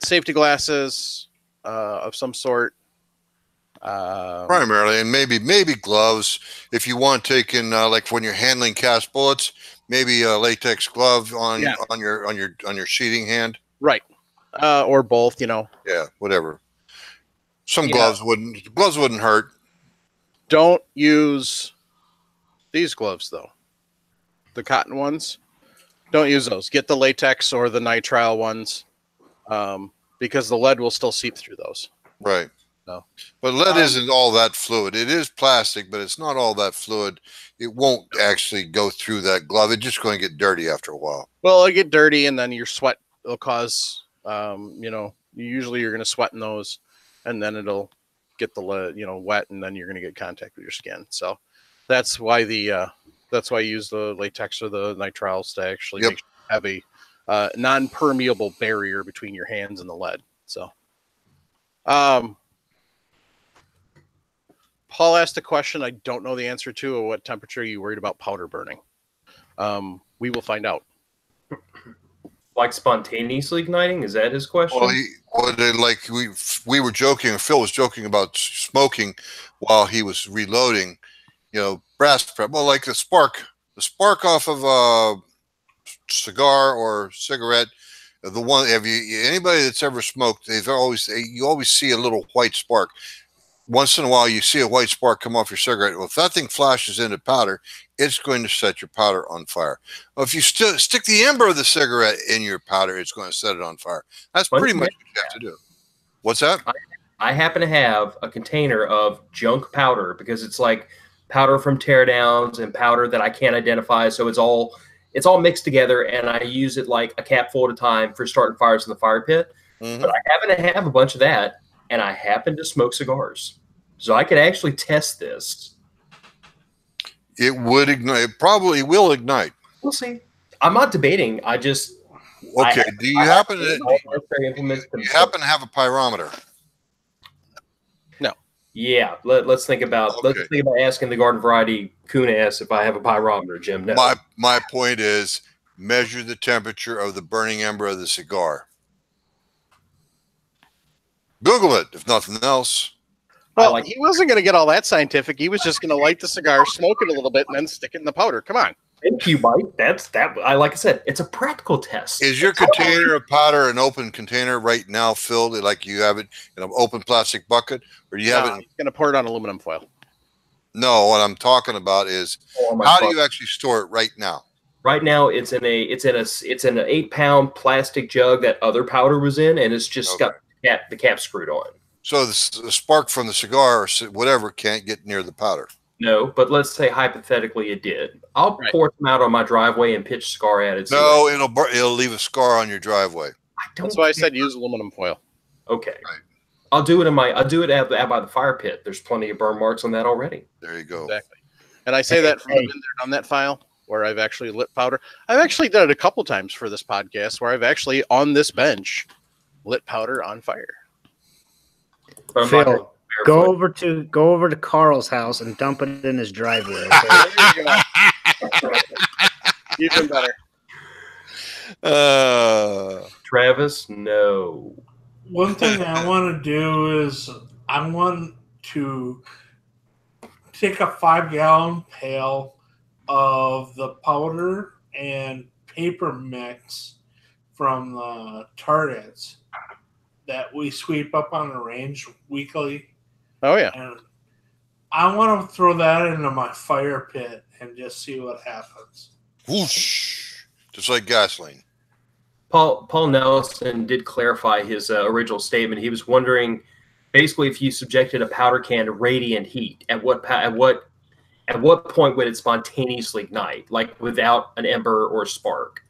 [SPEAKER 2] safety glasses of some sort.
[SPEAKER 1] Primarily, and maybe gloves if you want taken like when you're handling cast bullets, maybe a latex glove on your sheeting hand.
[SPEAKER 2] Right. Or both, you know.
[SPEAKER 1] Yeah, whatever. Some gloves wouldn't hurt.
[SPEAKER 2] Don't use these gloves though. The cotton ones. Don't use those. Get the latex or the nitrile ones, because the lead will still seep through those.
[SPEAKER 1] Right.
[SPEAKER 2] No.
[SPEAKER 1] But lead isn't all that fluid. It is plastic, but it's not all that fluid. It won't actually go through that glove. It's just going to get dirty after a while.
[SPEAKER 2] Well, it'll get dirty, and then your sweat will cause, usually you're going to sweat in those, and then it'll get the lead, wet, and then you're going to get contact with your skin. So that's why that's why I use the latex or the nitriles to actually make sure you have a non-permeable barrier between your hands and the lead. So, Paul asked a question I don't know the answer to. What temperature are you worried about powder burning? We will find out.
[SPEAKER 5] Like spontaneously igniting? Is that his question?
[SPEAKER 1] Well, we were joking. Phil was joking about smoking while he was reloading. Brass prep. Well, like the spark off of a cigar or cigarette. The one, anybody that's ever smoked, you always see a little white spark. Once in a while, you see a white spark come off your cigarette. Well, if that thing flashes into powder, it's going to set your powder on fire. Well, if you stick the ember of the cigarette in your powder, it's going to set it on fire. That's pretty much what you have to do. What's that?
[SPEAKER 5] I happen to have a container of junk powder, because it's like powder from teardowns and powder that I can't identify. So it's all mixed together, and I use it like a capful at a time for starting fires in the fire pit. Mm-hmm. But I happen to have a bunch of that, and I happen to smoke cigars. So I could actually test this.
[SPEAKER 1] It would ignite. It probably will ignite.
[SPEAKER 5] We'll see. I'm not debating. I just...
[SPEAKER 1] Okay. Do you happen to have a pyrometer?
[SPEAKER 2] No.
[SPEAKER 5] Yeah. Let's think about asking the garden variety Kunas if I have a pyrometer, Jim. No.
[SPEAKER 1] My point is, measure the temperature of the burning ember of the cigar. Google it, if nothing else.
[SPEAKER 2] Well, he wasn't going to get all that scientific. He was just going to light the cigar, smoke it a little bit, and then stick it in the powder. Come on.
[SPEAKER 5] Thank you, Mike. That's that. Like I said, it's a practical test.
[SPEAKER 1] Is your container of powder an open container right now, filled like you have it in an open plastic bucket, or do you have it?
[SPEAKER 2] He's going to pour it on aluminum foil.
[SPEAKER 1] No, what I'm talking about is how do you actually store it right now?
[SPEAKER 5] Right now, it's in an 8-pound plastic jug that other powder was in, and it's just got the cap screwed on.
[SPEAKER 1] So the spark from the cigar or whatever can't get near the powder.
[SPEAKER 5] No, but let's say hypothetically it did. I'll pour some out on my driveway and pitch cigar at it.
[SPEAKER 1] No, it'll leave a scar on your driveway.
[SPEAKER 2] That's why I said use aluminum foil.
[SPEAKER 5] Okay. Right. I'll do it by the fire pit. There's plenty of burn marks on that already.
[SPEAKER 1] There you go.
[SPEAKER 2] Exactly. And I say that from the been there, done that file where I've actually lit powder. I've actually done it a couple times for this podcast where I've actually on this bench lit powder on fire.
[SPEAKER 5] But I'm
[SPEAKER 4] Phil,
[SPEAKER 5] not gonna
[SPEAKER 4] go
[SPEAKER 5] barefoot.
[SPEAKER 4] over to Carl's house and dump it in his driveway. Okay?
[SPEAKER 2] There you go. Even better.
[SPEAKER 5] Travis, no.
[SPEAKER 3] One thing I want to do is I want to take a 5-gallon pail of the powder and paper mix from the targets that we sweep up on the range weekly.
[SPEAKER 2] Oh, yeah.
[SPEAKER 3] And I want to throw that into my fire pit and just see what happens.
[SPEAKER 1] Whoosh. Just like gasoline.
[SPEAKER 5] Paul Nelson did clarify his original statement. He was wondering, basically, if you subjected a powder can to radiant heat, at what point would it spontaneously ignite, like without an ember or spark?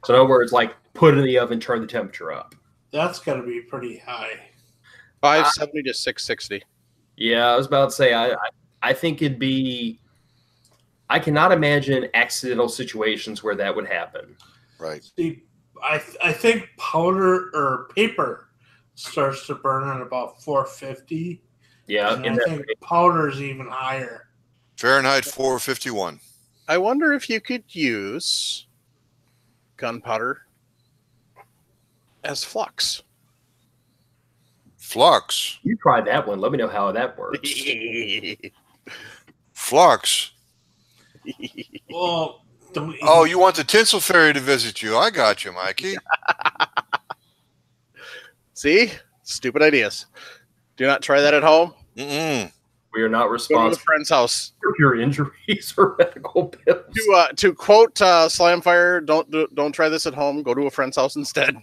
[SPEAKER 5] So in other words, like put it in the oven, turn the temperature up.
[SPEAKER 3] That's got to be pretty high.
[SPEAKER 2] 570 to 660.
[SPEAKER 5] Yeah, I was about to say, I think it'd be. I cannot imagine accidental situations where that would happen.
[SPEAKER 1] Right.
[SPEAKER 3] See, I think powder or paper starts to burn at about 450.
[SPEAKER 5] Yeah,
[SPEAKER 3] And I think powder is even higher.
[SPEAKER 1] Fahrenheit 451.
[SPEAKER 2] I wonder if you could use gunpowder as flux.
[SPEAKER 1] Flux.
[SPEAKER 5] You tried that one. Let me know how that works.
[SPEAKER 1] Flux.
[SPEAKER 3] Well,
[SPEAKER 1] Oh, you want the tinsel fairy to visit you? I got you, Mikey.
[SPEAKER 2] See? Stupid ideas. Do not try that at home.
[SPEAKER 1] Mm-mm.
[SPEAKER 5] We are not
[SPEAKER 2] Go to a
[SPEAKER 5] responsible
[SPEAKER 2] friend's house.
[SPEAKER 5] for your injuries or medical bills.
[SPEAKER 2] To quote Slamfire, don't try this at home. Go to a friend's house instead.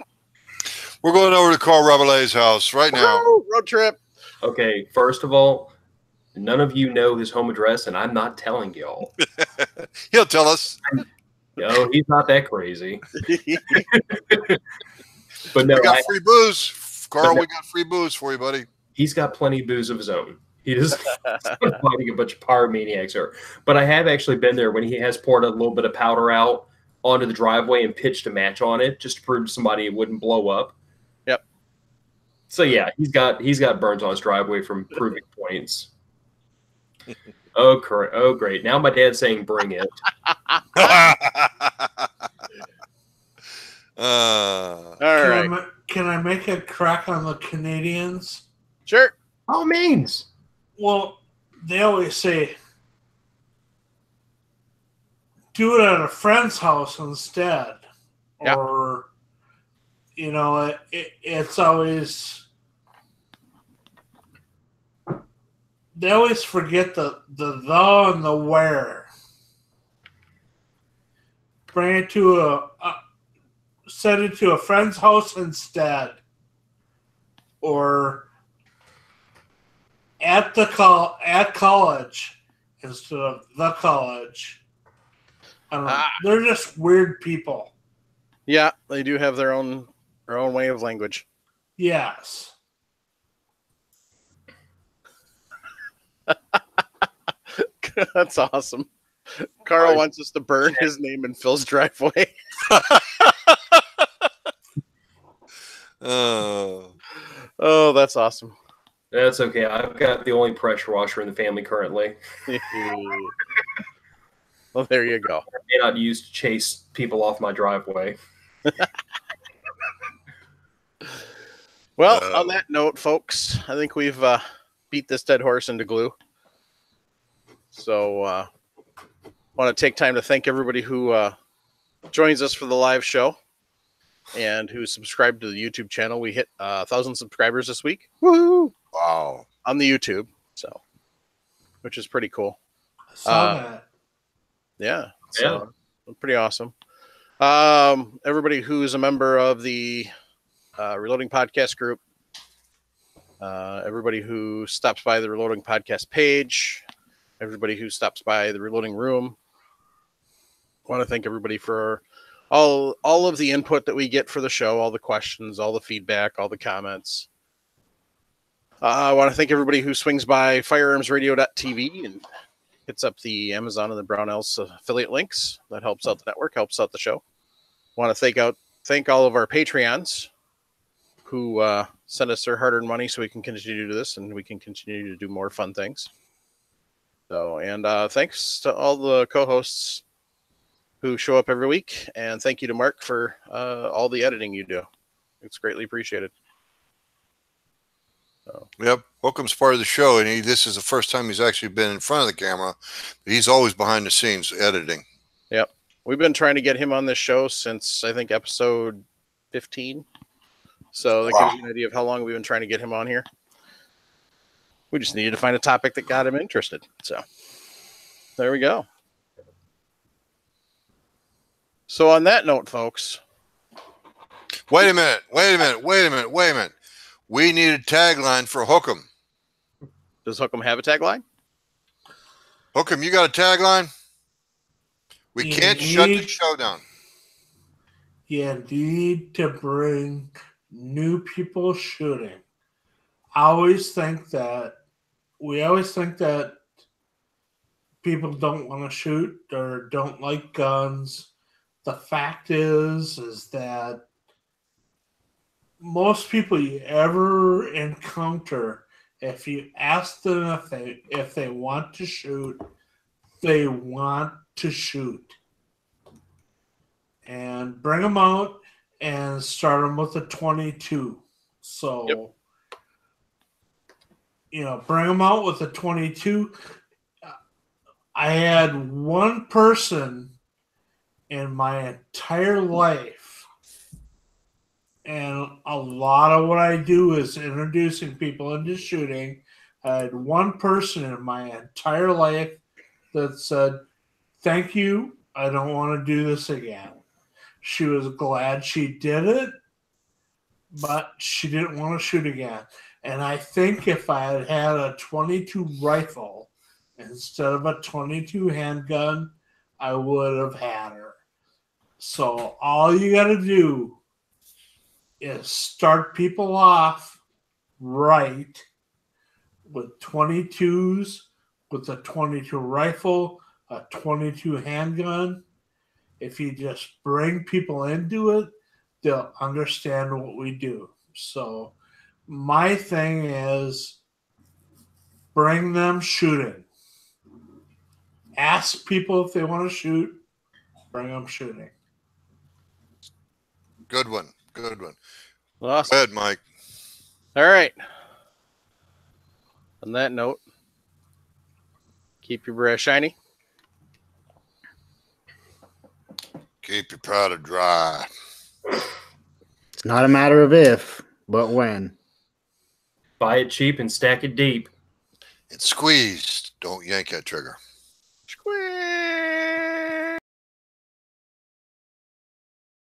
[SPEAKER 1] We're going over to Carl Rabalay's house right now.
[SPEAKER 2] Woo! Road trip.
[SPEAKER 5] Okay, first of all, none of you know his home address, and I'm not telling y'all.
[SPEAKER 1] He'll tell us.
[SPEAKER 5] No, he's not that crazy. But no,
[SPEAKER 1] We got free booze. Carl, we got free booze for you, buddy.
[SPEAKER 5] he's got plenty of booze of his own. He doesn't fighting a bunch of pyromaniacs here. But I have actually been there when he has poured a little bit of powder out onto the driveway and pitched a match on it just to prove to somebody it wouldn't blow up.
[SPEAKER 2] Yep.
[SPEAKER 5] So yeah, he's got burns on his driveway from proving points. Oh, correct. Oh, great. Now my dad's saying, "Bring it."
[SPEAKER 2] All right.
[SPEAKER 3] Can I make a crack on the Canadians?
[SPEAKER 2] Sure.
[SPEAKER 5] All means.
[SPEAKER 3] Well, they always say, do it at a friend's house instead.
[SPEAKER 2] Yeah.
[SPEAKER 3] Or, it's always, they always forget the and the where. Bring it to send it to a friend's house instead. Or at college instead of the college. I don't know. They're just weird people.
[SPEAKER 2] Yeah, they do have their own way of language.
[SPEAKER 3] Yes.
[SPEAKER 2] That's awesome. Carl wants us to burn his name in Phil's driveway. Oh, that's awesome.
[SPEAKER 5] That's okay. I've got the only pressure washer in the family currently.
[SPEAKER 2] Well, there you go.
[SPEAKER 5] I may not use to chase people off my driveway.
[SPEAKER 2] Well, on that note, folks, I think we've beat this dead horse into glue. So I want to take time to thank everybody who joins us for the live show and who subscribed to the YouTube channel. We hit 1,000 subscribers this week. Woohoo!
[SPEAKER 1] Wow.
[SPEAKER 2] On the YouTube, so which is pretty cool.
[SPEAKER 3] I saw that.
[SPEAKER 2] Yeah. So, pretty awesome. Everybody who's a member of the Reloading Podcast group, everybody who stops by the Reloading Podcast page, everybody who stops by the Reloading Room. I want to thank everybody for all of the input that we get for the show, all the questions, all the feedback, all the comments. I want to thank everybody who swings by firearmsradio.tv and hits up the Amazon and the Brownells affiliate links. That helps out the network, helps out the show. Want to thank all of our Patreons who send us their hard-earned money so we can continue to do this and we can continue to do more fun things. So, and thanks to all the co-hosts who show up every week, and thank you to Mark for all the editing you do. It's greatly appreciated. So.
[SPEAKER 1] Yep, Holcomb's part of the show, and this is the first time he's actually been in front of the camera. But he's always behind the scenes editing.
[SPEAKER 2] Yep, we've been trying to get him on this show since I think episode 15. So that gives you an idea of how long we've been trying to get him on here. We just needed to find a topic that got him interested. So there we go. So on that note, folks.
[SPEAKER 1] Wait a minute. We need a tagline for Holcomb.
[SPEAKER 2] Does Holcomb have a tagline?
[SPEAKER 1] Holcomb, you got a tagline? We can't shut the show down.
[SPEAKER 3] You need to bring new people shooting. We always think that people don't want to shoot or don't like guns. The fact is that most people you ever encounter, if you ask them if they want to shoot, they want to shoot. And bring them out and start them with a 22. So, bring them out with a 22. I had one person in my entire life, and a lot of what I do is introducing people into shooting. I had one person in my entire life that said, "Thank you, I don't want to do this again." She was glad she did it, but she didn't want to shoot again. And I think if I had had a 22 rifle instead of a 22 handgun, I would have had her. So all you got to do is start people off right with 22s, with a 22 rifle, a 22 handgun. If you just bring people into it, they'll understand what we do. So my thing is bring them shooting. Ask people if they want to shoot. Bring them shooting.
[SPEAKER 1] Good one.
[SPEAKER 2] Awesome.
[SPEAKER 1] Go ahead, Mike.
[SPEAKER 2] All right. On that note, keep your breath shiny.
[SPEAKER 1] Keep your powder dry.
[SPEAKER 4] It's not a matter of if, but when.
[SPEAKER 5] Buy it cheap and stack it deep.
[SPEAKER 1] It's squeezed. Don't yank that trigger.